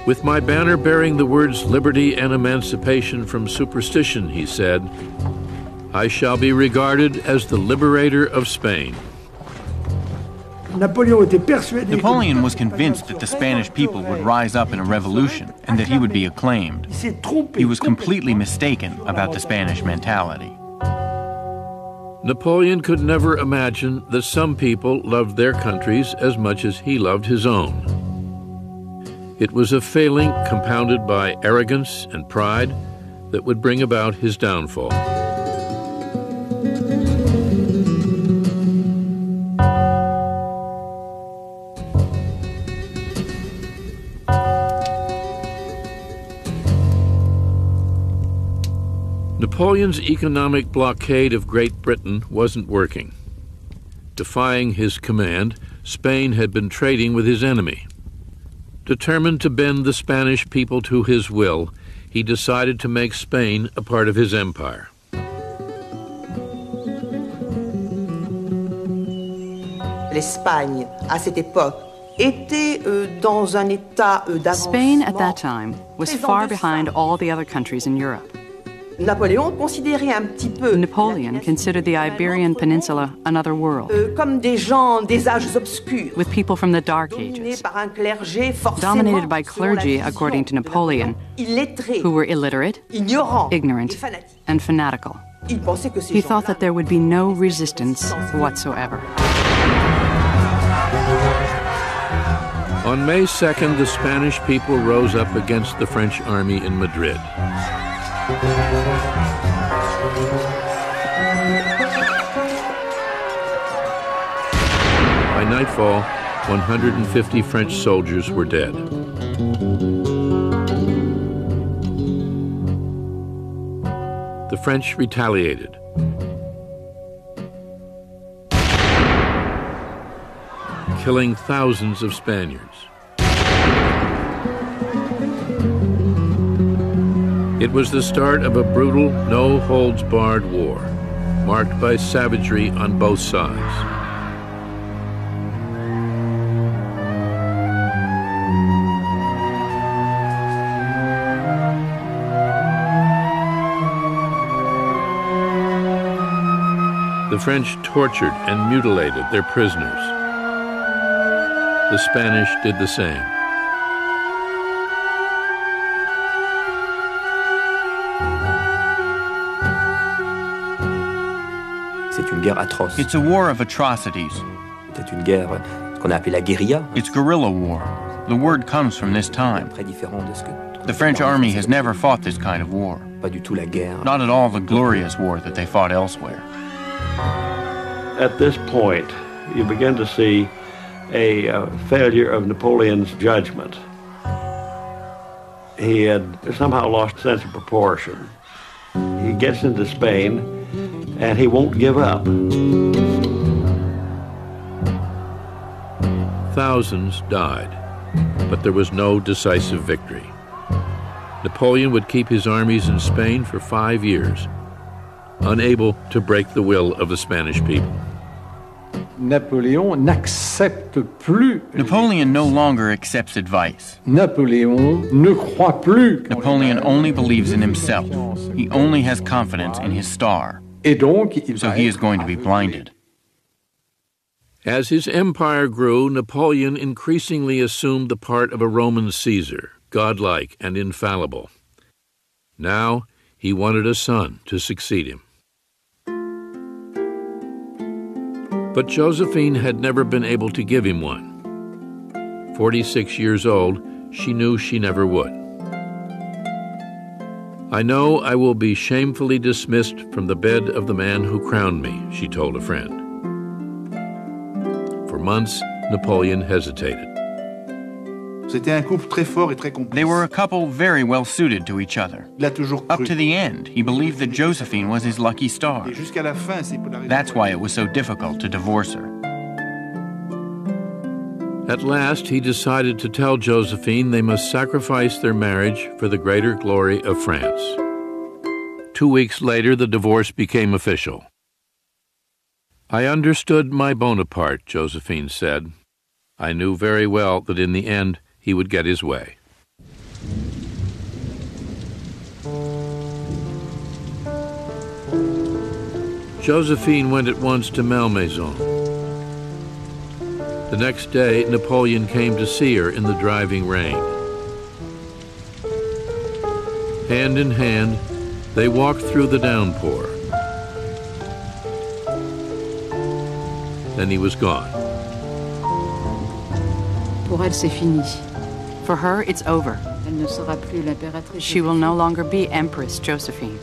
Speaker 1: With my banner bearing the words liberty and emancipation from superstition, he said, I shall be regarded as the liberator of Spain.
Speaker 4: Napoleon was convinced that the Spanish people would rise up in a revolution and that he would be acclaimed. He was completely mistaken about the Spanish mentality.
Speaker 1: Napoleon could never imagine that some people loved their countries as much as he loved his own. It was a failing compounded by arrogance and pride that would bring about his downfall. Napoleon's economic blockade of Great Britain wasn't working. Defying his command, Spain had been trading with his enemy. Determined to bend the Spanish people to his will, he decided to make Spain a part of his empire.
Speaker 15: L'Espagne, à cette époque, était dans un état d'avancement.
Speaker 12: Spain at that time was far behind all the other countries in Europe.
Speaker 15: Napoleon considérait un petit peu
Speaker 12: Napoleon considered the Iberian Peninsula another world,
Speaker 15: comme des gens des âges obscurs,
Speaker 12: with people from the Dark Ages,
Speaker 15: par un clergé
Speaker 12: dominated by clergy, according to Napoleon, who were illiterate, ignorant, and fanatical. He thought that there would be no resistance whatsoever.
Speaker 1: On May 2nd, the Spanish people rose up against the French army in Madrid. By nightfall, 150 French soldiers were dead. The French retaliated. Killing thousands of Spaniards. It was the start of a brutal, no-holds-barred war, marked by savagery on both sides. The French tortured and mutilated their prisoners. The Spanish did the same.
Speaker 4: It's a war of atrocities.
Speaker 16: C'est une guerre qu'on a appelée la guérilla.
Speaker 4: It's guerrilla war. The word comes from this time. The French army has never fought this kind of war. Not at all the glorious war that they fought elsewhere.
Speaker 5: At this point, you begin to see a failure of Napoleon's judgment. He had somehow lost a sense of proportion. He gets into Spain, and he won't give up.
Speaker 1: Thousands died, but there was no decisive victory. Napoleon would keep his armies in Spain for 5 years, unable to break the will of the Spanish people.
Speaker 3: Napoleon n'accepte plus.
Speaker 4: Napoleon no longer accepts advice.
Speaker 3: Napoleon ne croit plus.
Speaker 4: Napoleon only believes in himself. He only has confidence in his star. So he is going to be blinded.
Speaker 1: As his empire grew, Napoleon increasingly assumed the part of a Roman Caesar, godlike and infallible. Now he wanted a son to succeed him. But Josephine had never been able to give him one. 46 years old, she knew she never would. I know I will be shamefully dismissed from the bed of the man who crowned me, she told a friend. For months, Napoleon hesitated.
Speaker 4: They were a couple very well suited to each other. Up to the end, he believed that Josephine was his lucky star. That's why it was so difficult to divorce her.
Speaker 1: At last, he decided to tell Josephine they must sacrifice their marriage for the greater glory of France. 2 weeks later, the divorce became official. "I understood my Bonaparte," Josephine said. "I knew very well that in the end he would get his way." Josephine went at once to Malmaison. The next day, Napoleon came to see her in the driving rain. Hand in hand, they walked through the downpour. Then he was gone.
Speaker 12: Pour elle, c'est fini. For her, it's over. Elle ne sera plus l'impératrice. She will no longer be Empress Josephine.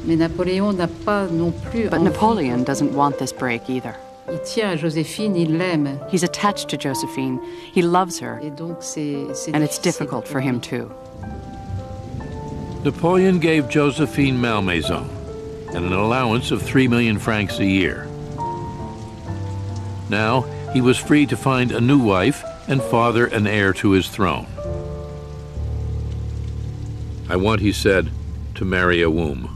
Speaker 12: Mais Napoléon n'a pas non plus. But Napoleon doesn't want this break either. Il tient à Joséphine, il l'aime. He's attached to Josephine. He loves her. Et donc and it's difficult for him too.
Speaker 1: Napoleon gave Josephine Malmaison and an allowance of 3 million francs a year. Now he was free to find a new wife and father an heir to his throne. "I want," he said, "to marry a womb."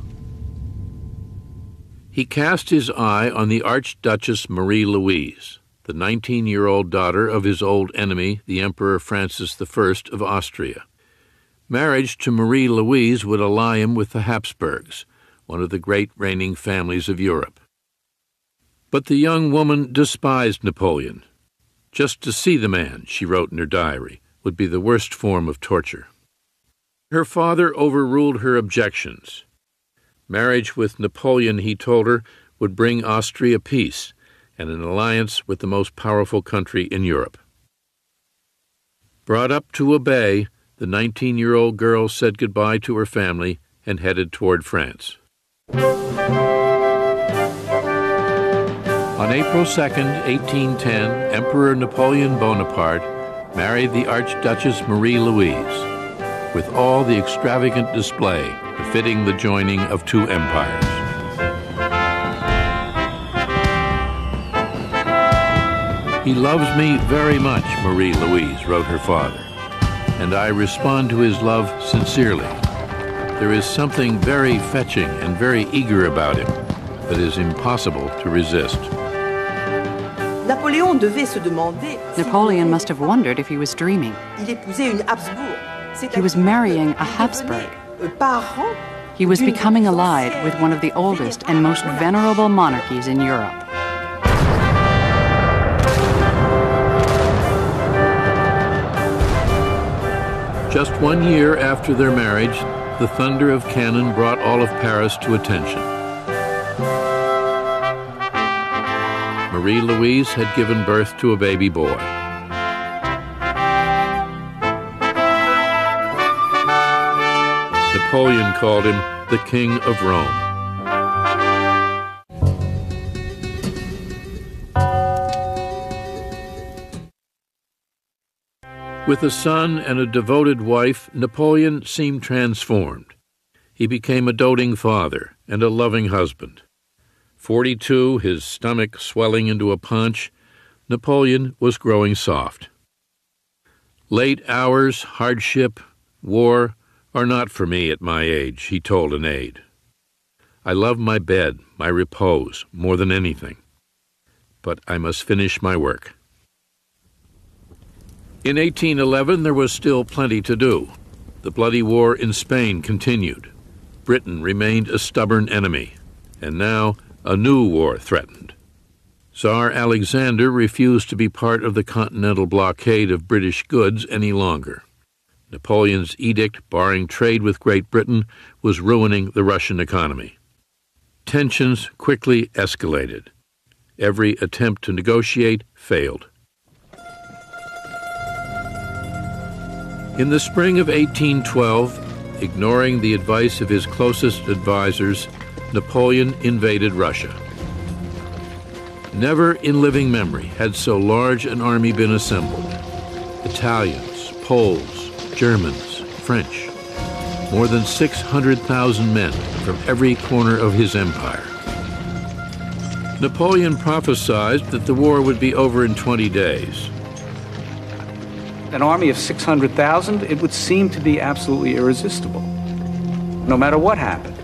Speaker 1: He cast his eye on the Archduchess Marie-Louise, the 19-year-old daughter of his old enemy, the Emperor Francis I of Austria. Marriage to Marie-Louise would ally him with the Habsburgs, one of the great reigning families of Europe. But the young woman despised Napoleon. Just to see the man, she wrote in her diary, would be the worst form of torture. Her father overruled her objections. Marriage with Napoleon, he told her, would bring Austria peace and an alliance with the most powerful country in Europe. Brought up to obey, the 19-year-old girl said goodbye to her family and headed toward France. On April 2nd, 1810, Emperor Napoleon Bonaparte married the Archduchess Marie-Louise, with all the extravagant display befitting the joining of two empires. "He loves me very much," Marie-Louise wrote her father, "and I respond to his love sincerely. There is something very fetching and very eager about him that is impossible to resist."
Speaker 12: Napoleon must have wondered if he was dreaming. He was marrying a Habsburg. He was becoming allied with one of the oldest and most venerable monarchies in Europe.
Speaker 1: Just 1 year after their marriage, the thunder of cannon brought all of Paris to attention. Marie-Louise had given birth to a baby boy. Napoleon called him the King of Rome. With a son and a devoted wife, Napoleon seemed transformed. He became a doting father and a loving husband. 42, his stomach swelling into a paunch, Napoleon was growing soft. "Late hours, hardship, war are not for me at my age," he told an aide. "I love my bed, my repose, more than anything. But I must finish my work." In 1811, there was still plenty to do. The bloody war in Spain continued. Britain remained a stubborn enemy, and now a new war threatened. Tsar Alexander refused to be part of the continental blockade of British goods any longer. Napoleon's edict barring trade with Great Britain was ruining the Russian economy. Tensions quickly escalated. Every attempt to negotiate failed. In the spring of 1812, ignoring the advice of his closest advisors, Napoleon invaded Russia. Never in living memory had so large an army been assembled. Italians, Poles, Germans, French, more than 600,000 men from every corner of his empire. Napoleon prophesied that the war would be over in 20 days.
Speaker 9: an army of 600,000, it would seem to be absolutely irresistible, no matter what happened.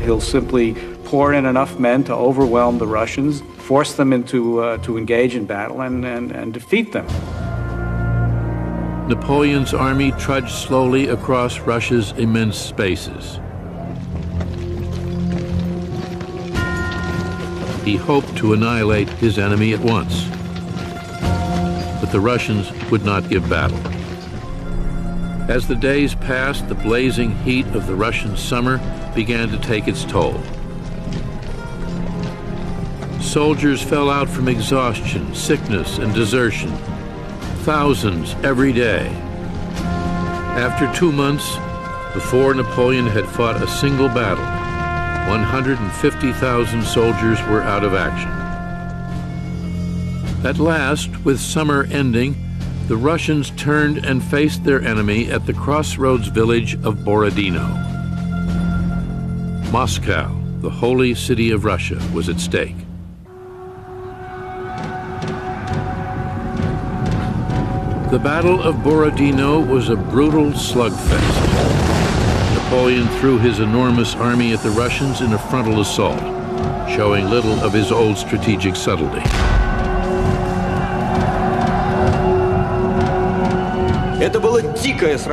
Speaker 9: He'll simply pour in enough men to overwhelm the Russians, force them to engage in battle, and defeat them.
Speaker 1: Napoleon's army trudged slowly across Russia's immense spaces. He hoped to annihilate his enemy at once, but the Russians would not give battle. As the days passed, the blazing heat of the Russian summer began to take its toll. Soldiers fell out from exhaustion, sickness, and desertion. Thousands every day. After 2 months, before Napoleon had fought a single battle, 150,000 soldiers were out of action. At last, with summer ending, the Russians turned and faced their enemy at the crossroads village of Borodino. Moscow, the holy city of Russia, was at stake. The Battle of Borodino was a brutal slugfest. Napoleon threw his enormous army at the Russians in a frontal assault, showing little of his old strategic subtlety.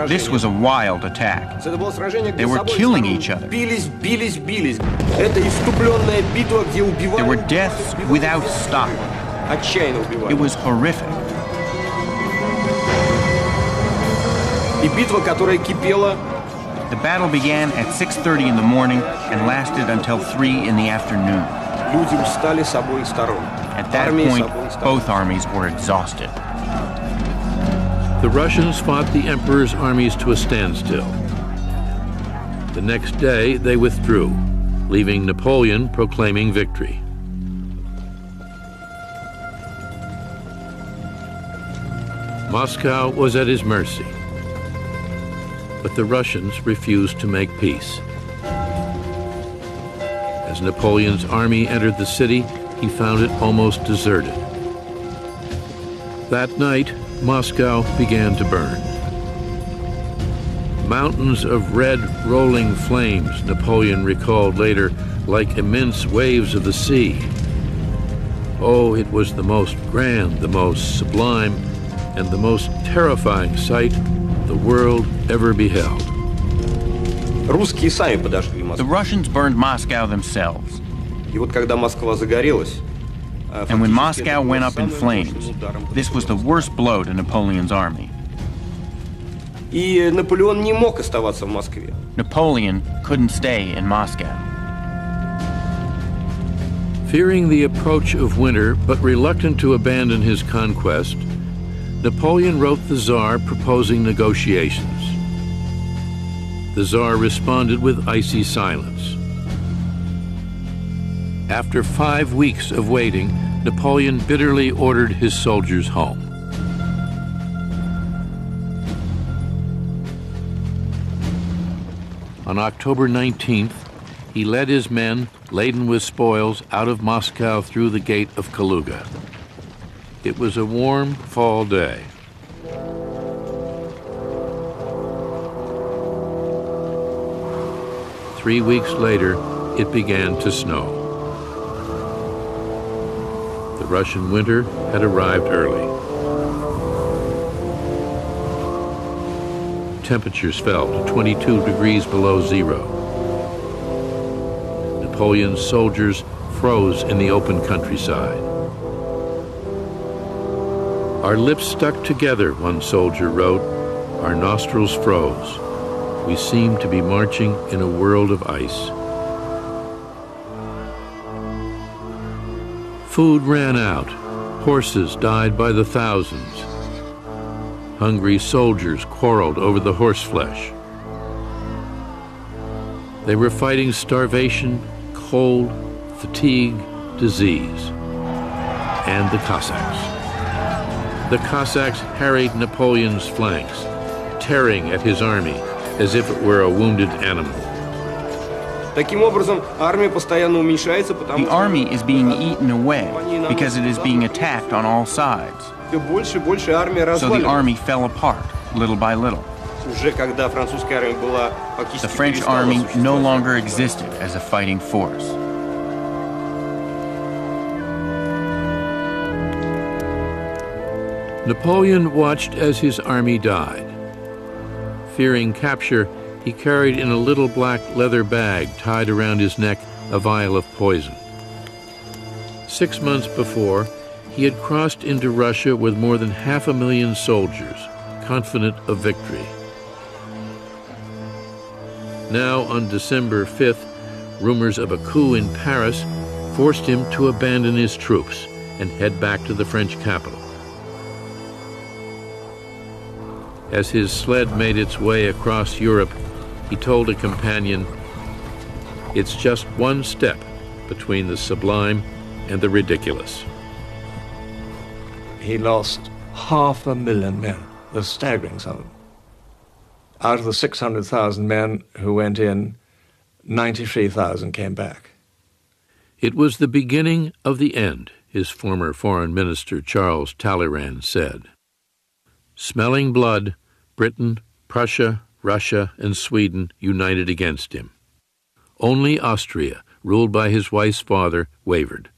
Speaker 4: This was a wild attack. They were killing each other. There were deaths without stop. It was horrific. The battle began at 6:30 in the morning and lasted until 3 in the afternoon. At that point, both armies were exhausted.
Speaker 1: The Russians fought the Emperor's armies to a standstill. The next day, they withdrew, leaving Napoleon proclaiming victory. Moscow was at his mercy, but the Russians refused to make peace. As Napoleon's army entered the city, he found it almost deserted. That night, Moscow began to burn. Mountains of red, rolling flames, Napoleon recalled later, like immense waves of the sea. Oh, it was the most grand, the most sublime, and the most terrifying sight the world ever beheld.
Speaker 4: The Russians burned Moscow themselves. And when Moscow went up in flames, this was the worst blow to Napoleon's army. Napoleon couldn't stay in Moscow.
Speaker 1: Fearing the approach of winter, but reluctant to abandon his conquest, Napoleon wrote the Tsar proposing negotiations. The Tsar responded with icy silence. After 5 weeks of waiting, Napoleon bitterly ordered his soldiers home. On October 19th, he led his men, laden with spoils, out of Moscow through the gate of Kaluga. It was a warm fall day. Three weeks later, it began to snow. The Russian winter had arrived early. Temperatures fell to 22 degrees below zero. Napoleon's soldiers froze in the open countryside. Our lips stuck together, one soldier wrote. Our nostrils froze. We seemed to be marching in a world of ice. Food ran out. Horses died by the thousands. Hungry soldiers quarreled over the horseflesh. They were fighting starvation, cold, fatigue, disease, and the Cossacks. The Cossacks harried Napoleon's flanks, tearing at his army as if it were a wounded animal.
Speaker 4: The army is being eaten away because it is being attacked on all sides. So the army fell apart, little by little. The French army no longer existed as a fighting force.
Speaker 1: Napoleon watched as his army died. Fearing capture, he carried in a little black leather bag tied around his neck a vial of poison. 6 months before, he had crossed into Russia with more than 500,000 soldiers, confident of victory. Now, on December 5th, rumors of a coup in Paris forced him to abandon his troops and head back to the French capital. As his sled made its way across Europe, he told a companion, "It's just one step between the sublime and the ridiculous."
Speaker 14: He lost 500,000 men, a staggering sum. Out of the 600,000 men who went in, 93,000 came back.
Speaker 1: It was the beginning of the end, his former foreign minister Charles Talleyrand said. Smelling blood, Britain, Prussia, Russia, and Sweden united against him. Only Austria, ruled by his wife's father, wavered.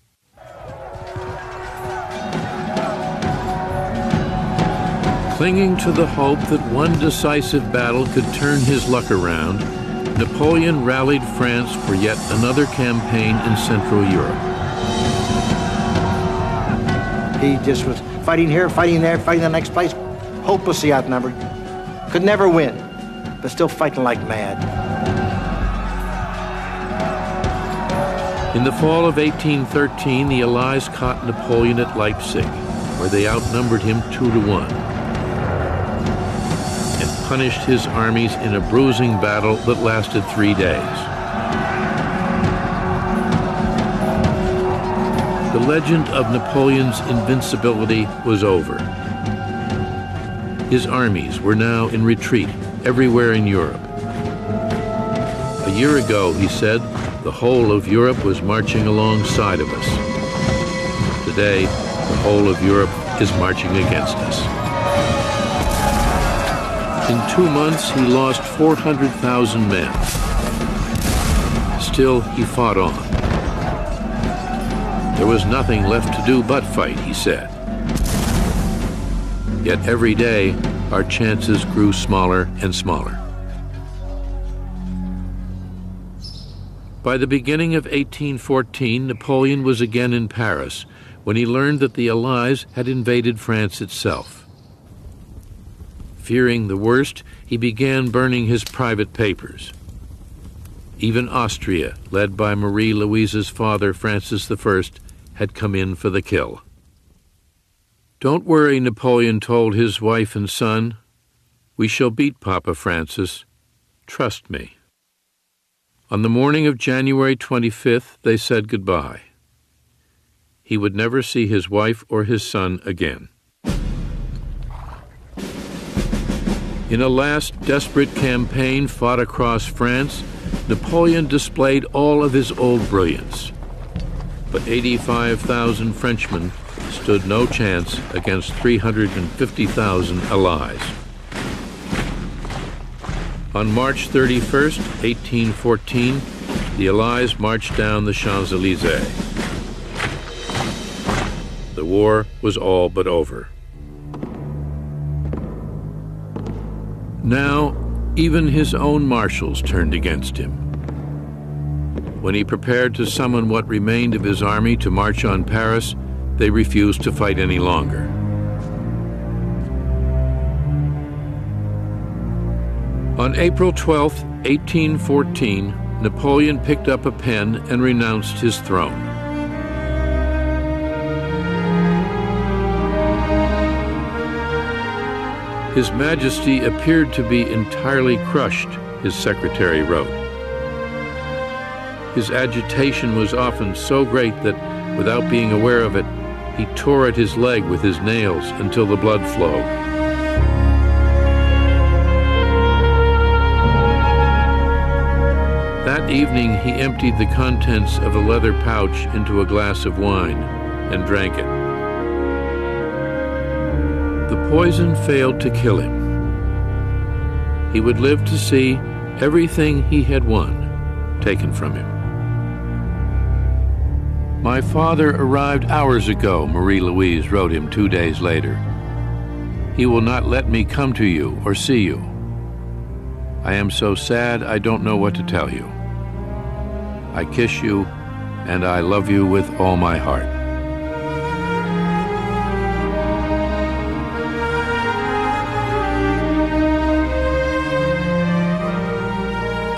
Speaker 1: Clinging to the hope that one decisive battle could turn his luck around, Napoleon rallied France for yet another campaign in Central Europe.
Speaker 2: He just was fighting here, fighting there, fighting the next place, hopelessly outnumbered. Could never win, but still fighting like mad.
Speaker 1: In the fall of 1813, the Allies caught Napoleon at Leipzig, where they outnumbered him 2-1, and punished his armies in a bruising battle that lasted 3 days. The legend of Napoleon's invincibility was over. His armies were now in retreat everywhere in Europe. A year ago, he said, the whole of Europe was marching alongside of us. Today, the whole of Europe is marching against us. In 2 months, he lost 400,000 men. Still, he fought on. There was nothing left to do but fight, he said. Yet every day, our chances grew smaller and smaller. By the beginning of 1814, Napoleon was again in Paris when he learned that the Allies had invaded France itself. Fearing the worst, he began burning his private papers. Even Austria, led by Marie Louise's father, Francis I, had come in for the kill. "Don't worry," Napoleon told his wife and son. "We shall beat Papa Francis. Trust me." On the morning of January 25th, they said goodbye. He would never see his wife or his son again. In a last desperate campaign fought across France, Napoleon displayed all of his old brilliance. But 85,000 Frenchmen stood no chance against 350,000 Allies. On March 31st, 1814, the Allies marched down the Champs-Élysées. The war was all but over. Now, even his own marshals turned against him. When he prepared to summon what remained of his army to march on Paris, they refused to fight any longer. On April 12, 1814, Napoleon picked up a pen and renounced his throne. His Majesty appeared to be entirely crushed, his secretary wrote. His agitation was often so great that, without being aware of it, he tore at his leg with his nails until the blood flowed. That That evening, he emptied the contents of a leather pouch into a glass of wine and drank it. The poison failed to kill him. He would live to see everything he had won taken from him. My father arrived hours ago, Marie-Louise wrote him 2 days later. He will not let me come to you or see you. I am so sad I don't know what to tell you. I kiss you, and I love you with all my heart.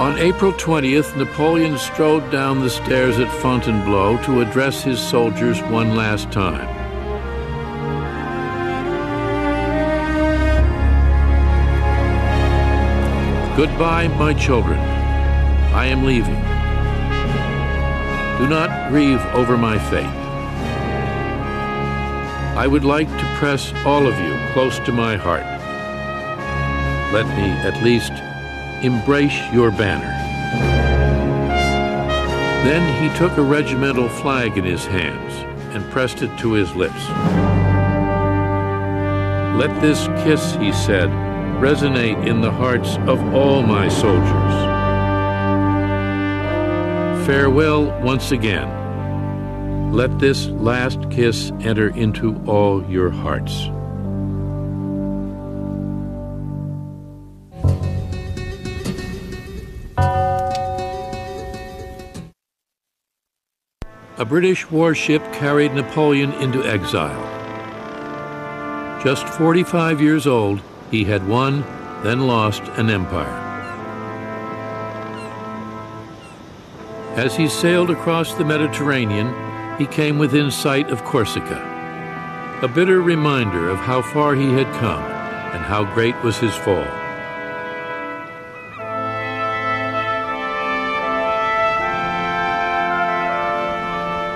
Speaker 1: On April 20th, Napoleon strode down the stairs at Fontainebleau to address his soldiers one last time. Goodbye, my children. I am leaving. Do not grieve over my fate. I would like to press all of you close to my heart. Let me, at least, embrace your banner. Then he took a regimental flag in his hands and pressed it to his lips. Let this kiss, he said, resonate in the hearts of all my soldiers. Farewell once again. Let this last kiss enter into all your hearts. A British warship carried Napoleon into exile. Just 45 years old, he had won, then lost an empire. As he sailed across the Mediterranean, he came within sight of Corsica, a bitter reminder of how far he had come and how great was his fall.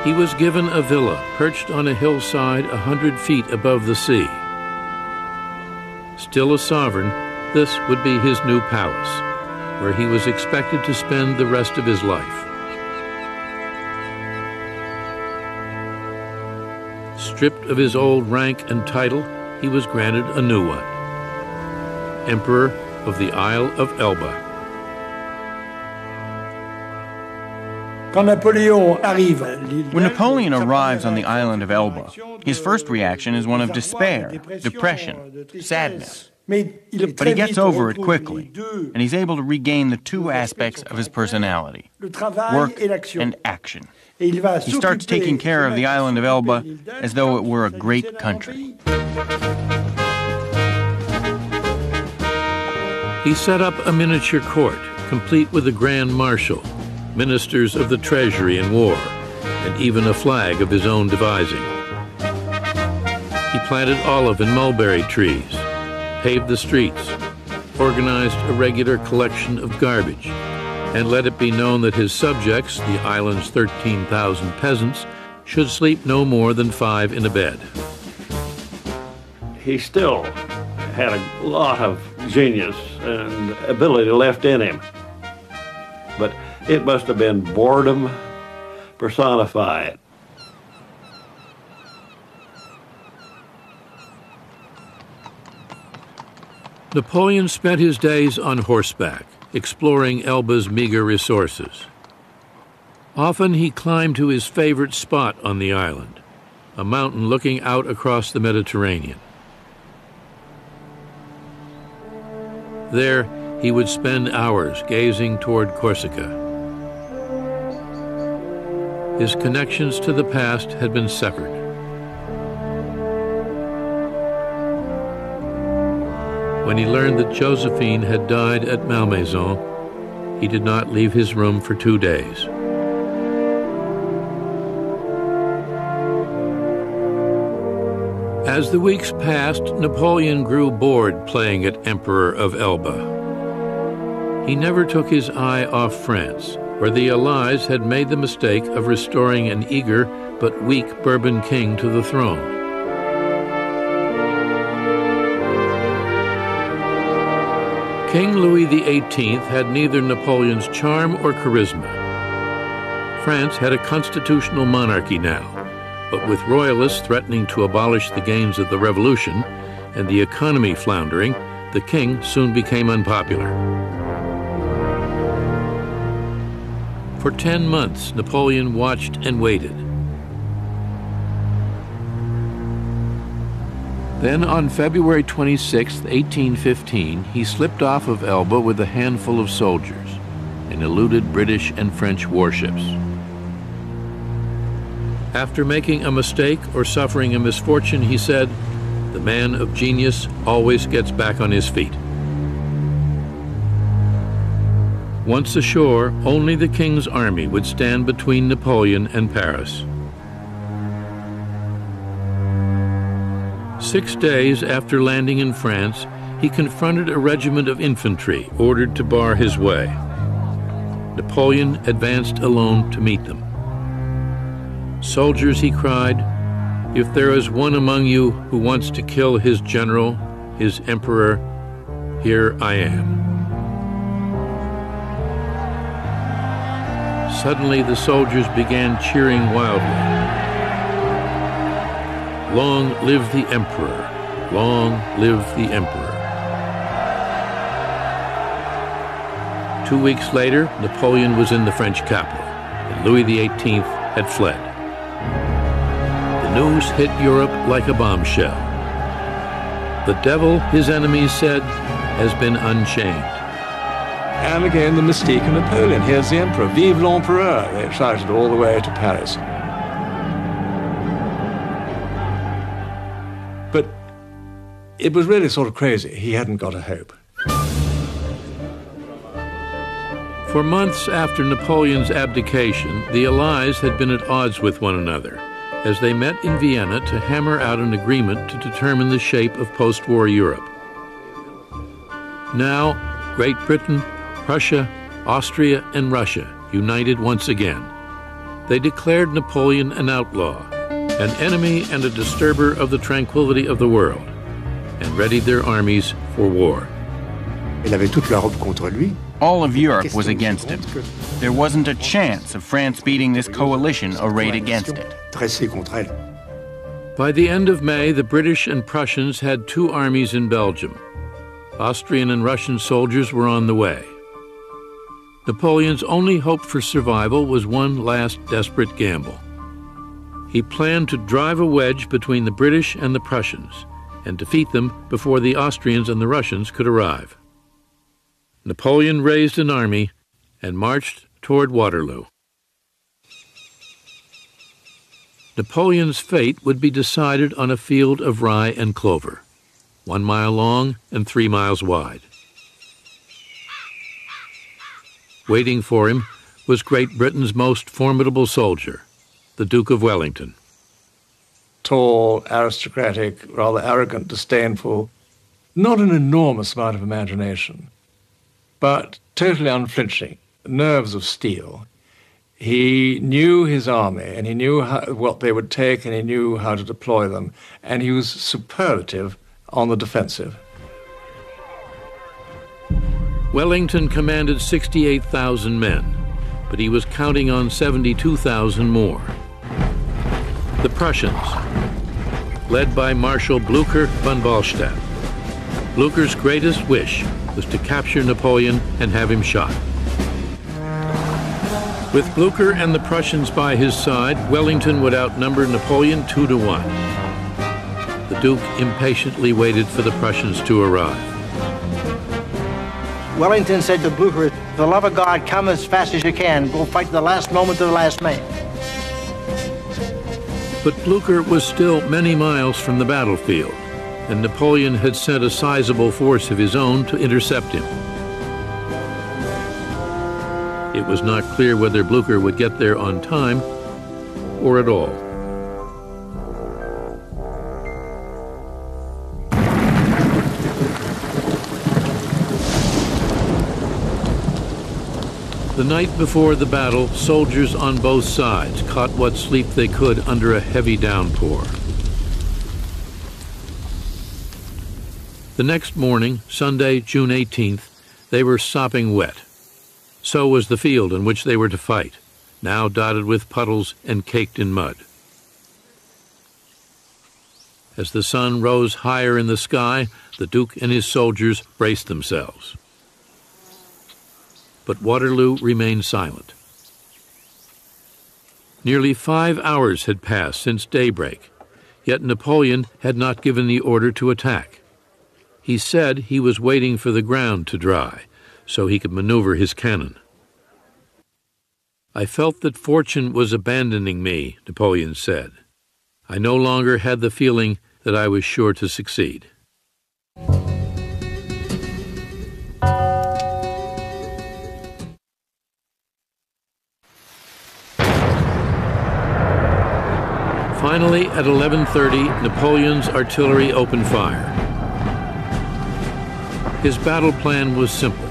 Speaker 1: He was given a villa perched on a hillside 100 feet above the sea. Still a sovereign, this would be his new palace, where he was expected to spend the rest of his life. Stripped of his old rank and title, he was granted a new one, Emperor of the Isle of Elba.
Speaker 13: When
Speaker 4: Napoleon arrives on the island of Elba, his first reaction is one of despair, depression, sadness. But he gets over it quickly, and he's able to regain the two aspects of his personality, work and action. He starts taking care of the island of Elba as though it were a great country.
Speaker 1: He set up a miniature court, complete with a grand marshal, ministers of the treasury and war, and even a flag of his own devising. He planted olive and mulberry trees, paved the streets, organized a regular collection of garbage, and let it be known that his subjects, the island's 13,000 peasants, should sleep no more than 5 in a bed.
Speaker 5: He still had a lot of genius and ability left in him, but it must have been boredom personified.
Speaker 1: Napoleon spent his days on horseback, exploring Elba's meager resources. Often he climbed to his favorite spot on the island, a mountain looking out across the Mediterranean. There, he would spend hours gazing toward Corsica. His connections to the past had been severed. When he learned that Josephine had died at Malmaison, he did not leave his room for 2 days. As the weeks passed, Napoleon grew bored playing at Emperor of Elba. He never took his eye off France, where the Allies had made the mistake of restoring an eager but weak Bourbon king to the throne. King Louis XVIII had neither Napoleon's charm or charisma. France had a constitutional monarchy now, but with royalists threatening to abolish the gains of the Revolution and the economy floundering, the king soon became unpopular. For 10 months, Napoleon watched and waited. Then on February 26, 1815, he slipped off of Elba with a handful of soldiers and eluded British and French warships. After making a mistake or suffering a misfortune, he said, "The man of genius always gets back on his feet." Once ashore, only the king's army would stand between Napoleon and Paris. 6 days after landing in France, he confronted a regiment of infantry ordered to bar his way. Napoleon advanced alone to meet them. "Soldiers," he cried, "if there is one among you who wants to kill his general, his emperor, here I am." Suddenly the soldiers began cheering wildly. "Long live the emperor! Long live the emperor!" 2 weeks later, Napoleon was in the French capital, and Louis XVIII had fled. The news hit Europe like a bombshell. The devil, his enemies said, has been unchained.
Speaker 14: And again, the mystique of Napoleon. Here's the emperor. Vive l'empereur, they shouted all the way to Paris. But it was really sort of crazy. He hadn't got a hope.
Speaker 1: For months after Napoleon's abdication, the Allies had been at odds with one another as they met in Vienna to hammer out an agreement to determine the shape of post-war Europe. Now, Great Britain, Prussia, Austria, and Russia united once again. They declared Napoleon an outlaw, an enemy and a disturber of the tranquility of the world, and readied their armies for war.
Speaker 16: Il avait toute l'Europe contre lui.
Speaker 4: All of Europe was against him. There wasn't a chance of France beating this coalition arrayed against it.
Speaker 1: By the end of May, the British and Prussians had 2 armies in Belgium. Austrian and Russian soldiers were on the way. Napoleon's only hope for survival was one last desperate gamble. He planned to drive a wedge between the British and the Prussians and defeat them before the Austrians and the Russians could arrive. Napoleon raised an army and marched toward Waterloo. Napoleon's fate would be decided on a field of rye and clover, 1 mile long and 3 miles wide. Waiting for him was Great Britain's most formidable soldier, the Duke of Wellington.
Speaker 14: Tall, aristocratic, rather arrogant, disdainful, not an enormous amount of imagination, but totally unflinching, nerves of steel. He knew his army, and he knew what they would take, and he knew how to deploy them, and he was superlative on the defensive.
Speaker 1: Wellington commanded 68,000 men, but he was counting on 72,000 more. The Prussians, led by Marshal Blücher von Ballstadt. Blücher's greatest wish was to capture Napoleon and have him shot. With Blücher and the Prussians by his side, Wellington would outnumber Napoleon 2 to 1. The Duke impatiently waited for the Prussians to arrive.
Speaker 2: Wellington said to Blücher, "For the love of God, come as fast as you can. Go fight to the last moment to the last man."
Speaker 1: But Blücher was still many miles from the battlefield, and Napoleon had sent a sizable force of his own to intercept him. It was not clear whether Blücher would get there on time or at all. The night before the battle, soldiers on both sides caught what sleep they could under a heavy downpour. The next morning, Sunday, June 18th, they were sopping wet. So was the field in which they were to fight, now dotted with puddles and caked in mud. As the sun rose higher in the sky, the Duke and his soldiers braced themselves. But Waterloo remained silent. Nearly 5 hours had passed since daybreak, yet Napoleon had not given the order to attack. He said he was waiting for the ground to dry, so he could maneuver his cannon. I felt that fortune was abandoning me, Napoleon said. I no longer had the feeling that I was sure to succeed. Finally, at 11:30, Napoleon's artillery opened fire. His battle plan was simple.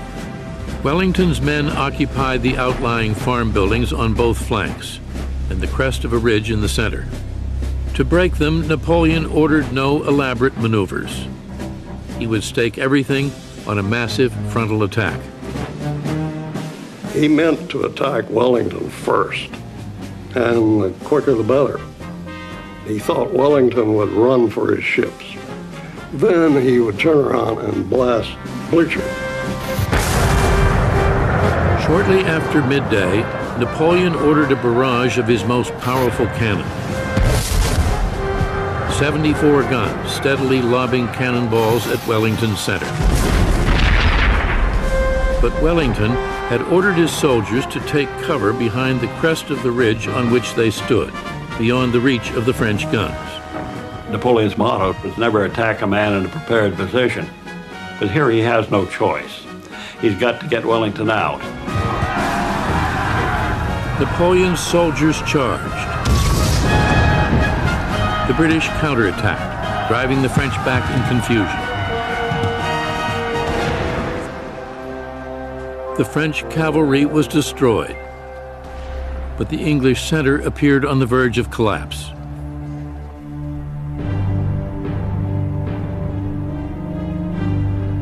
Speaker 1: Wellington's men occupied the outlying farm buildings on both flanks and the crest of a ridge in the center. To break them, Napoleon ordered no elaborate maneuvers. He would stake everything on a massive frontal attack.
Speaker 10: He meant to attack Wellington first, and the quicker the better. He thought Wellington would run for his ships. Then he would turn around and blast Blucher.
Speaker 1: Shortly after midday, Napoleon ordered a barrage of his most powerful cannon. 74 guns steadily lobbing cannonballs at Wellington's center. But Wellington had ordered his soldiers to take cover behind the crest of the ridge on which they stood, beyond the reach of the French guns.
Speaker 5: Napoleon's motto was never attack a man in a prepared position. But here he has no choice. He's got to get Wellington out.
Speaker 1: Napoleon's soldiers charged. The British counterattacked, driving the French back in confusion. The French cavalry was destroyed, but the English center appeared on the verge of collapse.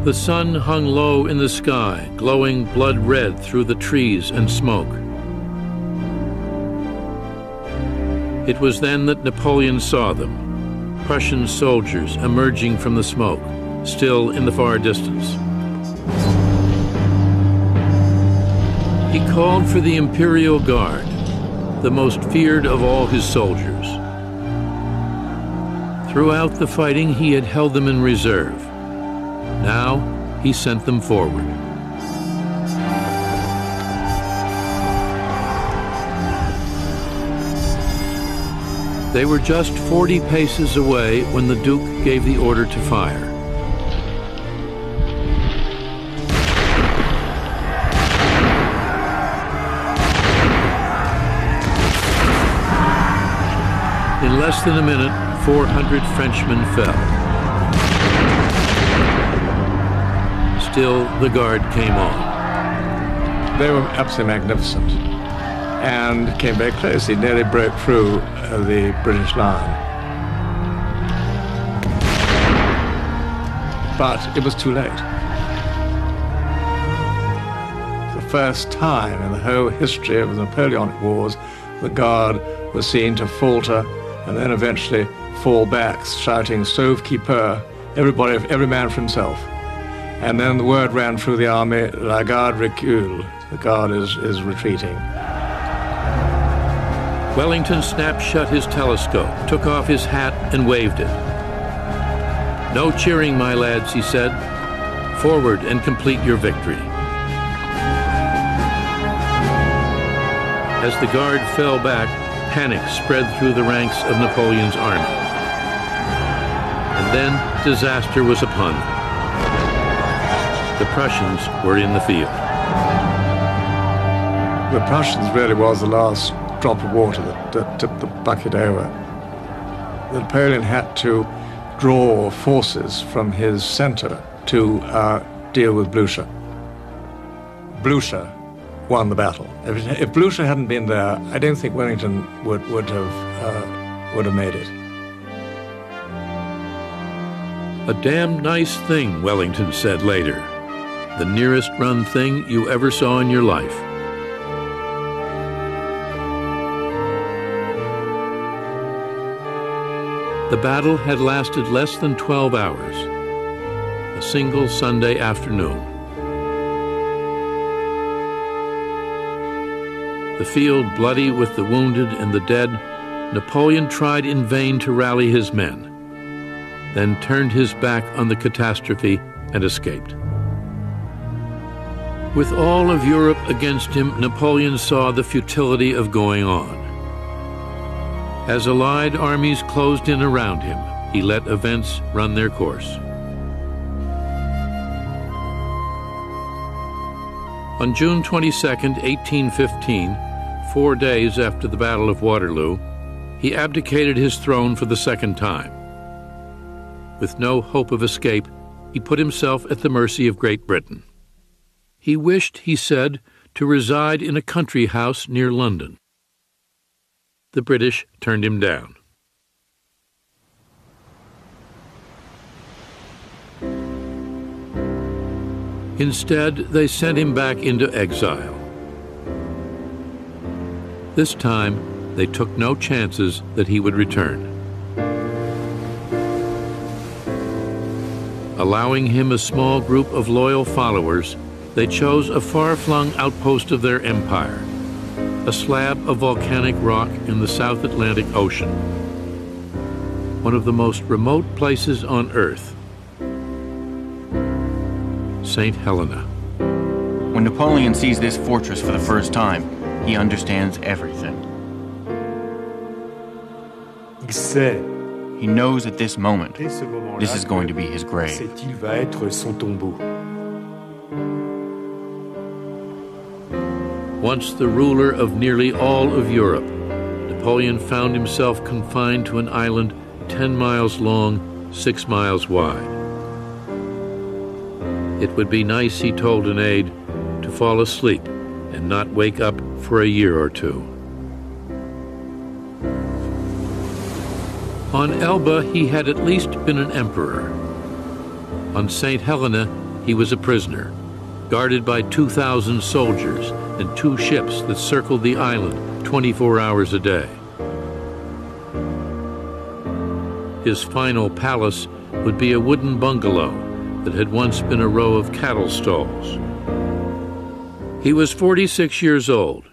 Speaker 1: The sun hung low in the sky, glowing blood red through the trees and smoke. It was then that Napoleon saw them, Prussian soldiers emerging from the smoke, still in the far distance. He called for the Imperial Guard, the most feared of all his soldiers. Throughout the fighting, he had held them in reserve. Now, he sent them forward. They were just 40 paces away when the Duke gave the order to fire. In less than a minute, 400 Frenchmen fell. Still, the Guard came on.
Speaker 14: They were absolutely magnificent and came very close. He nearly broke through the British line. But it was too late. The first time in the whole history of the Napoleonic Wars, the Guard was seen to falter and then eventually fall back, shouting, "Sauve qui peut," every man for himself. And then the word ran through the army, "La Garde recule," the Guard is retreating.
Speaker 1: Wellington snapped shut his telescope, took off his hat, and waved it. "No cheering, my lads," he said. "Forward and complete your victory." As the Guard fell back, panic spread through the ranks of Napoleon's army. And then disaster was upon them. The Prussians were in the field.
Speaker 14: The Prussians really was the last drop of water that tipped the bucket over. Napoleon had to draw forces from his center to deal with Blucher. Blucher won the battle. If Blucher hadn't been there, I don't think Wellington would have made it.
Speaker 1: "A damn nice thing," Wellington said later. the nearest run thing you ever saw in your life. The battle had lasted less than 12 hours, a single Sunday afternoon. The field bloody with the wounded and the dead, Napoleon tried in vain to rally his men, then turned his back on the catastrophe and escaped. With all of Europe against him, Napoleon saw the futility of going on. As Allied armies closed in around him, he let events run their course. On June 22, 1815, 4 days after the Battle of Waterloo, he abdicated his throne for the second time. With no hope of escape, he put himself at the mercy of Great Britain. He wished, he said, to reside in a country house near London. The British turned him down. Instead, they sent him back into exile. This time, they took no chances that he would return. Allowing him a small group of loyal followers, they chose a far-flung outpost of their empire, a slab of volcanic rock in the South Atlantic Ocean, one of the most remote places on Earth, St. Helena.
Speaker 4: When Napoleon sees this fortress for the first time, he understands everything. He knows at this moment, this is going to be his grave.
Speaker 1: Once the ruler of nearly all of Europe, Napoleon found himself confined to an island 10 miles long, 6 miles wide. It would be nice, he told an aide, to fall asleep and not wake up for a year or two. On Elba, he had at least been an emperor. On St. Helena, he was a prisoner, guarded by 2,000 soldiers and 2 ships that circled the island 24 hours a day. His final palace would be a wooden bungalow that had once been a row of cattle stalls. He was 46 years old,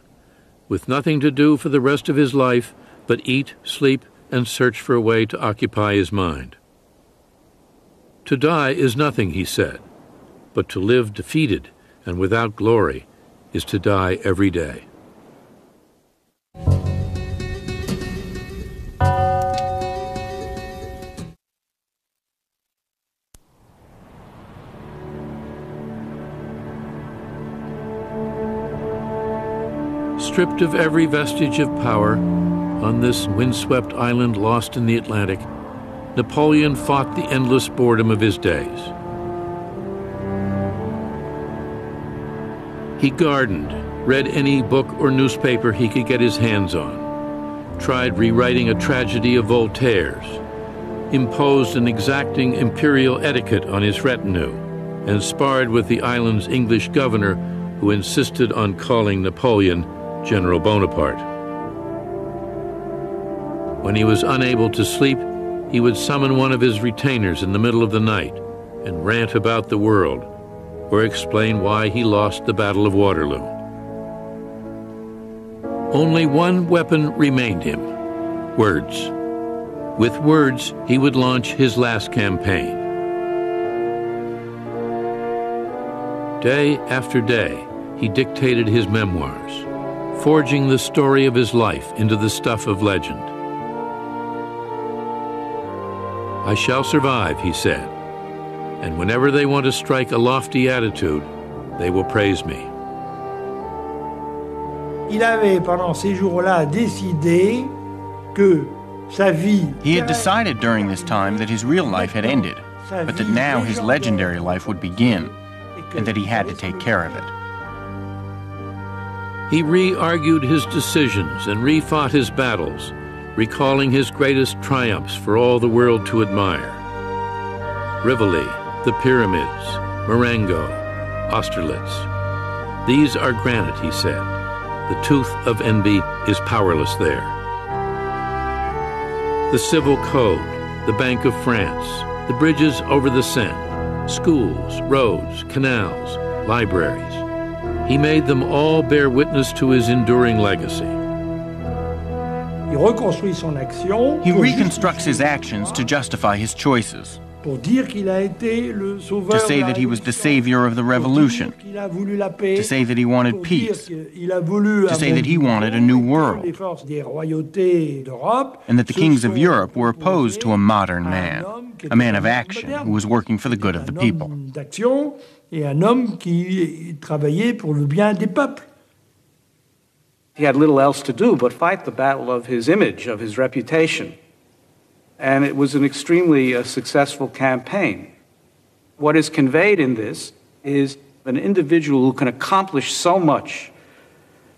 Speaker 1: with nothing to do for the rest of his life but eat, sleep, and search for a way to occupy his mind. To die is nothing, he said, but to live defeated and without glory is to die every day. Stripped of every vestige of power, on this windswept island lost in the Atlantic, Napoleon fought the endless boredom of his days. He gardened, read any book or newspaper he could get his hands on, tried rewriting a tragedy of Voltaire's, imposed an exacting imperial etiquette on his retinue, and sparred with the island's English governor, who insisted on calling Napoleon General Bonaparte. When he was unable to sleep, he would summon one of his retainers in the middle of the night and rant about the world, or explain why he lost the Battle of Waterloo. Only one weapon remained him: words. With words, he would launch his last campaign. Day after day, he dictated his memoirs, forging the story of his life into the stuff of legend. I shall survive, he said, and whenever they want to strike a lofty attitude, they will praise me.
Speaker 13: Il avait, pendant ces jours-là, décidé que sa vie...
Speaker 4: He had decided during this time that his real life had ended, but that now his legendary life would begin, and that he had to take care of it.
Speaker 1: He re-argued his decisions and refought his battles, recalling his greatest triumphs for all the world to admire. Rivoli, the pyramids, Marengo, Austerlitz. These are granite, he said. The tooth of envy is powerless there. The Civil Code, the Bank of France, the bridges over the Seine, schools, roads, canals, libraries. He made them all bear witness to his enduring legacy.
Speaker 4: He reconstructs his actions to justify his choices, to say that he was the savior of the revolution, to say that he wanted peace, to say that he wanted a new world, and that the kings of Europe were opposed to a modern man, a man of action who was working for the good of the people.
Speaker 9: He had little else to do but fight the battle of his image, of his reputation. And it was an extremely successful campaign. What is conveyed in this is an individual who can accomplish so much,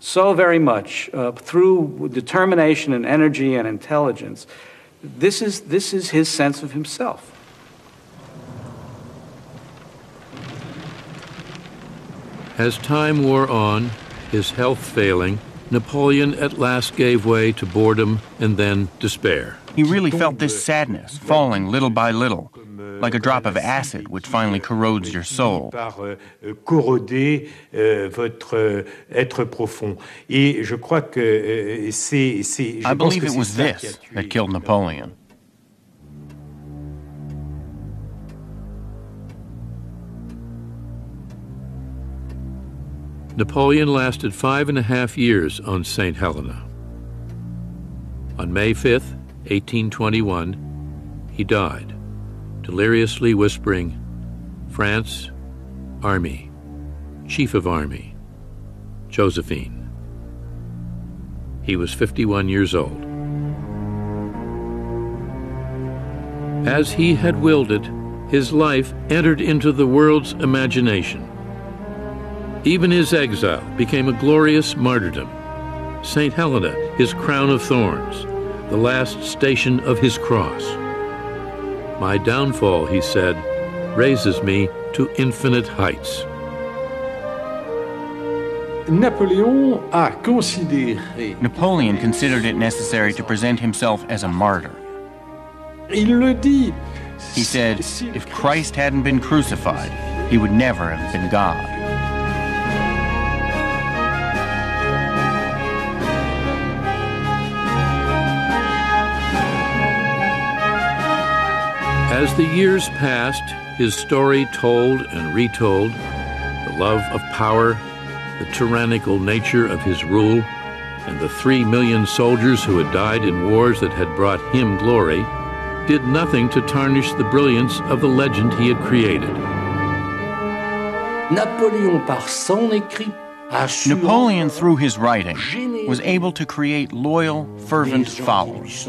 Speaker 9: so very much, through determination and energy and intelligence. This is his sense of himself.
Speaker 1: As time wore on, his health failing, Napoleon at last gave way to boredom and then despair.
Speaker 4: He really felt this sadness falling little by little, like a drop of acid which finally corrodes your soul. I believe it was this that killed Napoleon.
Speaker 1: Napoleon lasted 5.5 years on St. Helena. On May 5th, 1821, he died, deliriously whispering, "France, Army, Chief of Army, Josephine." He was 51 years old. As he had willed it, his life entered into the world's imagination. Even his exile became a glorious martyrdom. St. Helena, his crown of thorns, the last station of his cross. My downfall, he said, raises me to infinite heights.
Speaker 4: Napoleon considered it necessary to present himself as a martyr. He said, if Christ hadn't been crucified, he would never have been God.
Speaker 1: As the years passed, his story told and retold, the love of power, the tyrannical nature of his rule, and the 3 million soldiers who had died in wars that had brought him glory, did nothing to tarnish the brilliance of the legend he had created.
Speaker 4: Napoleon, through his writing, was able to create loyal, fervent followers.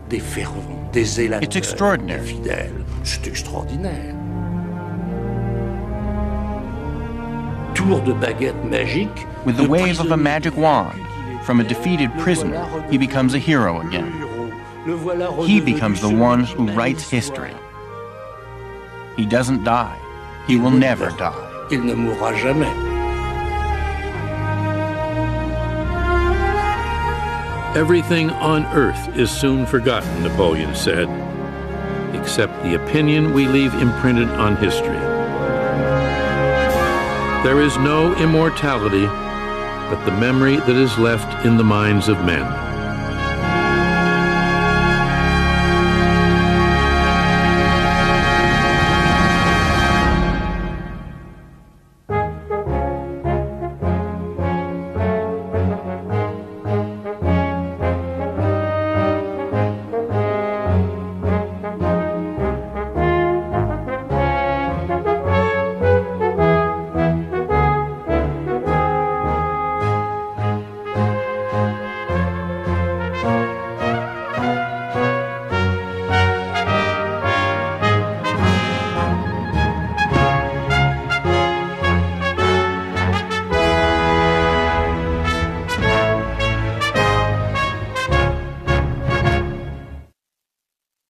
Speaker 4: It's extraordinary. With the wave of a magic wand, from a defeated prisoner, he becomes a hero again. He becomes the one who writes history. He doesn't die. He will never die.
Speaker 7: Il ne mourra jamais.
Speaker 1: Everything on earth is soon forgotten, Napoleon said, except the opinion we leave imprinted on history. There is no immortality but the memory that is left in the minds of men.